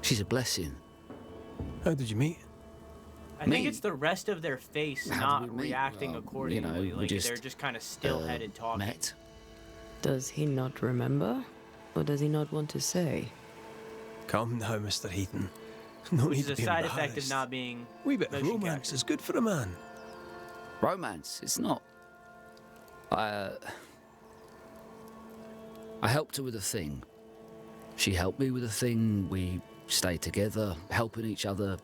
She's a blessing. How did you meet? I think it's the rest of their face How did not we meet? reacting Well, accordingly. we Like just, they're just kind of still-headed talking. Met. Does he not remember? Or does he not want to say? Come now, Mr. Heaton. No Which need is to a be side effect of embarrassed. not being Wee bit of motion romance captured. is good for a man. Romance, it's not. I helped her with a thing. She helped me with a thing. We stayed together, helping each other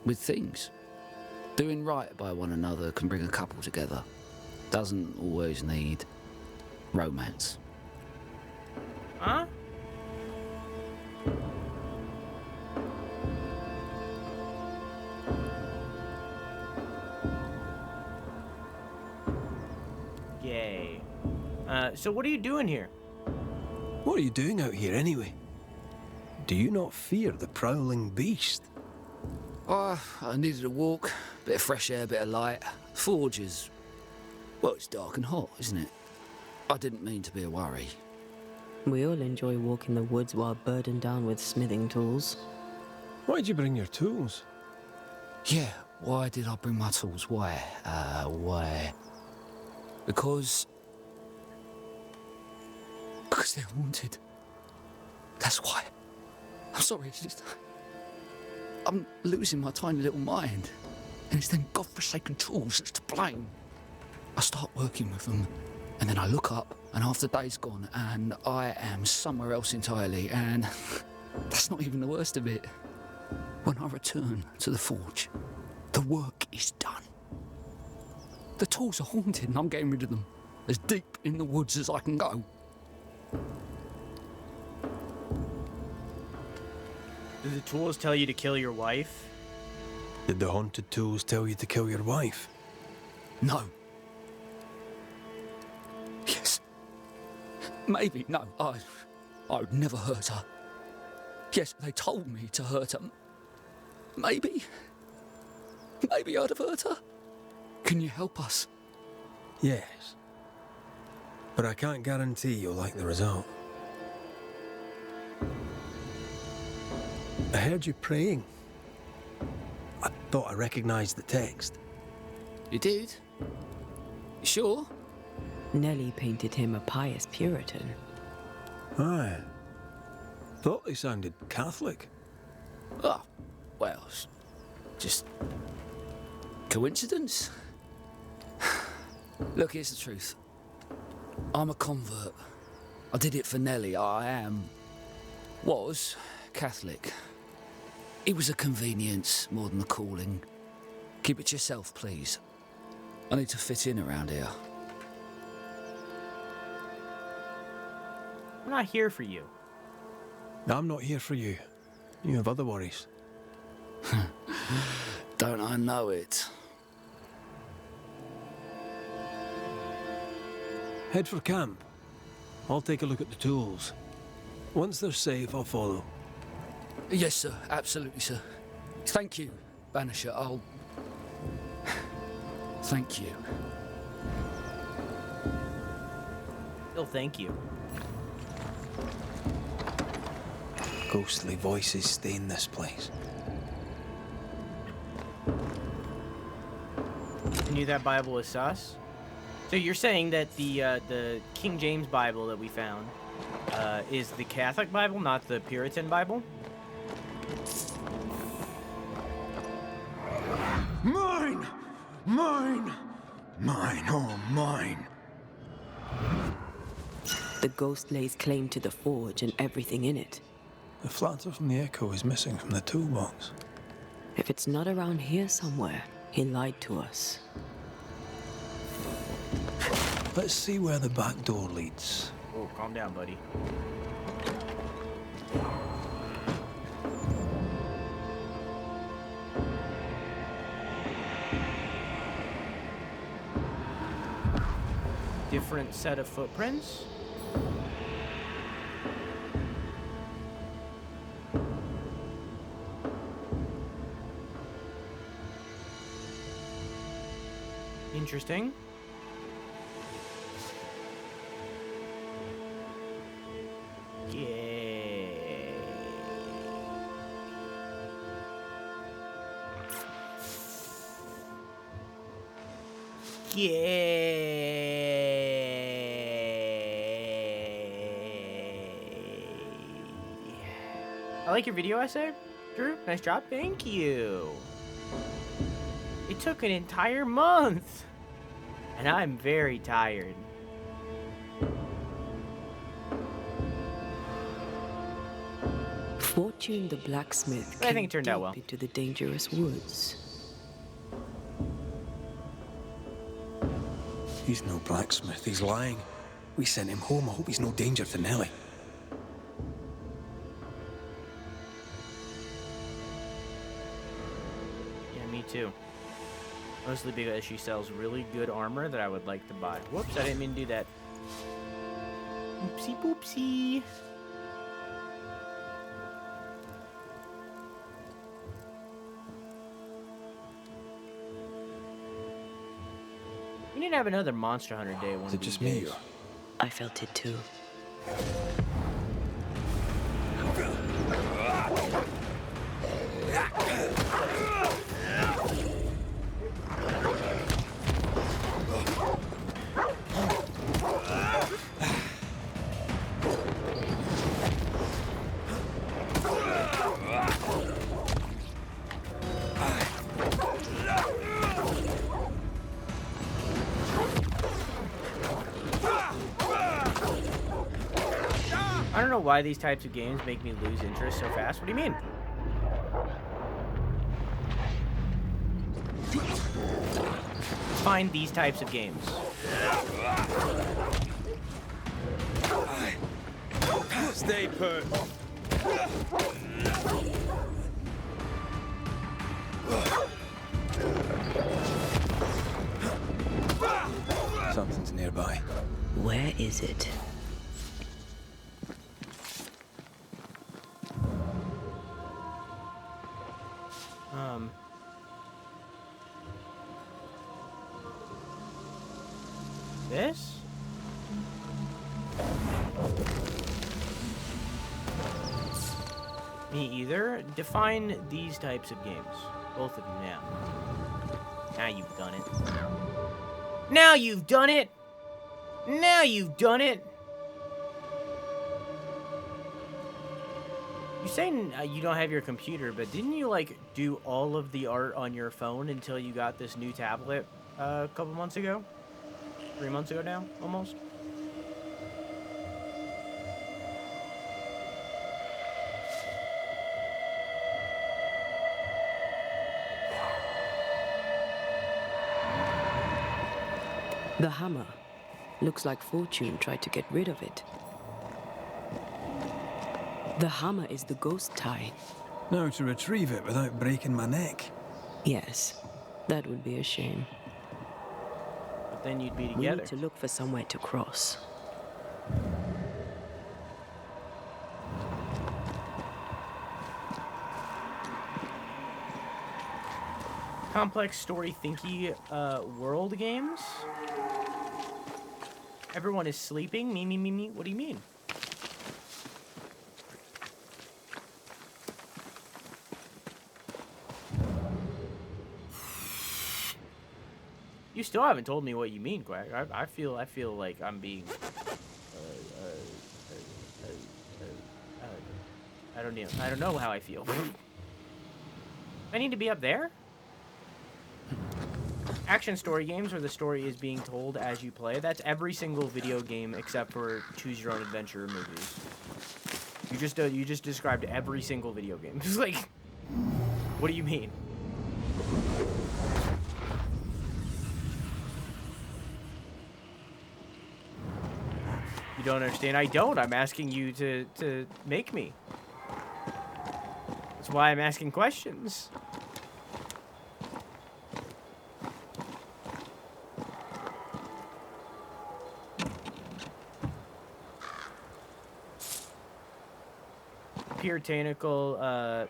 with things. Doing right by one another can bring a couple together. Doesn't always need romance. Huh? Yay. So what are you doing here? What are you doing out here anyway? Do you not fear the prowling beast? Oh, I needed a walk, bit of fresh air, bit of light. Forge is, well, it's dark and hot, isn't it? I didn't mean to be a worry. We all enjoy walking the woods while burdened down with smithing tools. Why'd you bring your tools? Yeah, why did I bring my tools? Why? Why? Because they're haunted. That's why. I'm sorry, it's just... I'm losing my tiny little mind. And it's them godforsaken tools that's to blame. I start working with them, and then I look up, and half the day's gone, and I am somewhere else entirely, and that's not even the worst of it. When I return to the forge, the work is done. The tools are haunted, and I'm getting rid of them. As deep in the woods as I can go. Did the tools tell you to kill your wife? Did the haunted tools tell you to kill your wife? No. Yes. Maybe, no. I would never hurt her. Yes, they told me to hurt her. Maybe I'd have hurt her. Can you help us? Yes. But I can't guarantee you'll like the result. I heard you praying. I thought I recognized the text. You did? You sure? Nellie painted him a pious Puritan. Aye. Thought they sounded Catholic. Oh, well, just coincidence? Look, here's the truth. I'm a convert. I did it for Nellie. Was Catholic. It was a convenience more than a calling. Keep it to yourself, please. I need to fit in around here. I'm not here for you. I'm not here for you. You have other worries. Don't I know it? Head for camp. I'll take a look at the tools. Once they're safe, I'll follow. Yes, sir. Absolutely, sir. Thank you, Banisher. I'll... Thank you. Still thank you. Ghostly voices stain this place. I knew that Bible was sus. So you're saying that the King James Bible that we found is the Catholic Bible, not the Puritan Bible? Mine! Mine! Mine, oh mine! The ghost lays claim to the forge and everything in it. The flatter from the echo is missing from the toolbox. If it's not around here somewhere, he lied to us. Let's see where the back door leads. Oh, calm down, buddy. Different set of footprints. Interesting. Yay. I like your video essay, Drew. Nice job. Thank you. It took an entire month, and I'm very tired. Fortune the blacksmith I think it turned out well. into the dangerous woods. He's no blacksmith, he's lying. We sent him home, I hope he's no danger to Nellie. Yeah, me too. Mostly because she sells really good armor that I would like to buy. Whoops, I didn't mean to do that. Oopsie poopsie. We need to have another Monster Hunter day one of these days. I felt it too. I don't know why these types of games make me lose interest so fast. What do you mean? Find these types of games. Stay put. Something's nearby. Where is it? This? Me either. Define these types of games. Both of you now. Now you've done it. Now you've done it! Now you've done it! You say you don't have your computer, but didn't you, like, do all of the art on your phone until you got this new tablet a couple months ago? 3 months ago now, almost? The hammer. Looks like Fortune tried to get rid of it. The hammer is the ghost tie. Now to retrieve it without breaking my neck. Yes, that would be a shame. But then you'd be We together. need to look for somewhere to cross. Complex story thinky world games? Everyone is sleeping? Me. What do you mean? You still haven't told me what you mean, Quack. I feel like I'm being. I don't know how I feel. I need to be up there? Action story games where the story is being told as you play. That's every single video game except for choose your own adventure movies. You just described every single video game. It's like, what do you mean? You don't understand? I don't. I'm asking you to make me. That's why I'm asking questions. Puritanical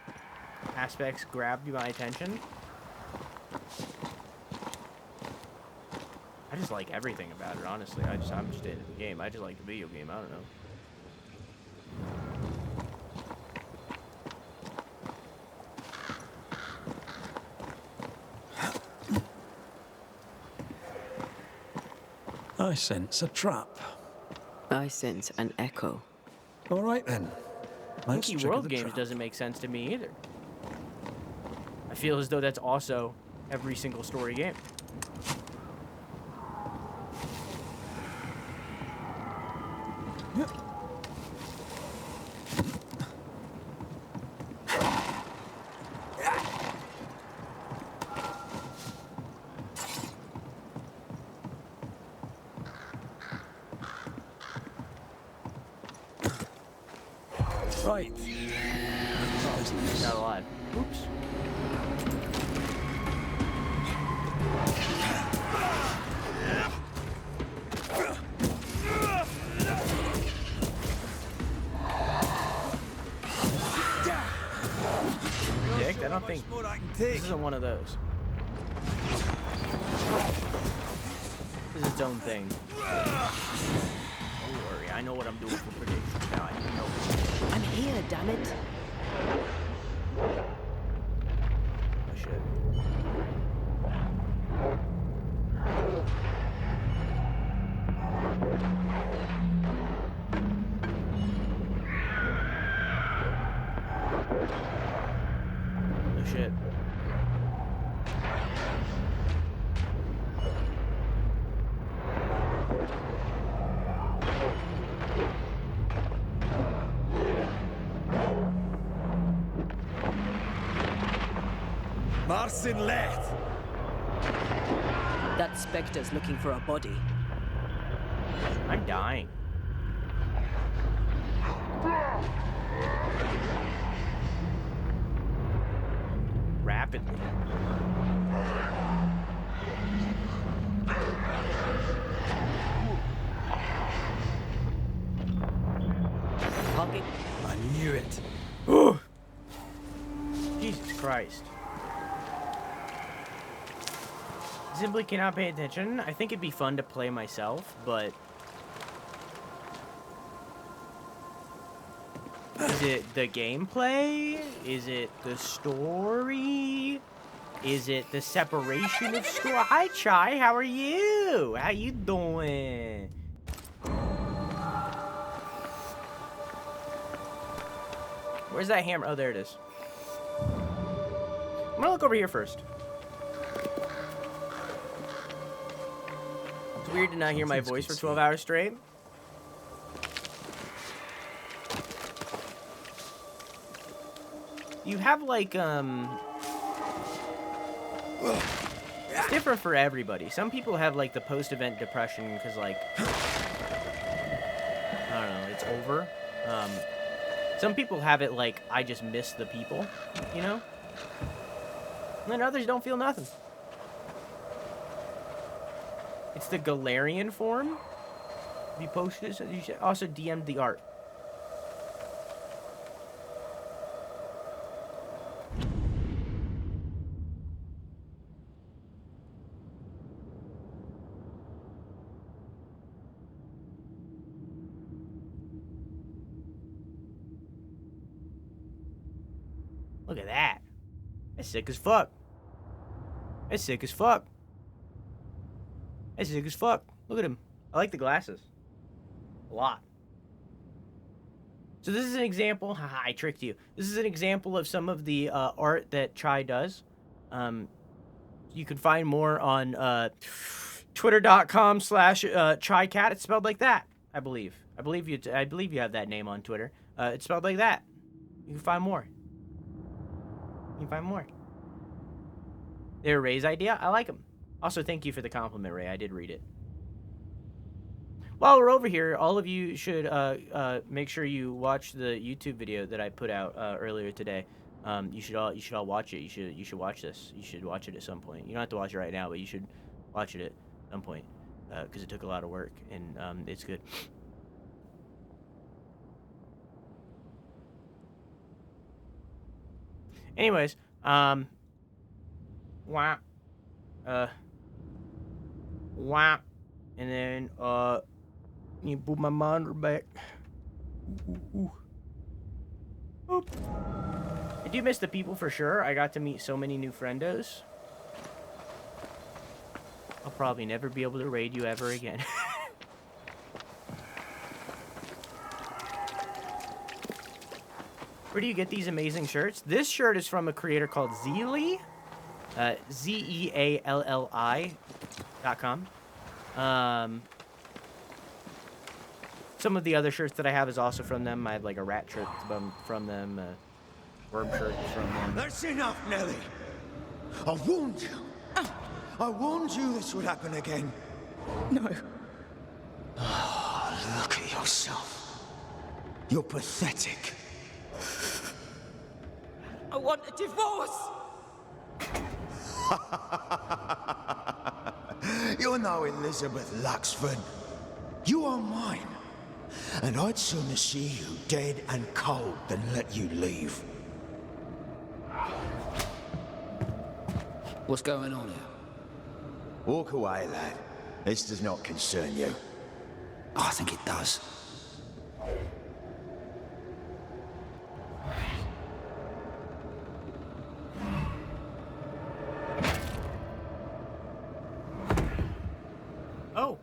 aspects grabbed my attention. I just like everything about it, honestly. I'm just into the game. I just like the video game. I don't know. I sense a trap. I sense an echo. All right then. Let's Monkey trigger World the games trap. doesn't make sense to me either. I feel as though that's also every single story game. Right. Not alive. Oops. Dick, I don't think this isn't one of those. This is its own thing. Don't worry, I know what I'm doing for predictions now. I know. I'm here, damn it. Oh shit. Oh shit. Marcin left. That specter's looking for a body. I'm dying. Rapidly. Pocket. I knew it. Jesus Christ. Simply cannot pay attention. I think it'd be fun to play myself, but... Is it the gameplay? Is it the story? Is it the separation of story? Hi, Chai. How are you? How you doing? Where's that hammer? Oh, there it is. I'm gonna look over here first. It's weird to not hear my voice for 12 hours straight. You have like, it's different for everybody. Some people have like the post-event depression because like, I don't know, it's over. Some people have it like, I just miss the people, you know? And then others don't feel nothing. It's the Galarian form. Have you posted this? You should also DM'd the art. Look at that. That's sick as fuck. That's sick as fuck. That's sick as fuck. Look at him. I like the glasses. A lot. So this is an example. Haha, I tricked you. This is an example of some of the art that Chai does. You can find more on twitter.com/ChaiCat. It's spelled like that, I believe. I believe you have that name on Twitter. It's spelled like that. You can find more. They're Ray's idea. I like them. Also, thank you for the compliment, Ray. I did read it. While we're over here, all of you should make sure you watch the YouTube video that I put out earlier today. You should all watch it. You should watch this. You should watch it at some point. You don't have to watch it right now, but you should watch it at some point because it took a lot of work and it's good. Anyways, wow. Wow. And then you put my monitor back. Ooh. Oop. I do miss the people for sure. I got to meet so many new friendos. I'll probably never be able to raid you ever again. Where do you get these amazing shirts? This shirt is from a creator called Zeally. ZEALLI.com. Some of the other shirts that I have is also from them. I have like a rat shirt from them, worm shirt from them. That's enough, Nelly. I warned you. I warned you this would happen again. No. Oh, look at yourself. You're pathetic. I want a divorce! You're no Elizabeth Luxford. You are mine. And I'd sooner see you dead and cold than let you leave. What's going on here? Walk away, lad. This does not concern you. I think it does. Oh.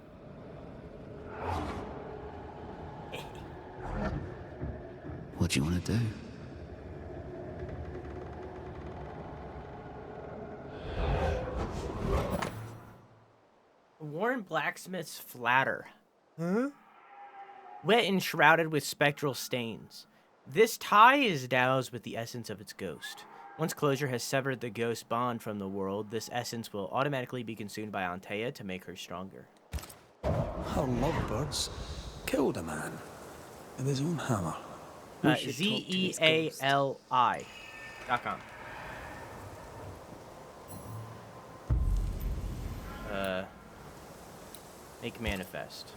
What do you want to do? Warren Blacksmith's flatter. Huh? Wet and shrouded with spectral stains. This tie is doused with the essence of its ghost. Once closure has severed the ghost bond from the world, this essence will automatically be consumed by Antea to make her stronger. How lovebirds killed a man with his own hammer. ZEALI.com. Make manifest.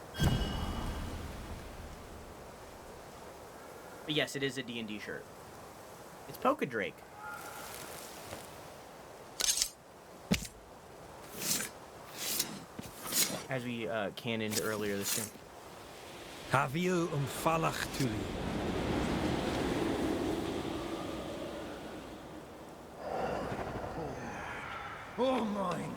But yes, it is a D&D shirt. It's Polka Drake. As we cannoned earlier this year. Have you falach tuli? All mine.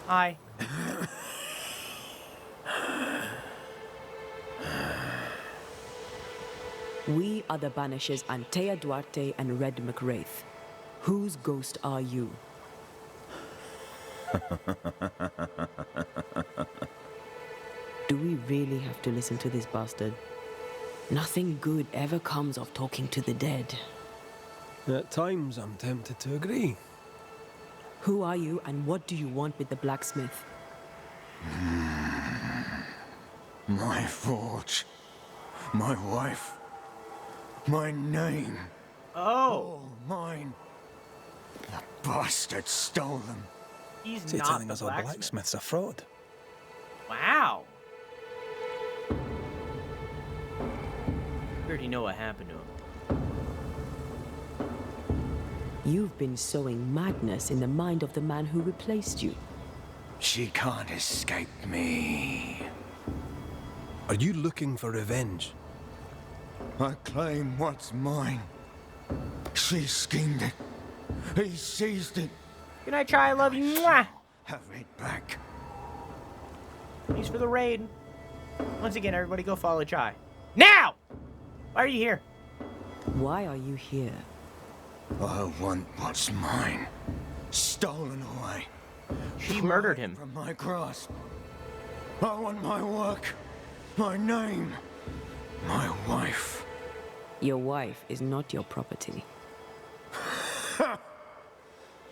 Hi. We are the Banishers Antea Duarte and Red McWraith. Whose ghost are you? Do we really have to listen to this bastard? Nothing good ever comes of talking to the dead. At times, I'm tempted to agree. Who are you and what do you want with the blacksmith? My forge. My wife. My name. Oh. All mine. The bastard stole them. He's So you're not telling the us our blacksmith's a fraud? Wow. You already know what happened to him. You've been sowing madness in the mind of the man who replaced you. She can't escape me. Are you looking for revenge? I claim what's mine. She schemed it. He seized it. Good night, Chai. I love you. Mwah. Have it back. Thanks for the raid. Once again, everybody go follow Chai. Now! Why are you here? Why are you here? I want what's mine. Stolen away. She murdered him. From my grasp. I want my work. My name. My wife. Your wife is not your property.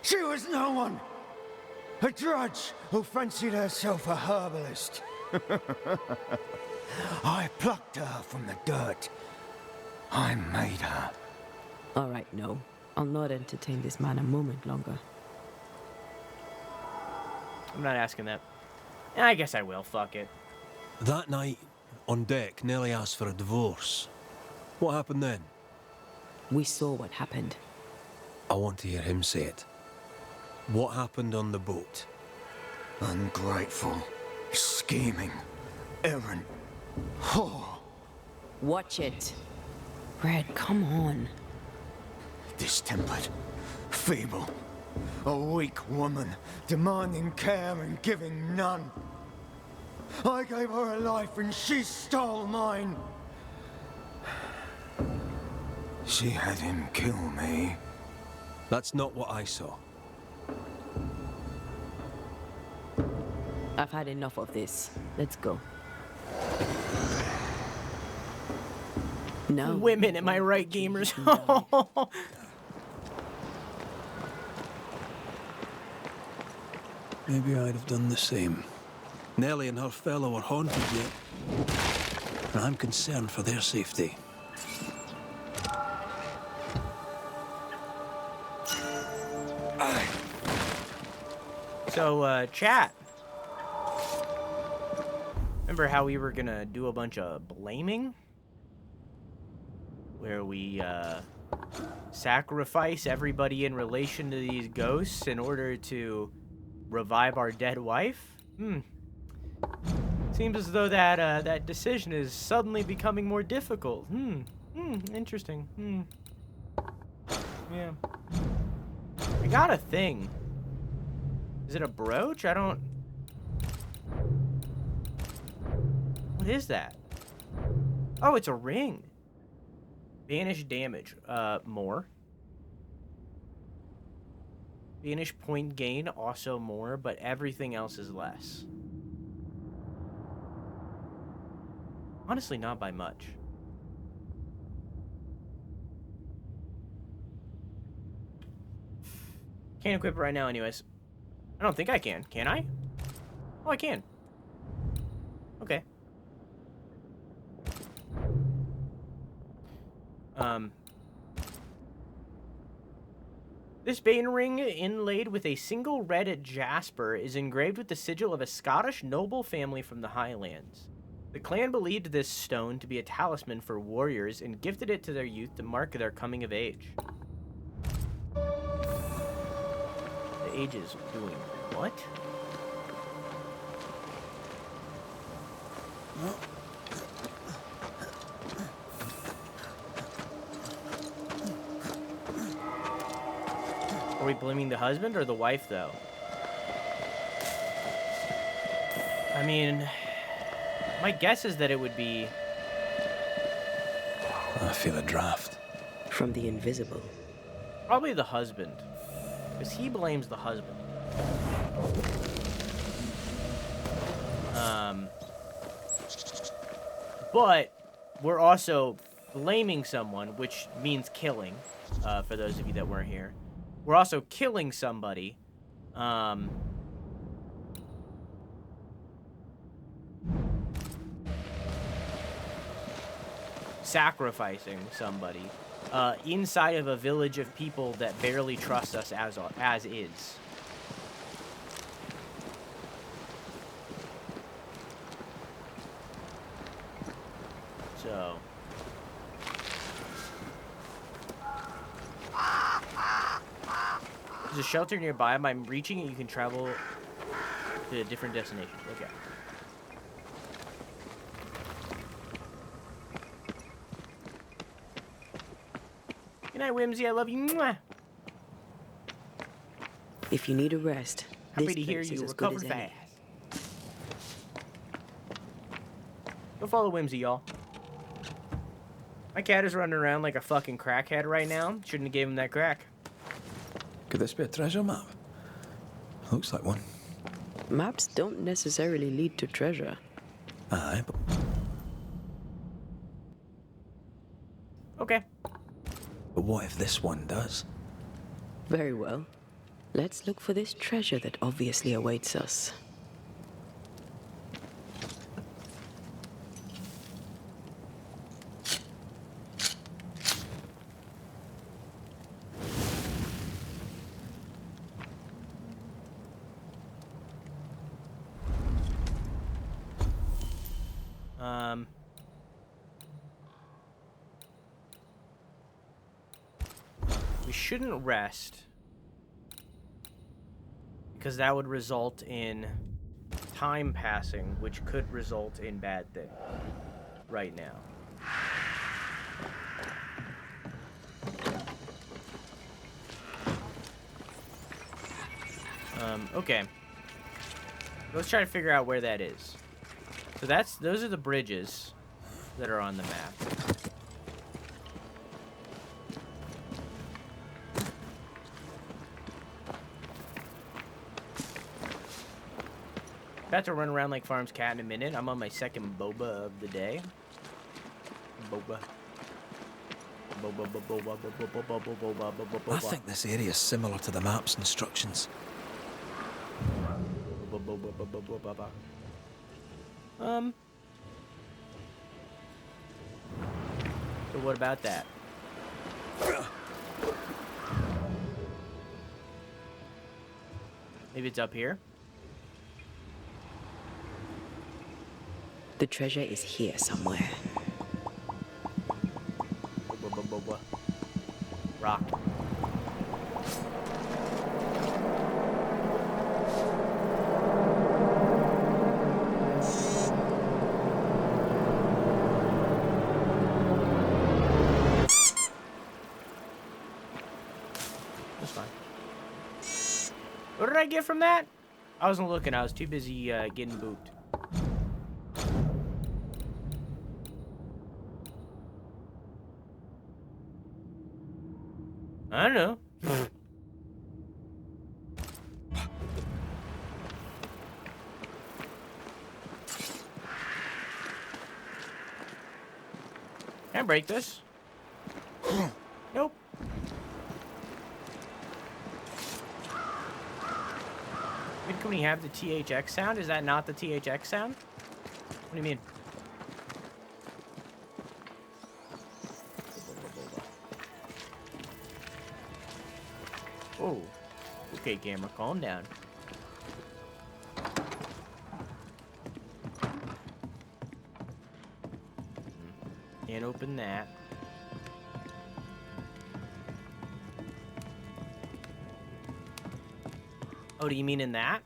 She was no one. A drudge who fancied herself a herbalist. I plucked her from the dirt. I made her. All right, no. I'll not entertain this man a moment longer. I'm not asking that. I guess I will. Fuck it. That night, on deck, Nellie asked for a divorce. What happened then? We saw what happened. I want to hear him say it. What happened on the boat? Ungrateful, scheming, errant, whore. Watch it. Red, come on. Distempered, feeble, a weak woman, demanding care and giving none. I gave her a life and she stole mine. She had him kill me. That's not what I saw. I've had enough of this. Let's go. No. Women, am I right, gamers? Maybe I'd have done the same. Nellie and her fellow are haunted yet, and I'm concerned for their safety. So, chat. Remember how we were gonna do a bunch of blaming? Where we, sacrifice everybody in relation to these ghosts in order to revive our dead wife? Seems as though that, that decision is suddenly becoming more difficult. Interesting. Yeah. I got a thing. Is it a brooch? I don't... What is that? Oh, it's a ring. Banish damage. More. Banish point gain, also more, but everything else is less. Honestly, not by much. Can't equip it right now anyways. I don't think I can. Can I? Oh, I can. Okay. This Bane ring, inlaid with a single red jasper, is engraved with the sigil of a Scottish noble family from the Highlands. The clan believed this stone to be a talisman for warriors and gifted it to their youth to mark their coming of age. The age is doing what? Are we blaming the husband or the wife, though? I mean, my guess is that it would be... I feel a draft. From the invisible. Probably the husband. Because he blames the husband. But we're also blaming someone, which means killing, for those of you that weren't here. We're also killing somebody. Sacrificing somebody inside of a village of people that barely trust us as is. So... There's a shelter nearby. By reaching it, you can travel to a different destination. Look out. Good night, Whimsy. I love you. Mwah. If you need a rest, Happy this to hear place you is as good recovered as any. fast. Go follow Whimsy, y'all. My cat is running around like a fucking crackhead right now. Shouldn't have gave him that crack. Could this be a treasure map? Looks like one. Maps don't necessarily lead to treasure. Aye, but... Okay. But what if this one does? Very well. Let's look for this treasure that obviously awaits us. We shouldn't rest because that would result in time passing, which could result in bad things right now. Okay. Let's try to figure out where that is. So those are the bridges that are on the map. About to run around like Farm's cat in a minute. I'm on my second boba of the day. Boba. I think this area is similar to the map's instructions. So what about that? Maybe it's up here? The treasure is here somewhere. Rock. That's fine. What did I get from that? I wasn't looking. I was too busy getting booped. I don't know. Can I break this? Nope. Wait, can we have the THX sound? Is that not the THX sound? What do you mean? Oh. Okay, camera, calm down. Can't open that. Oh, do you mean in that?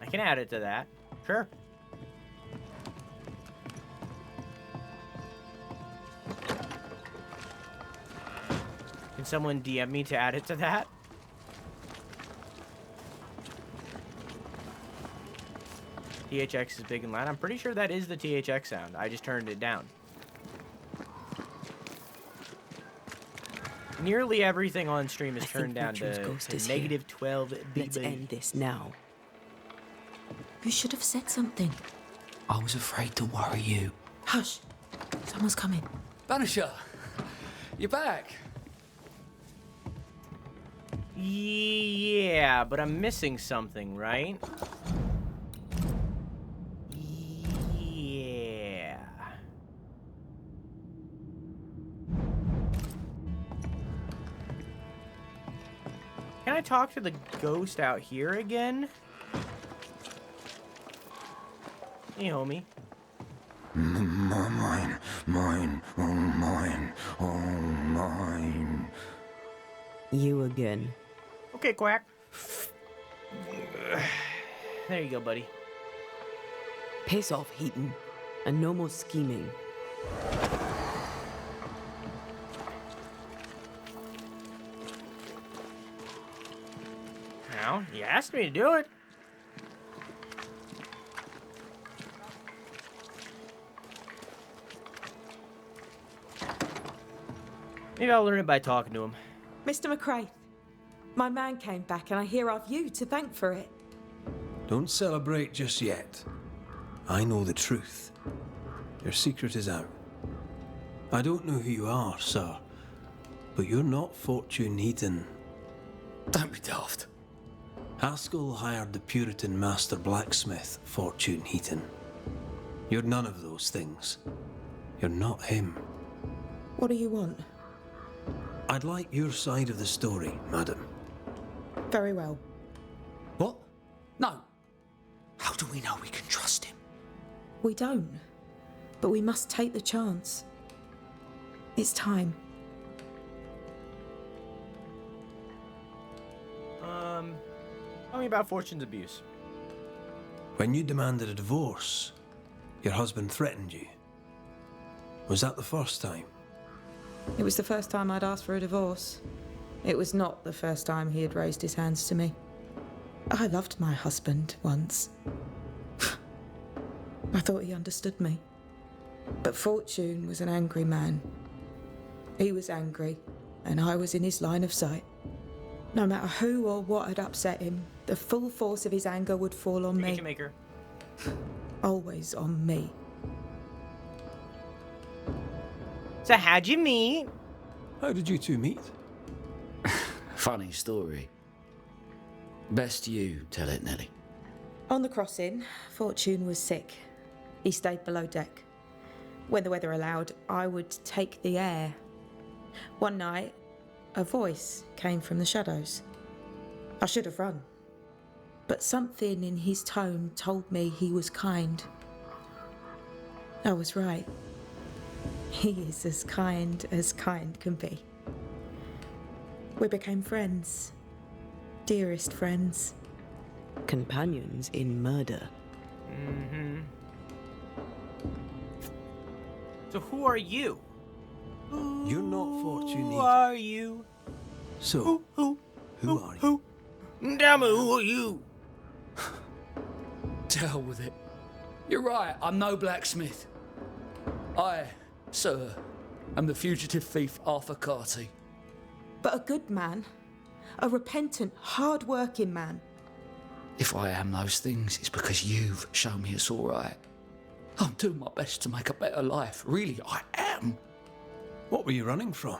I can add it to that. Sure. Can someone DM me to add it to that? THX is big and loud. I'm pretty sure that is the THX sound. I just turned it down. Nearly everything on stream is turned down to negative 12 dB. Let's end this now. You should have said something. I was afraid to worry you. Hush. Someone's coming. Banisher, you're back. Yeah, but I'm missing something, right? Yeah. Can I talk to the ghost out here again? Hey, homie. Mine, oh mine, oh mine. You again. Okay, Quack. There you go, buddy. Piss off, Heaton. And no more scheming. Ow. Well, you asked me to do it. Maybe I'll learn it by talking to him. Mr. McCrae, my man came back and I hear I've you to thank for it. Don't celebrate just yet. I know the truth. Your secret is out. I don't know who you are, sir, but you're not Fortune Heaton. Don't be daft. Haskell hired the Puritan master blacksmith, Fortune Heaton. You're none of those things. You're not him. What do you want? I'd like your side of the story, madam. Very well. What? No. How do we know we can trust him? We don't. But we must take the chance. It's time. Tell me about Fortune's abuse. When you demanded a divorce, your husband threatened you. Was that the first time? It was the first time I'd asked for a divorce. It was not the first time he had raised his hands to me. I loved my husband once. I thought he understood me. But Fortune was an angry man. He was angry, and I was in his line of sight. No matter who or what had upset him, the full force of his anger would fall on me. Maker. Always on me. So how'd you meet? How did you two meet? Funny story. Best you tell it, Nelly. On the crossing, Fortune was sick. He stayed below deck. When the weather allowed, I would take the air. One night, a voice came from the shadows. I should have run. But something in his tone told me he was kind. I was right. He is as kind can be. We became friends. Dearest friends. Companions in murder. Mm-hmm. So who are you? You're not Fortune Who Heaton. are you? So, who are you? Tell me, who are you? To hell with it. You're right, I'm no blacksmith. I, sir, am the fugitive thief Arthur Carty. But a good man. A repentant, hard-working man. If I am those things, it's because you've shown me it's all right. I'm doing my best to make a better life. Really, I am. What were you running from?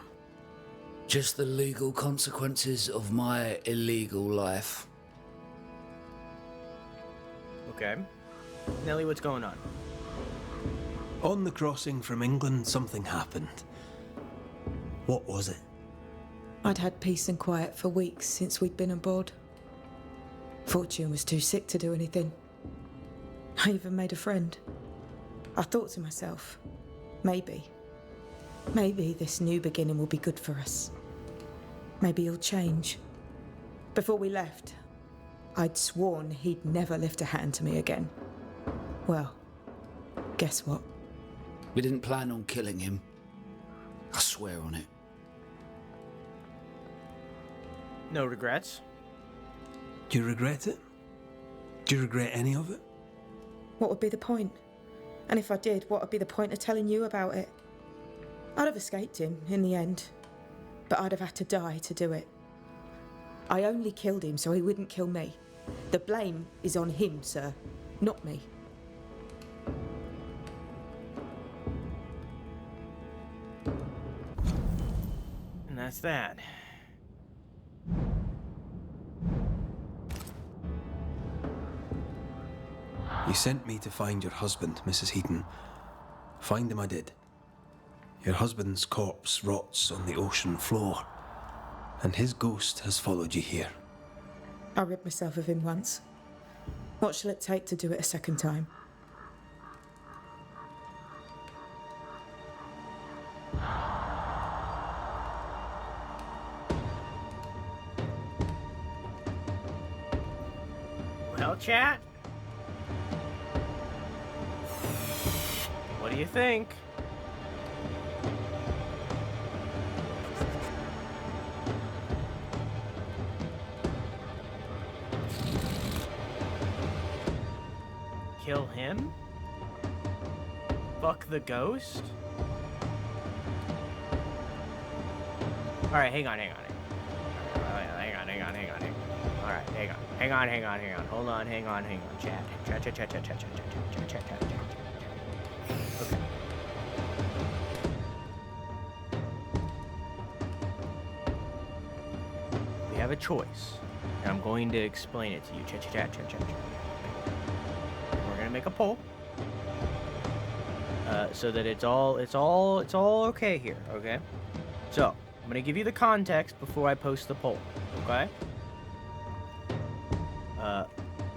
Just the legal consequences of my illegal life. Okay. Nelly, what's going on? On the crossing from England, something happened. What was it? I'd had peace and quiet for weeks since we'd been aboard. Fortune was too sick to do anything. I even made a friend. I thought to myself, maybe this new beginning will be good for us. Maybe he'll change. Before we left, I'd sworn he'd never lift a hand to me again. Well, guess what? We didn't plan on killing him. I swear on it. No regrets? Do you regret it? Do you regret any of it? What would be the point? And if I did, what would be the point of telling you about it? I'd have escaped him in the end, but I'd have had to die to do it. I only killed him so he wouldn't kill me. The blame is on him, sir, not me. And that's that. You sent me to find your husband, Mrs. Heaton. Find him I did. Your husband's corpse rots on the ocean floor, and his ghost has followed you here. I rid myself of him once. What shall it take to do it a second time? Well, chat? What do you think? him? Fuck the ghost? Alright, hang on. Alright, hang on. Hold on, hang on. Chat. Okay. We have a choice, and I'm going to explain it to you. Chat. We're gonna make a poll, so that it's all okay here. Okay. So I'm gonna give you the context before I post the poll. Okay.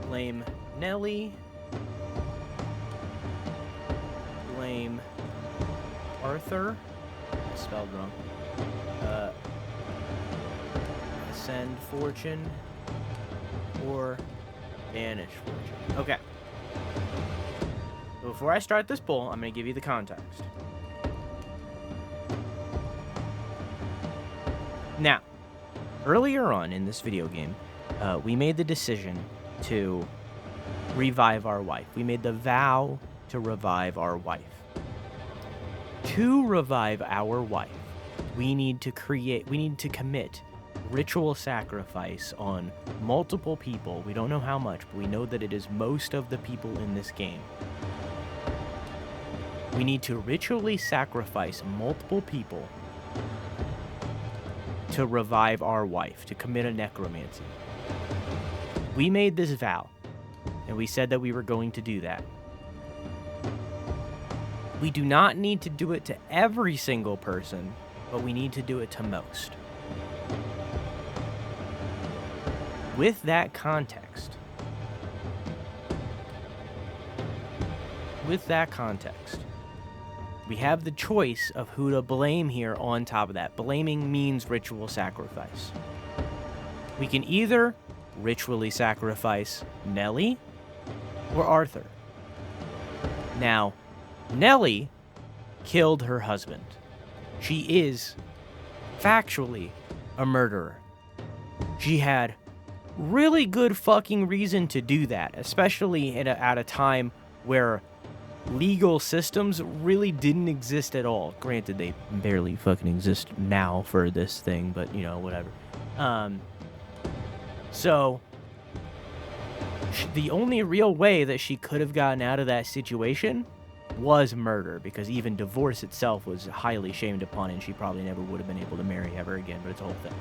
Blame Nelly. Blame Arthur. I spelled wrong. Ascend Fortune. Or Banish Fortune. Okay. So before I start this poll, I'm going to give you the context. Now, earlier on in this video game, we made the decision to revive our wife. We made the vow to revive our wife. To revive our wife, we need to commit ritual sacrifice on multiple people. We don't know how much, but we know that it is most of the people in this game. We need to ritually sacrifice multiple people to revive our wife, to commit a necromancy. We made this vow, and we said that we were going to do that. We do not need to do it to every single person, but we need to do it to most. With that context, we have the choice of who to blame here on top of that. Blaming means ritual sacrifice. We can either ritually sacrifice Nelly or Arthur. Now, Nelly killed her husband. She is factually a murderer. She had really good fucking reason to do that, especially at a time where legal systems really didn't exist at all. Granted, they barely fucking exist now for this thing, but you know, whatever. So the only real way that she could have gotten out of that situation was murder, because even divorce itself was highly shamed upon, and she probably never would have been able to marry ever again, but it's a whole thing.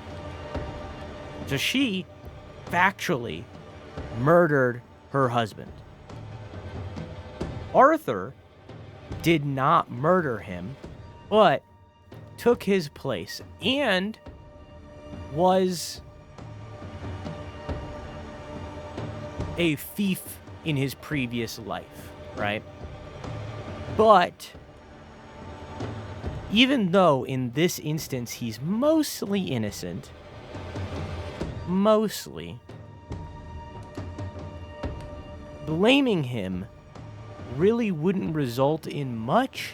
So she factually murdered her husband. Arthur did not murder him, but took his place and was a thief in his previous life, right? But even though in this instance he's mostly innocent, blaming him really wouldn't result in much,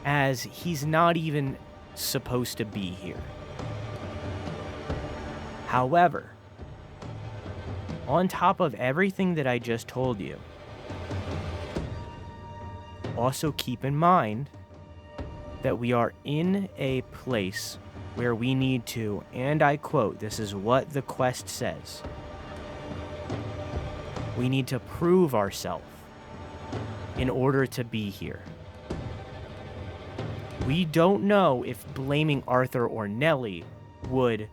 as he's not even supposed to be here. However, on top of everything that I just told you, also keep in mind that we are in a place where we need to, and I quote, this is what the quest says, we need to prove ourselves in order to be here. We don't know if blaming Arthur or Nelly would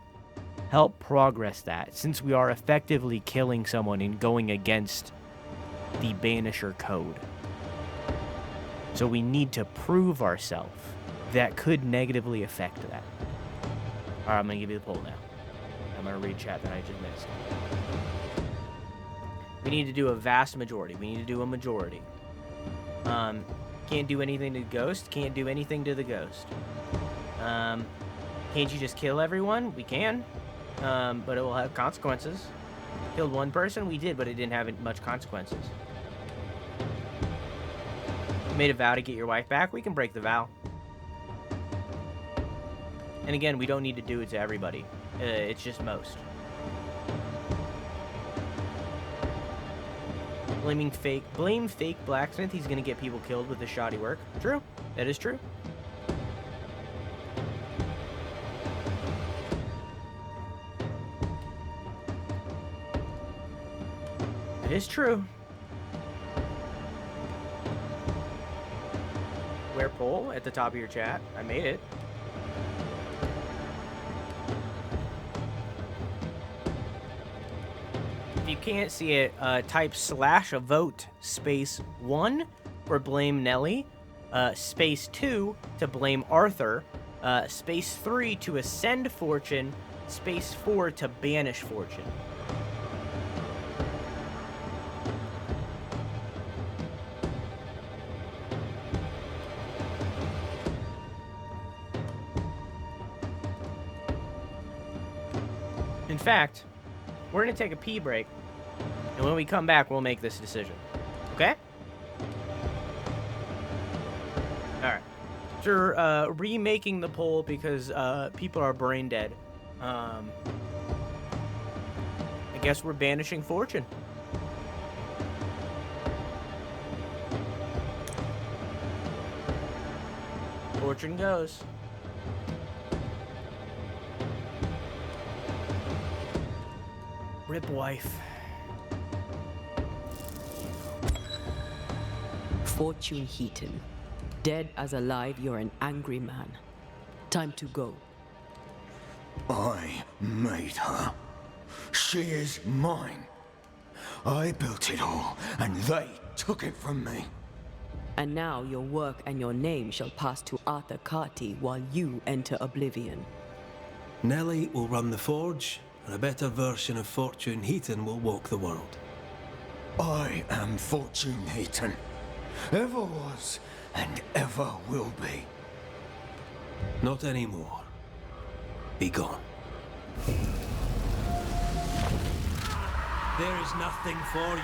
help progress that, since we are effectively killing someone and going against the Banisher code. So we need to prove ourselves. That could negatively affect that. Alright, I'm going to give you the poll now. I'm going to read chat that I just missed. We need to do a vast majority. We need to do a majority. Can't do anything to the ghost. Can't do anything to the ghost. Can't you just kill everyone? We can. But it will have consequences. Killed one person? We did, but it didn't have much consequences. Made a vow to get your wife back? We can break the vow. And again, we don't need to do it to everybody. It's just most. Blame fake blacksmith. He's gonna get people killed with his shoddy work. True. That is true. It is true. Wear poll at the top of your chat. I made it. If you can't see it, type /vote /1 for blame Nelly, /2 to blame Arthur, /3 to ascend fortune, /4 to banish fortune. In fact, we're going to take a pee break, and when we come back, we'll make this decision. Okay? Alright. After remaking the poll because people are brain dead, I guess we're banishing fortune. Fortune goes. Rip wife. Fortune Heaton. Dead as alive, you're an angry man. Time to go. I made her. She is mine. I built it all, and they took it from me. And now your work and your name shall pass to Arthur Carty while you enter oblivion. Nellie will run the forge, and a better version of Fortune Heaton will walk the world. I am Fortune Heaton. Ever was, and ever will be. Not anymore. Be gone. There is nothing for you.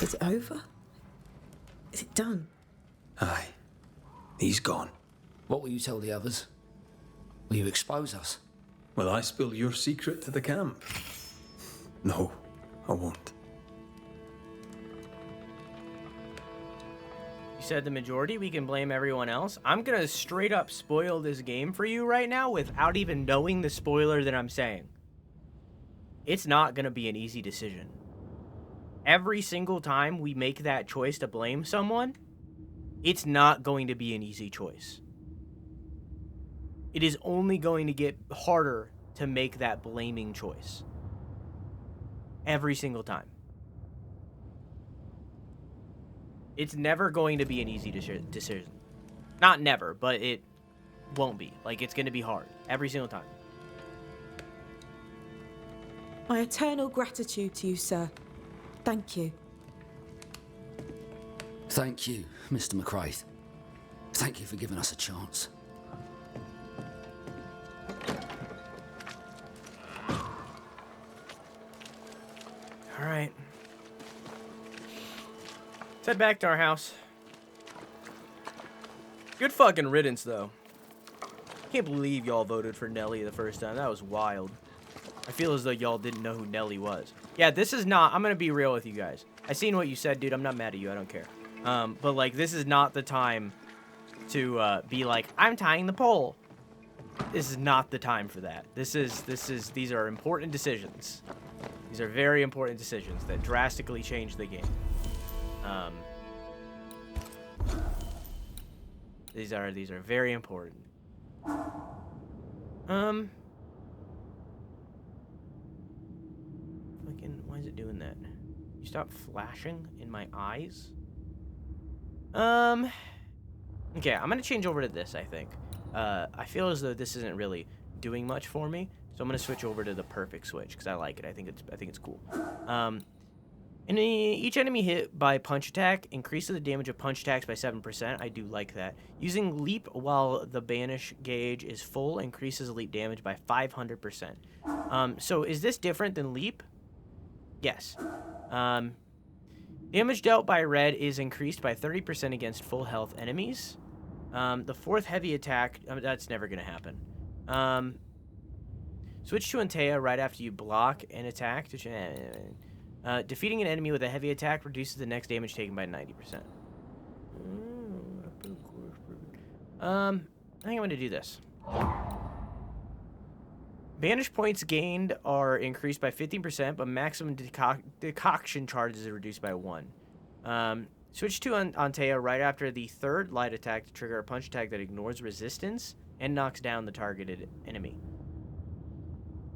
Is it over? Is it done? Aye. He's gone. What will you tell the others? Will you expose us? Will I spill your secret to the camp? No, I won't. You said the majority, we can blame everyone else. I'm gonna straight up spoil this game for you right now without even knowing the spoiler that I'm saying. It's not gonna be an easy decision. Every single time we make that choice to blame someone, it's not going to be an easy choice. It is only going to get harder to make that blaming choice. Every single time. It's never going to be an easy decision. Not never, but it won't be. Like, it's going to be hard. Every single time. My eternal gratitude to you, sir. Thank you. Thank you, Mr. McCraith. Thank you for giving us a chance. All right. Let's head back to our house. Good fucking riddance, though. Can't believe y'all voted for Nelly the first time. That was wild. I feel as though y'all didn't know who Nelly was. Yeah, this is not... I'm gonna be real with you guys. I seen what you said, dude. I'm not mad at you. I don't care. But, like, this is not the time to be like, I'm tying the poll. This is not the time for that. These are important decisions. These are very important decisions that drastically change the game. These are very important. Fucking, why is it doing that? You stop flashing in my eyes? Okay, I'm gonna change over to this, I think. I feel as though this isn't really doing much for me, so I'm gonna switch over to the perfect switch because I like it. I think it's cool. And each enemy hit by punch attack increases the damage of punch attacks by 7%. I do like that. Using leap while the banish gauge is full increases leap damage by 500%. So is this different than leap? Yes. Damage dealt by red is increased by 30% against full health enemies. The fourth heavy attack, that's never going to happen. Switch to Antea right after you block an attack. Defeating an enemy with a heavy attack reduces the next damage taken by 90%. I think I'm going to do this. Banish points gained are increased by 15%, but maximum decoction charges are reduced by 1. Switch to Antea right after the third light attack to trigger a punch attack that ignores resistance and knocks down the targeted enemy.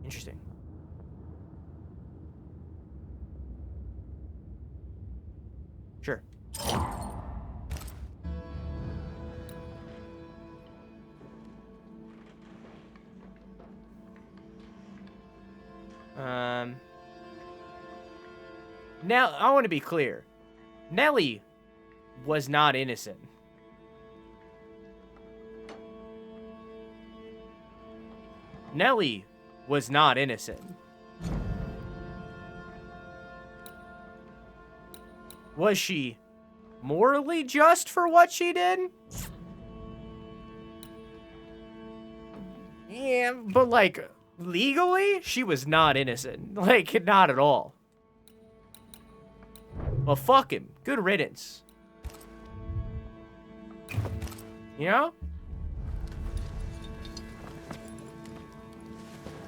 Interesting. Sure. Now, I want to be clear. Nellie was not innocent. Nellie was not innocent. Was she morally just for what she did? Yeah, but like, legally, she was not innocent. Like, not at all. Well, fuck him. Good riddance. You know?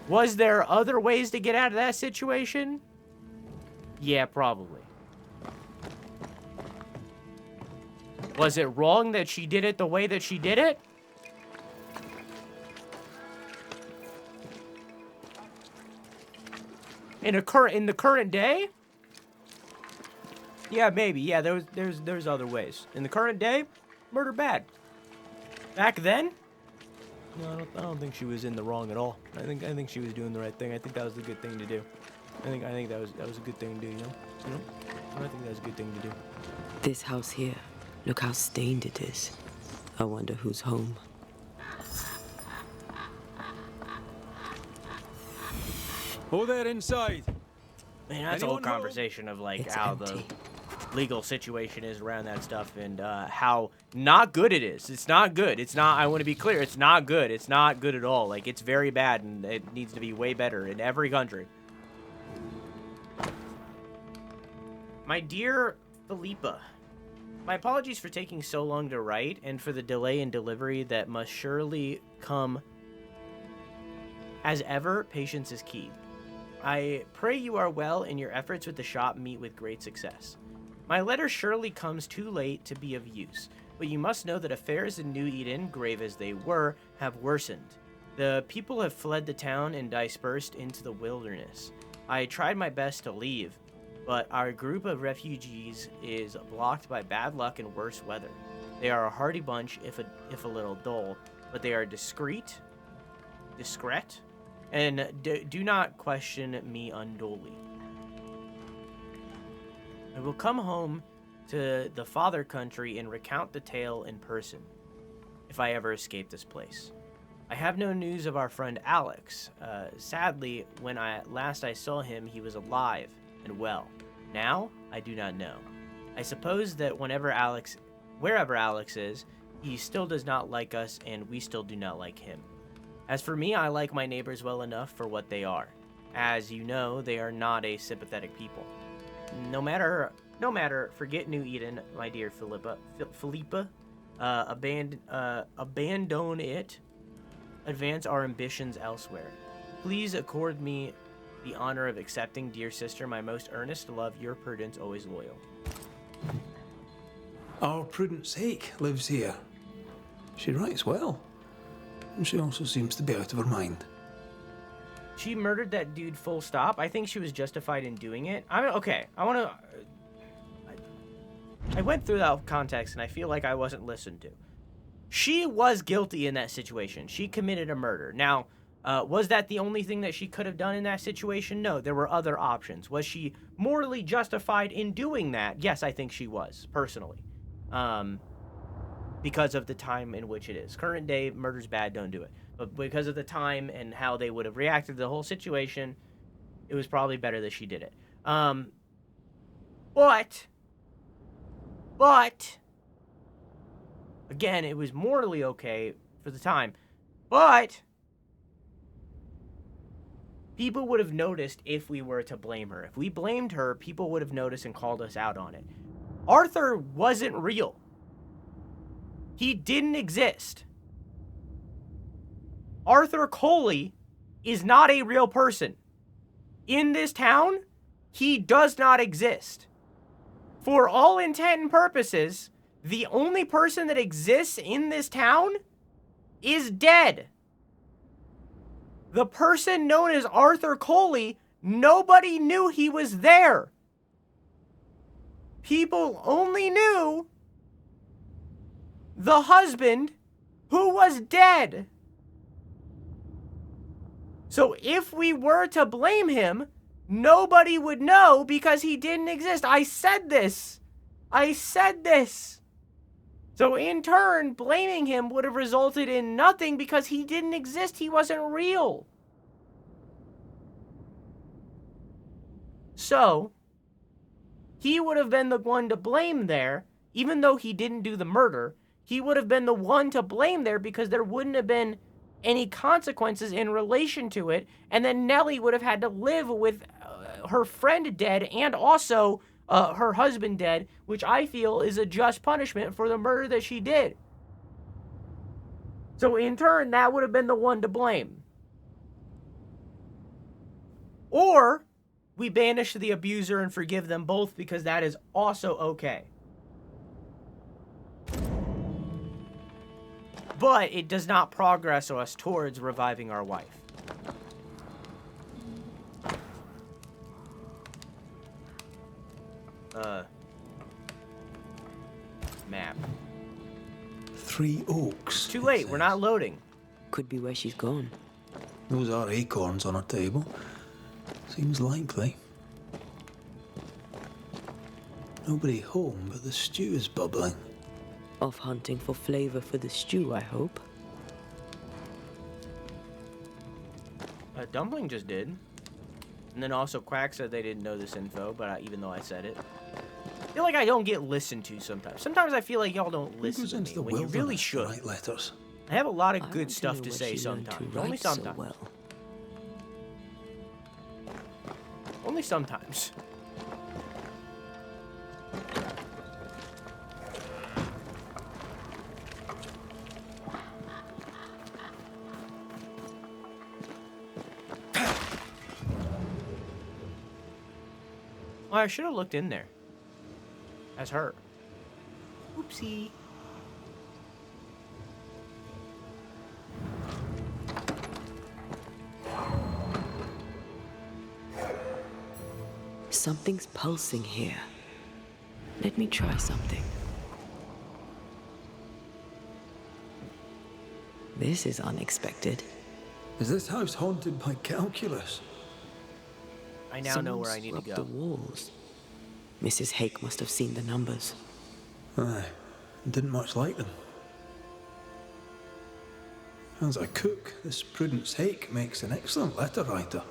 Was there other ways to get out of that situation? Yeah, probably. Was it wrong that she did it the way that she did it? In the current day? Yeah, maybe. Yeah, there's other ways. In the current day, murder bad. Back then, no, I don't think she was in the wrong at all. I think she was doing the right thing. I think that was the good thing to do. I think that was a good thing to do. You know? I think that was a good thing to do. This house here, look how stained it is. I wonder who's home. Oh, there inside. Man, that's a whole conversation of like how the legal situation is around that stuff and how not good it is. It's not good. It's not, I want to be clear, it's not good. It's not good at all. Like, it's very bad and it needs to be way better in every country. My dear Philippa, my apologies for taking so long to write and for the delay in delivery that must surely come. As ever, patience is key. I pray you are well and your efforts with the shop meet with great success. My letter surely comes too late to be of use, but you must know that affairs in New Eden, grave as they were, have worsened. The people have fled the town and dispersed into the wilderness. I tried my best to leave, but our group of refugees is blocked by bad luck and worse weather. They are a hardy bunch, if a little dull, but they are discreet, and do not question me unduly. I will come home to the father country and recount the tale in person, if I ever escape this place. I have no news of our friend Alex. Sadly, when last I saw him, he was alive and well. Now, I do not know. I suppose that wherever Alex is, he still does not like us, and we still do not like him. As for me, I like my neighbors well enough for what they are. As you know, they are not a sympathetic people. No matter, forget New Eden, my dear Philippa. Abandon it. Advance our ambitions elsewhere. Please accord me the honor of accepting, dear sister, my most earnest love, your Prudence, always loyal. Our Prudence Hake lives here. She writes well. And she also seems to be out of her mind. She murdered that dude full stop. I think she was justified in doing it. I went through that context and I feel like I wasn't listened to. She was guilty in that situation. She committed a murder. Now, was that the only thing that she could have done in that situation? No, there were other options. Was she morally justified in doing that? Yes, I think she was, personally. Because of the time in which it is. Current day, murder's bad, don't do it. But because of the time and how they would have reacted to the whole situation, it was probably better that she did it. But But, again, it was morally okay for the time. But people would have noticed if we were to blame her. If we blamed her, people would have noticed and called us out on it. Arthur wasn't real. He didn't exist. Arthur Coley is not a real person. In this town, he does not exist. For all intent and purposes, the only person that exists in this town is dead. The person known as Arthur Coley, nobody knew he was there. People only knew the husband who was dead. So if we were to blame him, nobody would know because he didn't exist. I said this. So in turn, blaming him would have resulted in nothing because he didn't exist. He wasn't real. So he would have been the one to blame there, even though he didn't do the murder. He would have been the one to blame there because there wouldn't have been any consequences in relation to it, and then Nellie would have had to live with her friend dead and also her husband dead, which I feel is a just punishment for the murder that she did. So in turn, that would have been the one to blame. Or we banish the abuser and forgive them both because that is also okay. But it does not progress us towards reviving our wife. Map. 3 oaks. Too late, we're not loading. Could be where she's gone. Those are acorns on a table. Seems likely. Nobody home, but the stew is bubbling. Off hunting for flavor for the stew, I hope. Dumpling just did. And then also Quack said they didn't know this info, but even though I said it. I feel like I don't get listened to sometimes. Sometimes I feel like y'all don't listen to me when you really should. Write letters. I have a lot of good stuff to say sometimes. Only sometimes. Only sometimes. Oh, I should have looked in there. As her. Oopsie. Something's pulsing here. Let me try something. This is unexpected. Is this house haunted by calculus? I now know where I need to go. The walls. Mrs. Hake must have seen the numbers. Aye, didn't much like them. As a cook, this Prudence Hake makes an excellent letter writer.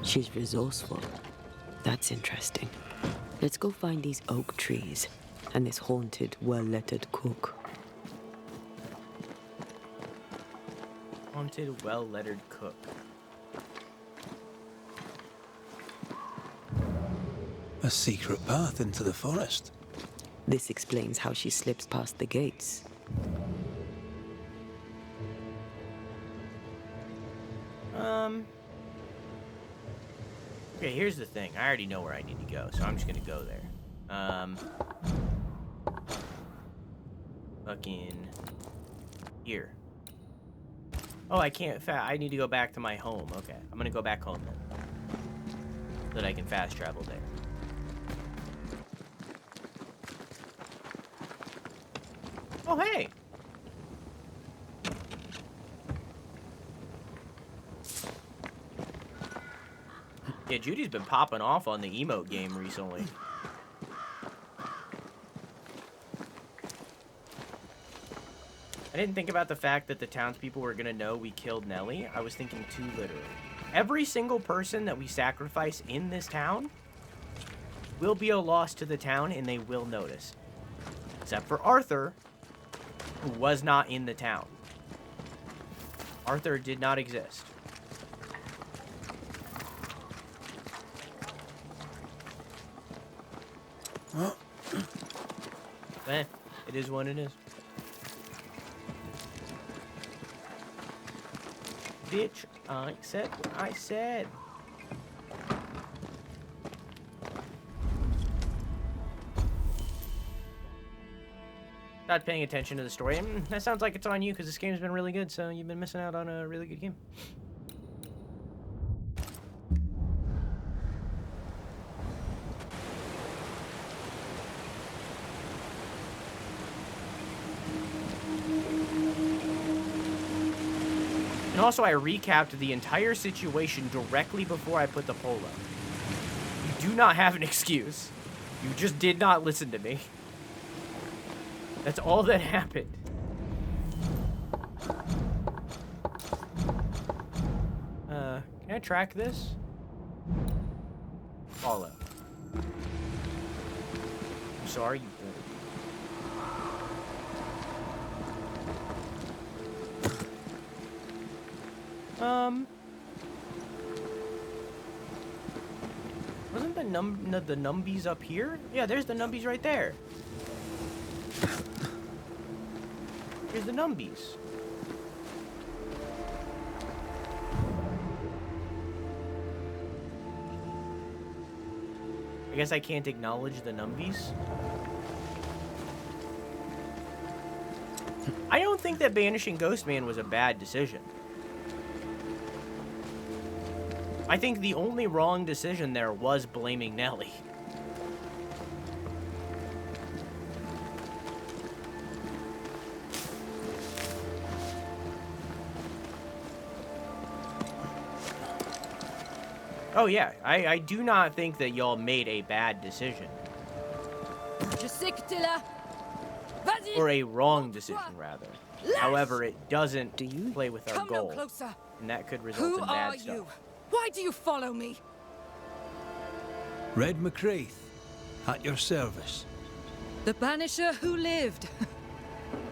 She's resourceful. That's interesting. Let's go find these oak trees and this haunted, well-lettered cook. Haunted, well-lettered cook. A secret path into the forest. This explains how she slips past the gates. Okay, here's the thing. I already know where I need to go, so I'm just gonna go there. Fucking here. Oh, I can't I need to go back to my home. Okay, I'm gonna go back home then. So that I can fast travel there. Oh, hey! Yeah, Judy's been popping off on the emote game recently. I didn't think about the fact that the townspeople were gonna know we killed Nellie. I was thinking too literally. Every single person that we sacrifice in this town will be a loss to the town, and they will notice. Except for Arthur, who was not in the town. Arthur did not exist. Eh, it is what it is. Bitch, I said what I said. Not paying attention to the story. That sounds like it's on you because this game's been really good, so you've been missing out on a really good game. And also, I recapped the entire situation directly before I put the poll up. You do not have an excuse. You just did not listen to me. That's all that happened. Can I track this? Follow. I'm sorry, you wasn't the numbies up here? Yeah, there's the numbies right there. Here's the numbies. I guess I can't acknowledge the numbies. I don't think that banishing Ghostman was a bad decision. I think the only wrong decision there was blaming Nellie. Oh yeah, I do not think that y'all made a bad decision. Or a wrong decision, rather. However, it doesn't play with our goal. And that could result in bad stuff. You? Why do you follow me? Red McCraith, at your service. The Banisher who lived.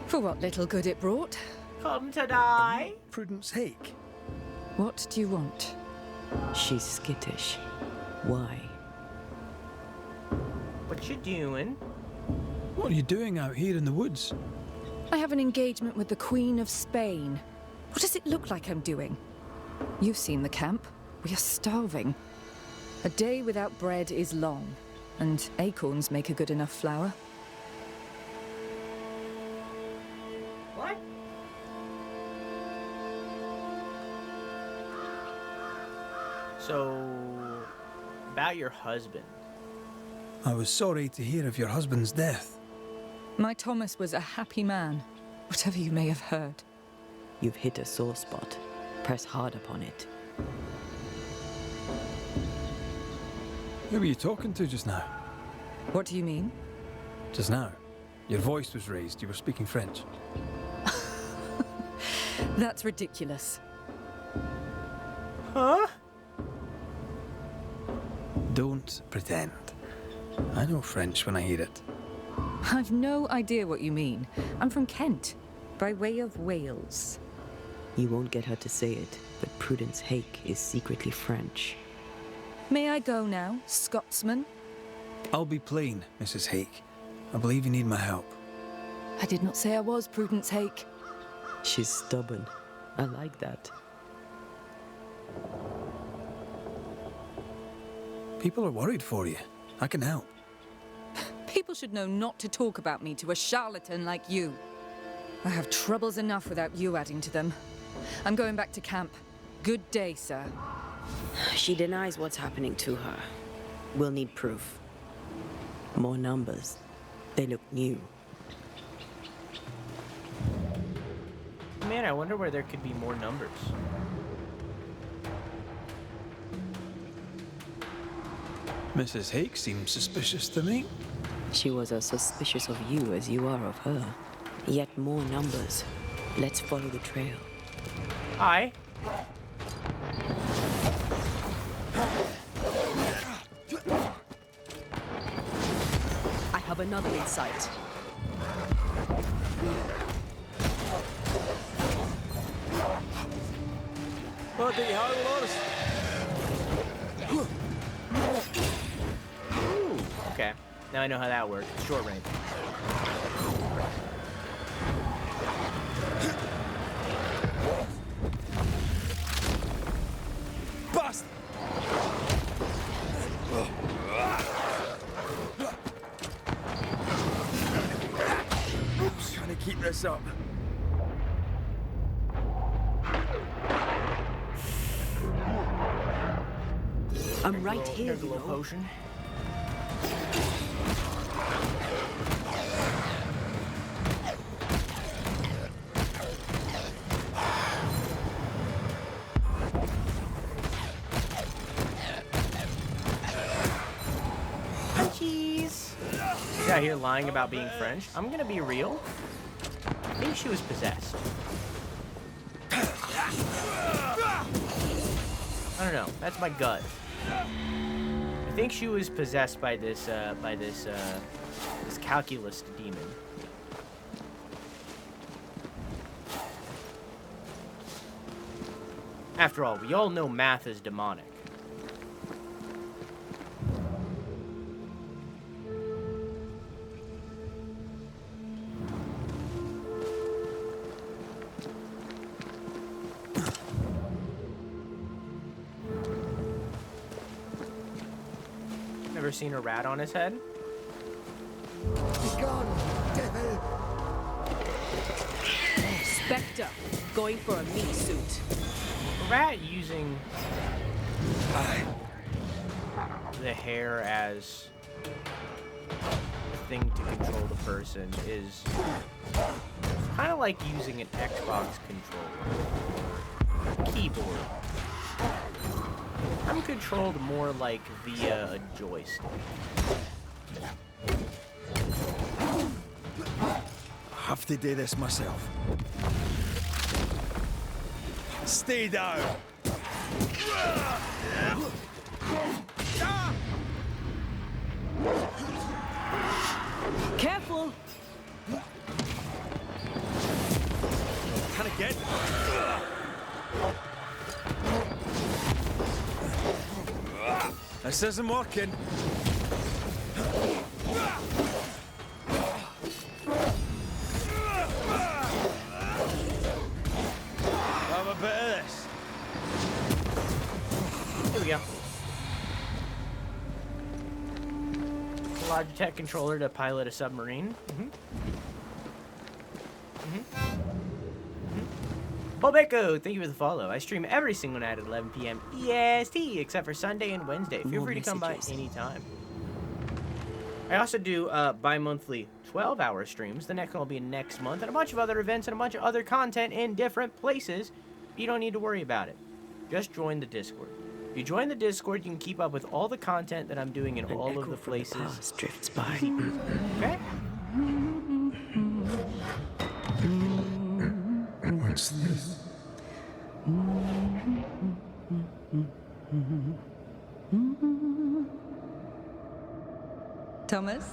For what little good it brought. Come to die. Prudence Hake. What do you want? She's skittish. Why? What you doing? What are you doing out here in the woods? I have an engagement with the Queen of Spain. What does it look like I'm doing? You've seen the camp. We are starving. A day without bread is long, and acorns make a good enough flour. What? So, about your husband. I was sorry to hear of your husband's death. My Thomas was a happy man, whatever you may have heard. You've hit a sore spot. Press hard upon it. Who were you talking to just now? What do you mean? Just now. Your voice was raised. You were speaking French. That's ridiculous. Huh? Don't pretend. I know French when I hear it. I've no idea what you mean. I'm from Kent, by way of Wales. You won't get her to say it, but Prudence Hake is secretly French. May I go now, Scotsman? I'll be plain, Mrs. Hake. I believe you need my help. I did not say I was Prudence Hake. She's stubborn. I like that. People are worried for you. I can help. People should know not to talk about me to a charlatan like you. I have troubles enough without you adding to them. I'm going back to camp. Good day, sir. She denies what's happening to her. We'll need proof. More numbers. They look new. Man, I wonder where there could be more numbers. Mrs. Hake seems suspicious to me. She was as suspicious of you as you are of her. Yet more numbers. Let's follow the trail. Hi. have another in sight. Bloody howlers! Ooh, okay. Now I know how that works. Short range. Bust! Oops, trying to keep this up. I'm right here, Glow potion. Cheese. She's out here lying about being French. I'm gonna be real. I think she was possessed. I don't know. That's my gut. I think she was possessed by this this calculus demon. After all, we all know math is demonic. Ever seen a rat on his head? Be gone, devil! Spectre, going for a meat suit. A rat using the hair as a thing to control the person is kind of like using an Xbox controller. Keyboard. I'm controlled more like via a joystick. I have to do this myself. Stay down! Careful! Can I get? This isn't working. Have a bit of this. Here we go. Logitech controller to pilot a submarine. Bobeko, thank you for the follow. I stream every single night at 11 p.m. EST, except for Sunday and Wednesday. Feel free to come by anytime. I also do bi-monthly 12-hour streams. The next one will be next month, and a bunch of other events and a bunch of other content in different places. You don't need to worry about it. Just join the Discord. If you join the Discord, you can keep up with all the content that I'm doing in all of the places. The past drifts by. Okay? What's this? Thomas?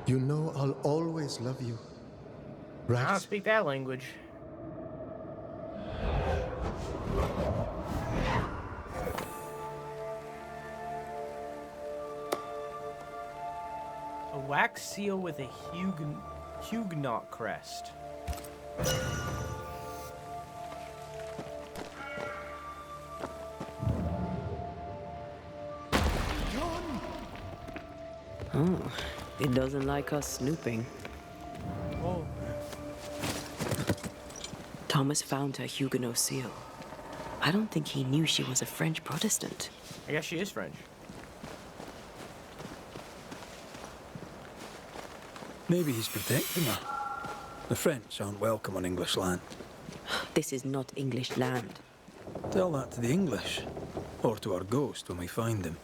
You know I'll always love you. Right? I don't speak that language. A wax seal with a Huguenot crest. Oh, it doesn't like us snooping. Oh. Thomas found her Huguenot seal. I don't think he knew she was a French Protestant. I guess she is French. Maybe he's protecting her. The French aren't welcome on English land. This is not English land. Tell that to the English. Or to our ghost when we find him.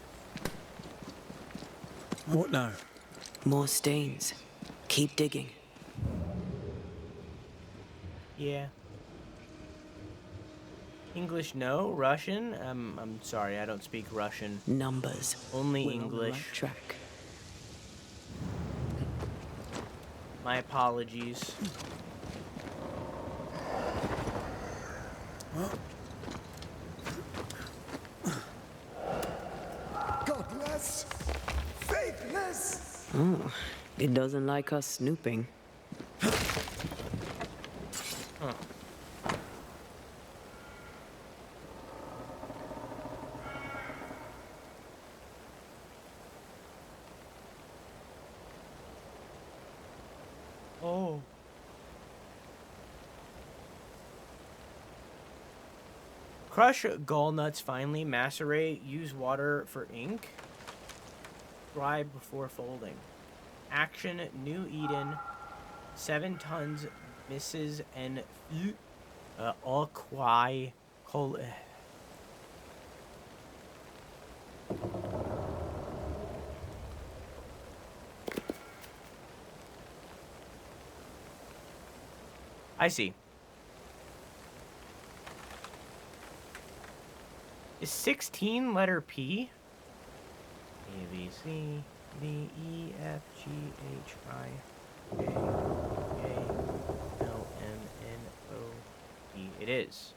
What now? More stains. Keep digging. Yeah. English, no. Russian? I'm sorry, I don't speak Russian. Numbers. Only We're on the English. right track. My apologies. Godless! Faithless! Oh, it doesn't like us snooping. Huh. Oh. Crush gallnuts finely, macerate, use water for ink. Dry before folding. Action, New Eden, 7 tons, Mrs. and all quai col. I see. Is 16 letter P? A, B, C, D, E, F, G, H, I, J, K, L, M, N, O, P. It is.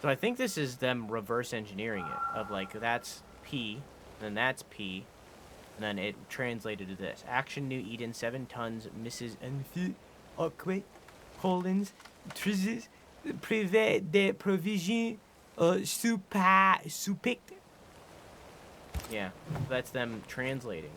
So I think this is them reverse engineering it. Of like, that's P, then that's P, and then it translated to this. Action, New Eden, 7 tons, Mrs. Enfi, Aquit, Collins, Trizes, Privé de Provision, Supict. Yeah, that's them translating.